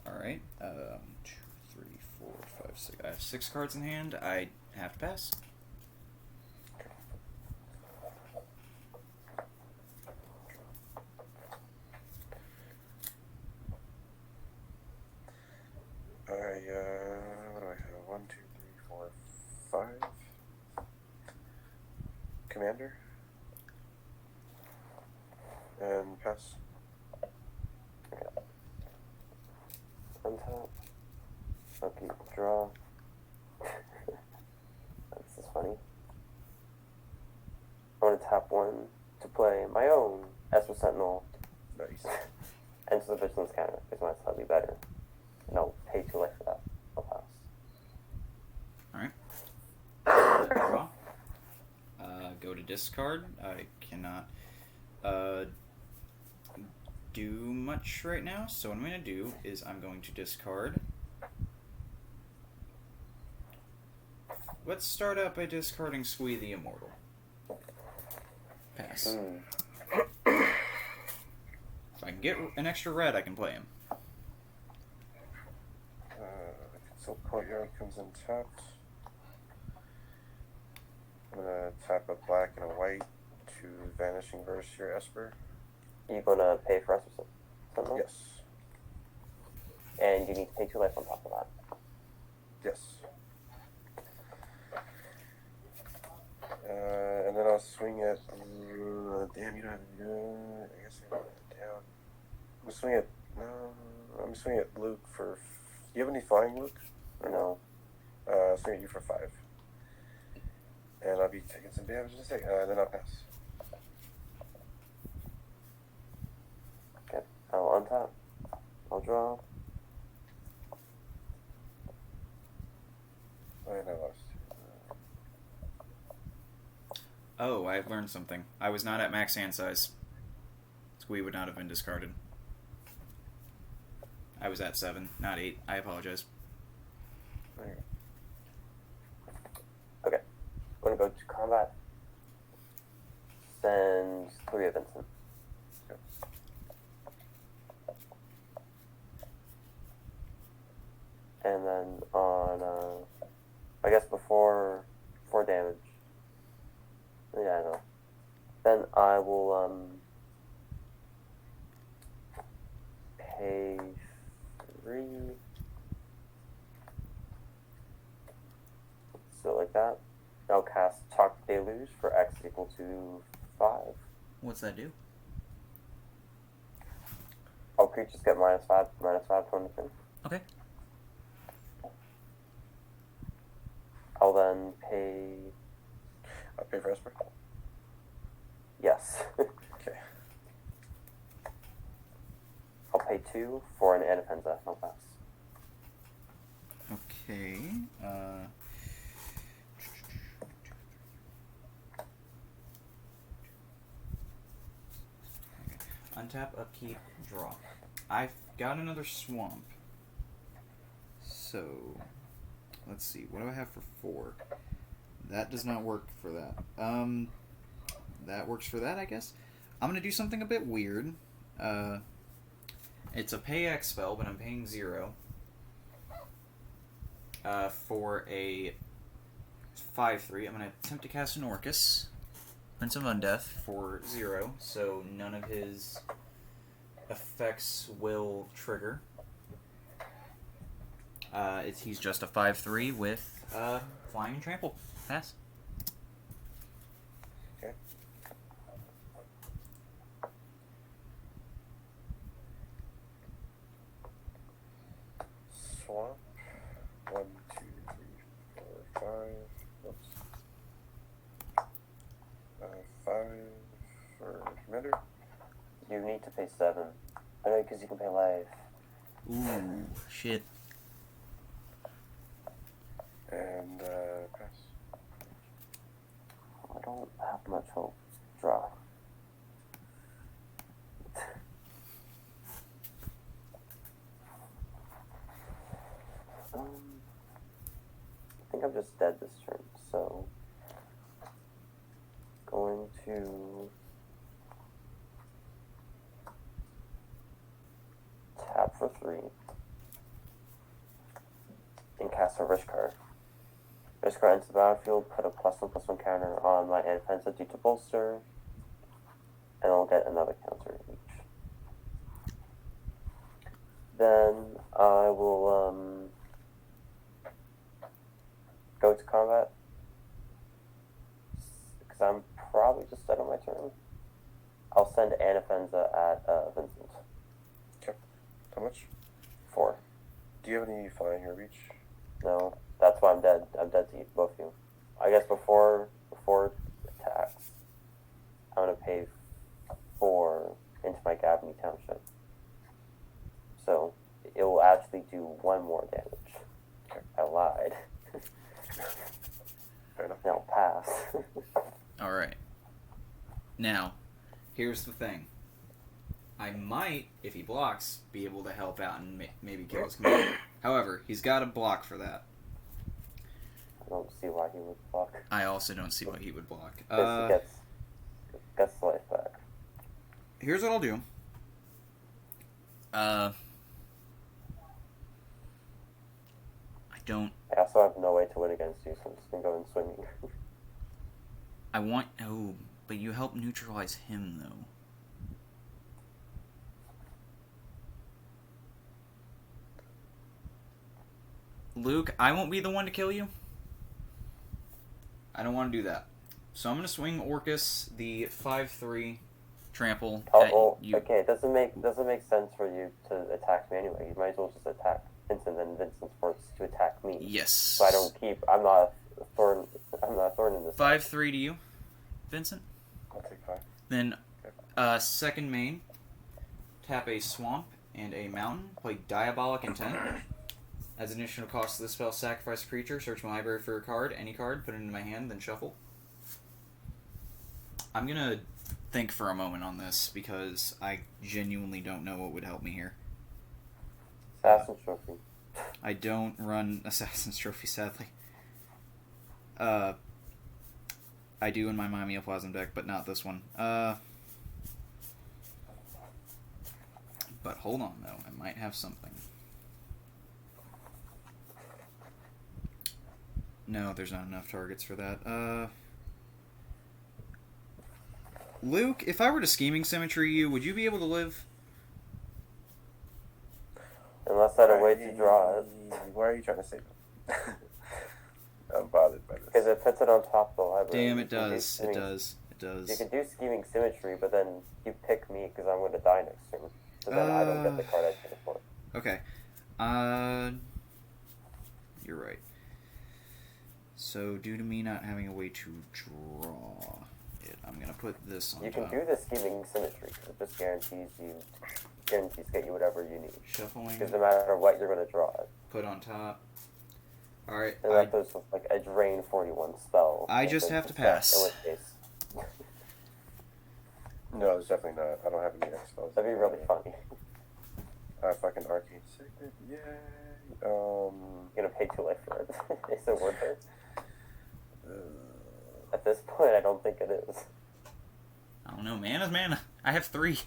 All right. 2, 3, 4, 5, 6. I have 6 cards in hand. I have to pass. What do I have? 1, 2, 3, 4, 5. Commander. And pass. Okay. Untap. Upkeep. Draw. This is funny. I'm going to tap 1 to play my own Esper Sentinel. Nice. Enter the Vigilance counter because mine's slightly better. And I'll pay 2 life for that. I'll pass. Alright. Draw. Go to discard. I cannot do much right now, so what I'm going to do is I'm going to discard. Let's start out by discarding Squee the Immortal. Pass. If I can get an extra red, I can play him. Consult Courtyard comes untapped. I'm gonna tap a black and a white to Vanishing Verse your Esper. Are you going to pay for Esper Sentinel? Yes. And you need to pay 2 life on top of that. Yes. And then I'll swing at. Damn, you don't have to do it. I guess I have it down. I'm gonna swing at. No, I'm gonna swing at Luke for. Do you have any flying, Luke? Or No. Swing at you for 5. And I'll be taking some damage in a second. Then I'll pass. Okay. I'll untap. I'll draw. And I lost. Oh, I've learned something. I was not at max hand size. Squee would not have been discarded. I was at 7, not 8. I apologize. There you go. Okay. I'm going to go to combat. Send 3 of Vincent. Yep. And then on, I guess before damage. Yeah, I know. Then I will, pay 3. So like that. I'll cast Chalk Deluge for X equal to 5. What's that do? All creatures get -5 to anything. Okay. I'll then pay. I'll pay for Esper. Yes. Okay. I'll pay 2 for an Anafenza. I'll pass. Okay. Untap, upkeep, draw. I've got another swamp. So, let's see. What do I have for 4? That does not work for that. That works for that, I guess. I'm gonna do something a bit weird. It's a pay X spell, but I'm paying 0. For a 5/3, I'm gonna attempt to cast an Orcus, Prince of Undeath, for 0, so none of his effects will trigger. He's just a 5/3 with flying and trample. Pass. Okay. Swamp. 1, 2, 3, 4, 5. Oops. 5 for commander. You need to pay 7. I know, because you can pay life. Ooh, shit. And pass. I don't have much hope. Draw. I think I'm just dead this turn, so going to tap for 3 and cast a Rish card. Rish card enters the battlefield, put a +1/+1 counter on my Anafenza due to bolster, and I'll get another counter each. Then I will go to combat, because I'm probably just dead on my turn. I'll send Anafenza at Vincent. Okay. How much? 4. Do you have any flying or reach? No, that's why I'm dead. I'm dead to both of you. I guess before attacks, I'm gonna pay 4 into my Gabney Township. So it will actually do 1 more damage. Okay. I lied. Fair enough. Now pass. Alright. Now, here's the thing. I might, if he blocks, be able to help out and maybe kill his commander. However, he's got a block for that. I don't see why he would block. I also don't see why he would block. Because he gets the life back. Here's what I'll do. I don't... I also have no way to win against you, so I'm just gonna go in swinging. I want... Oh, but you help neutralize him, though. Luke, I won't be the one to kill you. I don't want to do that. So I'm going to swing Orcus, the 5/3 trample at you. Okay, it doesn't make sense for you to attack me anyway. You might as well just attack Vincent, and Vincent's forced to attack me. Yes. So I don't keep. I'm not a thorn in this. 5/3 to you, Vincent. I'll take 5. Then, second main, tap a swamp and a mountain. Play Diabolic Intent. As an additional cost of the spell, sacrifice a creature, search my library for a card, any card, put it into my hand, then shuffle. I'm gonna think for a moment on this, because I genuinely don't know what would help me here. Assassin's Trophy. I don't run Assassin's Trophy, sadly. I do in my Mymioplasm deck, but not this one. But hold on, though. I might have something. No, there's not enough targets for that. Luke, if I were to Scheming Symmetry you, would you be able to live? Unless I had a way to draw it. Why are you trying to save him? I'm bothered by this. Because it puts it on top of the library. Damn, it does. It does. It You does. can do Scheming Symmetry, but then you pick me because I'm going to die next turn. So then I don't get the card I traded for. Okay. You're right. So, due to me not having a way to draw it, I'm gonna put this on You top. can do the Scheming Symmetry because it just guarantees get you whatever you need. Shuffling. Because no matter what, you're going to draw it. Put on top. Alright. And that goes with like a drain 41 spell. I just have to pass. In which case, No, there's definitely not. I don't have any X spells. that'd be really funny. Fucking Arcane Signet, yay. You're going to pay 2 life for it. Is it worth it? At this point, I don't think it is. I don't know. Mana's mana. I have 3.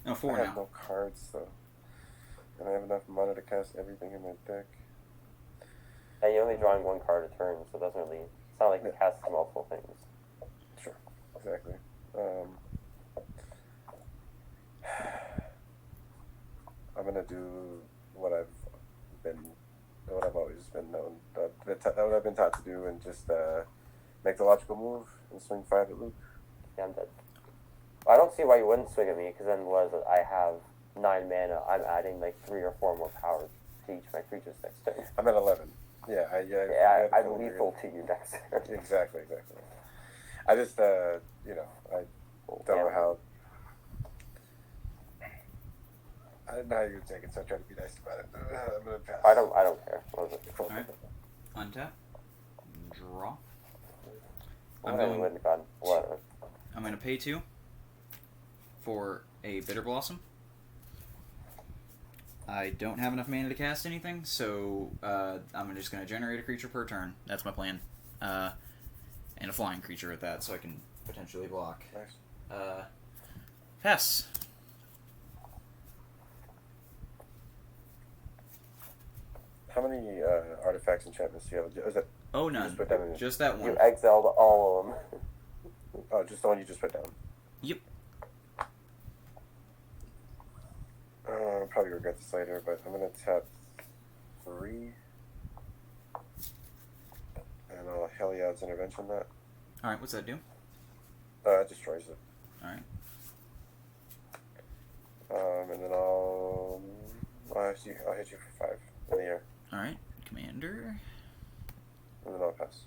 No, 4 I now. have no cards, though. And I have enough mana to cast everything in my deck. And you're only drawing 1 card a turn, so it doesn't really... It's not like you cast multiple things. Sure, exactly. I'm gonna do what I've always been known, what I've been taught to do, and just make the logical move and swing 5 at Luke. Yeah, I'm dead. I don't see why you wouldn't swing at me, because then I have 9 mana. I'm adding like 3 or 4 more power to each of my creatures next turn. I'm at 11. Yeah, I'm lethal to you next turn. Exactly. I just, I don't know how. I didn't know how you would take it, so I tried to be nice about it. I'm gonna pass. I don't care. Alright. Untap. Draw. I'm going to pay 2 for a Bitter Blossom. I don't have enough mana to cast anything, so I'm just going to generate a creature per turn. That's my plan. And a flying creature at that, so I can potentially block. Nice. Pass. How many artifacts enchantments do you have? Is that, Oh, you none. just put that in? Just that one. You exiled all of them. Oh, just the one you just put down. Yep. I'll probably regret this later, but I'm gonna tap 3, and I'll Heliod's Intervention that. Alright, what's that do? It destroys it. Alright. And then I'll hit you for 5 in the air, Alright. Commander. and then I'll pass.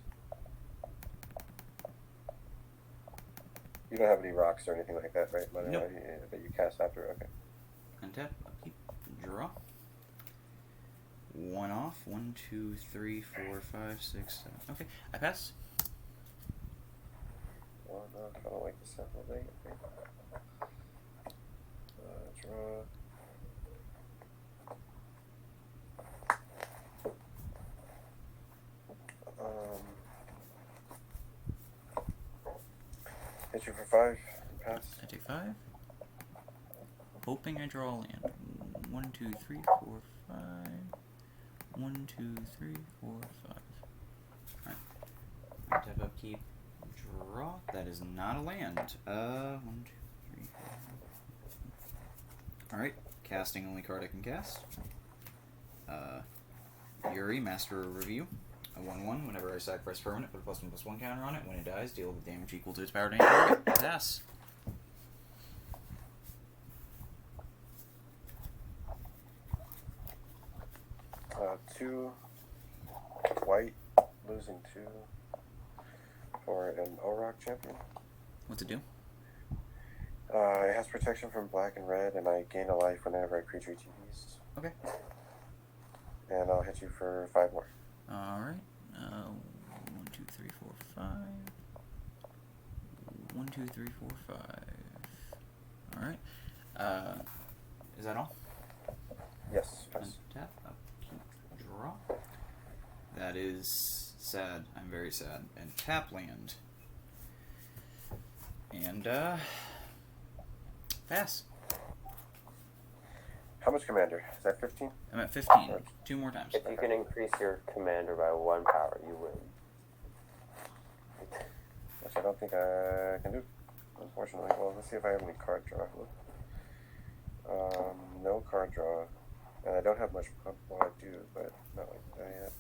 You don't have any rocks or anything like that, right? Nope. That you cast after, okay. Untap. Upkeep. Draw. 1 off. 1, 2, 3, 4, 5, 6, 7. Okay, I pass. Well, no, I don't like the sample thing. Okay. Draw. Hit you for 5. Pass. I take 5. Hoping I draw a land. 1, 2, 3, 4, 5. 1, 2, 3, 4, 5. Alright. Tap upkeep. Draw. That is not a land. 1, 2, 3, 4. Alright. Casting only card I can cast. Yuri, Master of Review. A 1/1. Whenever I sacrifice permanent, put a +1/+1 counter on it. When it dies, deal with damage equal to its power to any target. Pass. Two white, losing 2 for an Orok champion. What's it do? It has protection from black and red, and I gain a life whenever I creature TVs. Okay. And I'll hit you for 5 more. Alright. 1, 2, 3, 4, 5. 1, 2, 3, 4, 5. Alright. Is that all? Yes. Pass. Untap, upkeep, draw. That is sad. I'm very sad. And tap land. And, pass. How much commander? Is that 15? I'm at 15. 2 more times. If you can increase your commander by 1 power, you win. Which I don't think I can do, unfortunately. Well, let's see if I have any card draw. No card draw. And I don't have much. Well, I do, but not like that yet.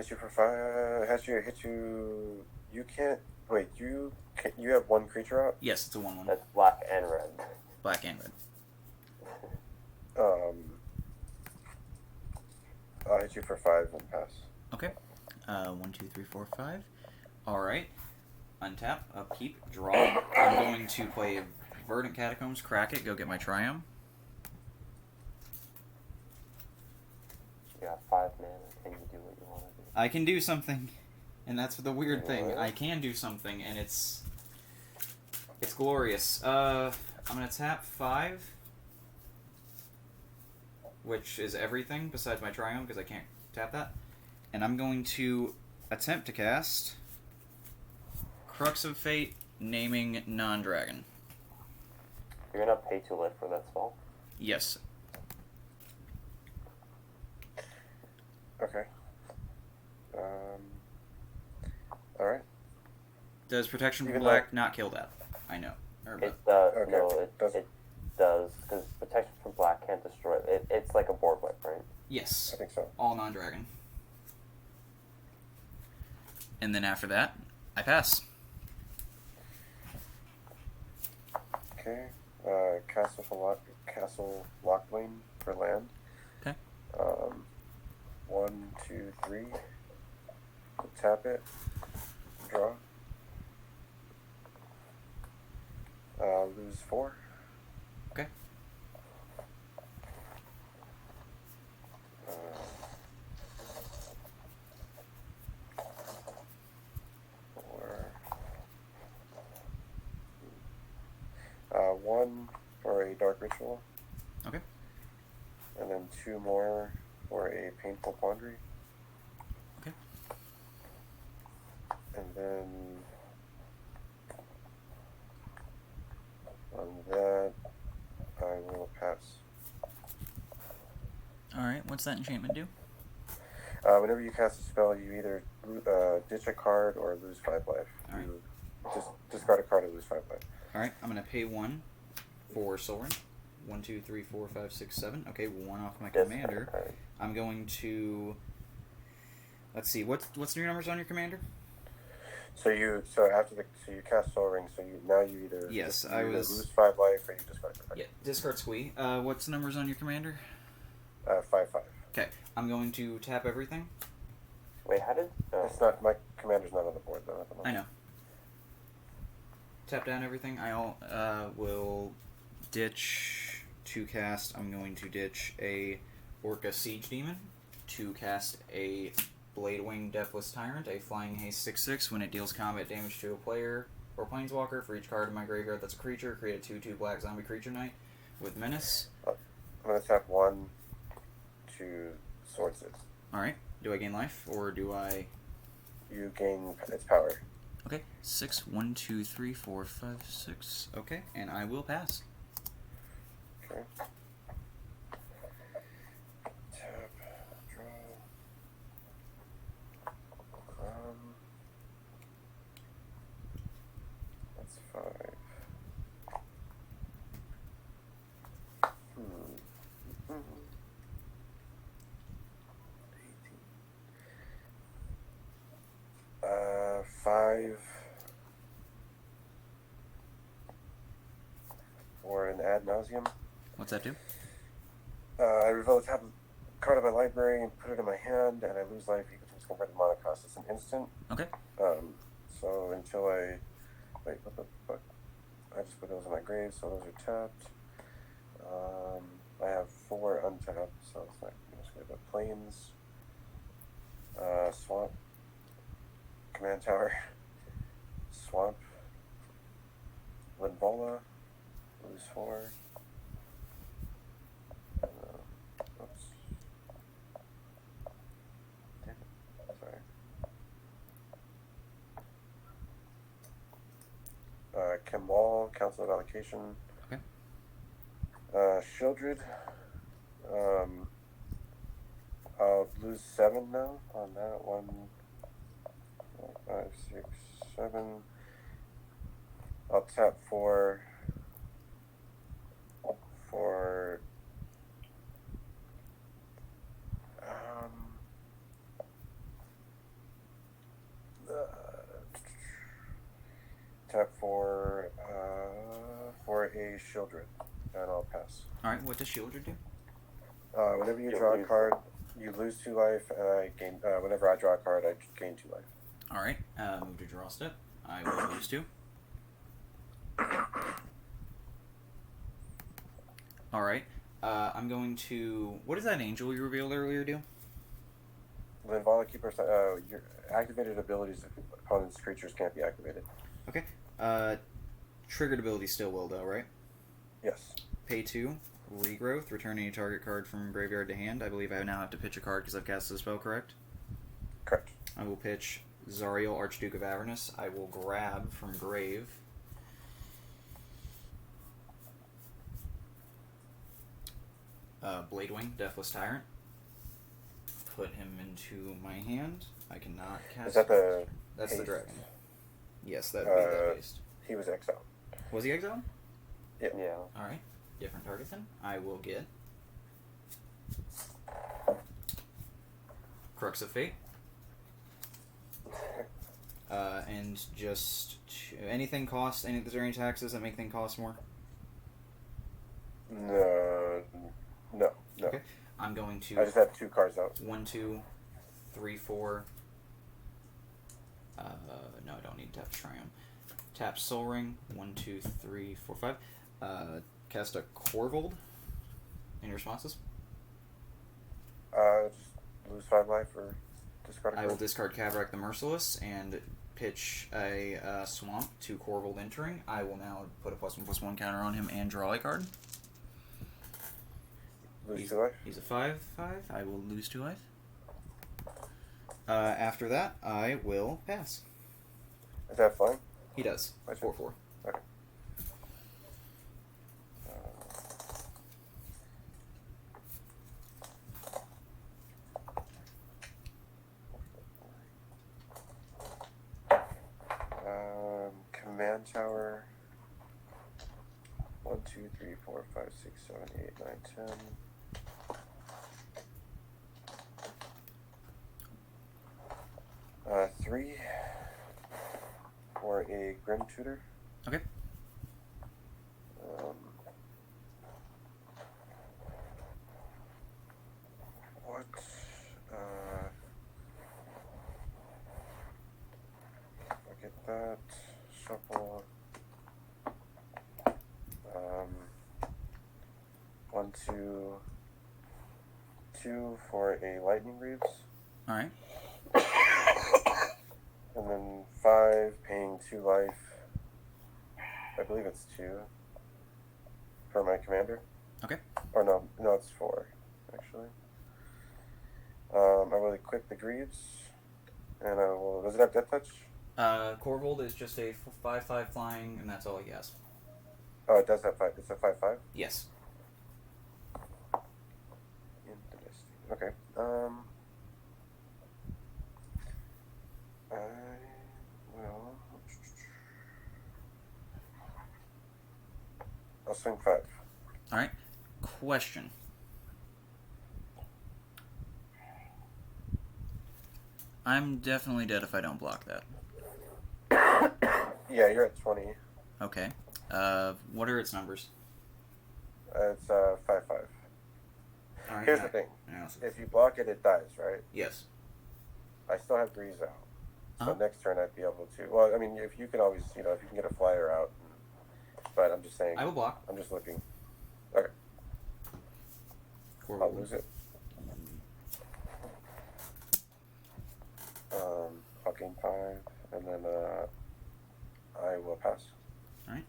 Hit you for 5. Hit you. You can't. Wait, you have one creature out? Yes, it's a 1/1. That's black and red. Black and red. I'll hit you for 5 and pass. Okay. 1, 2, 3, 4, 5. Alright. Untap, upkeep, draw. I'm going to play Verdant Catacombs, crack it, go get my Triumph. You got 5 mana. Can you do what you want to do? I can do something. And that's the weird thing. I can do something, and it's glorious. I'm going to tap 5, which is everything besides my Triumph, because I can't tap that. And I'm going to attempt to cast Crux of Fate, naming non-dragon. You're gonna pay to live for that spell? Yes. Okay. Alright. Does Protection from Even Black not kill that? I know. It does. Okay. No, it does, because Protection from Black can't destroy it. It's like a board wipe, right? Yes. I think so. All non-dragon. And then after that, I pass. Okay. Castle Locklane for land. Okay. 1, 2, 3. Tap it. Draw. Lose 4. Okay. One for a Dark Ritual. Okay. And then 2 more for a Painful Quandary. Okay. And then on that, I will pass. Alright, what's that enchantment do? Whenever you cast a spell, you either ditch a card or lose 5 life. Alright. You just discard a card and lose 5 life. Alright, I'm going to pay 1 for Soul Ring. 1, 2, 3, 4, 5, 6, 7. Okay, 1 off my commander. Card. I'm going to... Let's see, what's your numbers on your commander? So you cast Soul Ring. So you either Yes, you I either was- lose 5 life or you discard a card. Yeah, discard Squee. What's the numbers on your commander? 5/5. Okay, I'm going to tap everything. Wait, how did... It's not, my commander's not on the board though at the moment. I know. Tap down everything. I will ditch to cast. I'm going to ditch a Orca Siege Demon to cast a Bladewing Deathless Tyrant, a flying haste 6/6. When it deals combat damage to a player or planeswalker, for each card in my graveyard that's a creature, create a 2/2 black zombie creature knight with menace. I'm gonna tap 1 to Sword 6. Alright. Do I gain life or do I... You gain its power. Okay. 6, 1, 2, 3, 4, 5, 6. Okay, and I will pass. Okay. Tap, draw. That's 5. Hmm. 5 or an ad nauseum. What's that do? I reveal the top card of my library and put it in my hand, and I lose life equal to its converted mana cost. It's an instant. Okay. So until I wait, what the fuck? I just put those in my grave, so those are tapped. I have 4 untapped, so it's not much good. But plains, swamp, command tower, swamp, Linvola, lose 4. Oops. Damn it. Sorry. Kemal, Council of Allocation. Okay. Shieldred. I'll lose 7 now on that. 1, 5, 6, 7. I'll tap 4 for except for a Shieldred, and I'll pass. Alright, what does Shieldred do? Whenever you draw a card, you lose 2 life, and I gain. Whenever I draw a card, I gain 2 life. Alright, move to draw step. I will lose 2. Alright, I'm going to... What does that angel you revealed earlier do? Linvala Keeper, your activated abilities of opponent's creatures can't be activated. Okay. Triggered ability still will, though, right? Yes. Pay 2. Regrowth. Return any target card from graveyard to hand. I believe I now have to pitch a card because I've cast the spell, correct? Correct. I will pitch Zariel, Archduke of Avernus. I will grab from grave. Bladewing, Deathless Tyrant. Put him into my hand. I cannot cast... Is that the... That's haste? the dragon. Yes, that would be the haste. He was exiled. Was he exiled? Yeah. Alright. Different target then. I will get... Crux of Fate. And just... anything cost... Is there any taxes that make things cost more? No. Okay. I'm going to... I just have 2 cards out. 1, 2, 3, 4... no, I don't need to tap Triumph. Tap Soul Ring. 1, 2, 3, 4, 5. Cast a Corvold. Any responses? Just lose 5 life or discard a I card. will discard Kavrak the Merciless and pitch a Swamp to Corvold entering. I will now put a +1/+1 counter on him and draw a card. Lose 2 life? He's a 5/5. I will lose 2 life. After that, I will pass. Is that fine? He does. 4/4. Okay. Command Tower. 1, 2, 3, 4, 5, 6, 7, 8, 9, 10. Three for a Grim Tutor. Okay. What? I'll get that. Shuffle. 1, 2, 2 for a Lightning Reeves. Alright. And then 5, paying 2 life. I believe it's 2 for my commander. Okay. Or no, it's 4, actually. I will equip the Greaves, and I will. Does it have Death Touch? Corvold is just a 5/5 flying, and that's all he has. Oh, it does have 5. It's a 5/5. Yes. Interesting. Okay. I will. I'll swing 5. Alright. Question. I'm definitely dead if I don't block that. Yeah, you're at 20. Okay. What are its numbers? It's 5/5. Alright, Here's the thing. If you block it, it dies, right? Yes. I still have Greaves out. So Uh-huh. next turn I'd be able to. Well, I mean, if you can always, if you can get a flyer out. But I'm just saying. I will block. I'm just looking. Okay. Corvold. I'll lose it. I'll gain 5, and then I will pass. Alright.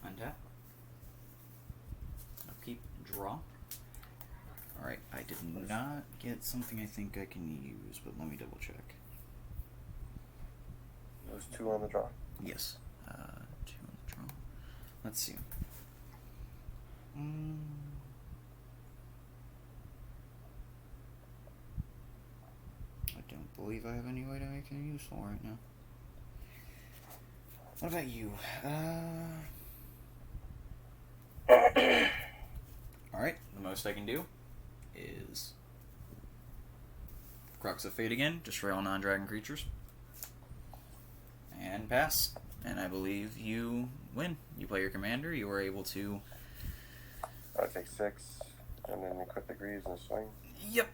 Untap. Upkeep. Draw. Alright, I did not get something I think I can use, but let me double check. Lose 2 on the draw. Yes. 2 on the draw. Let's see. I don't believe I have any way to make it useful right now. What about you? Alright, the most I can do is Crux of Fate again, destroy all non-dragon creatures. And pass. And I believe you win. You play your commander. You are able to... I'll take 6, and then equip the Greaves and swing. Yep.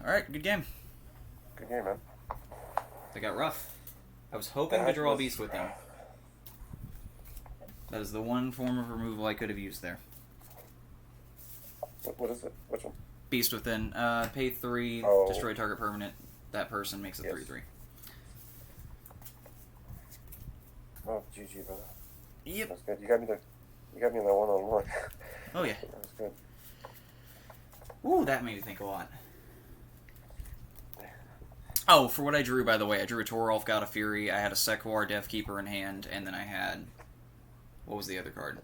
Alright, good game. Good game, man. They got rough. I was hoping to draw a beast with them. That is the one form of removal I could have used there. What is it? Which one? Beast Within. Pay 3, destroy target permanent. That person makes a 3/3. Oh, GG, brother. Yep. That's good. You got me in the one-on-one. Oh, yeah. That was good. Ooh, that made me think a lot. Oh, for what I drew, by the way, I drew a Torolf, God of Fury, I had a Sequoir, Deathkeeper in hand, and then I had... What was the other card?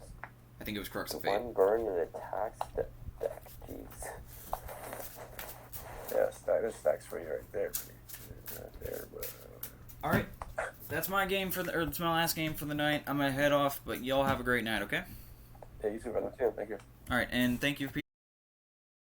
I think it was Crux of Fate. One burn and attacks the deck. Jeez. Yeah, there's stacks for you right there. Right there, but... Alright. That's my game for the... Or that's my last game for the night. I'm gonna head off, but y'all have a great night, okay? Yeah, you too, brother. Too. Thank you. Alright, and thank you for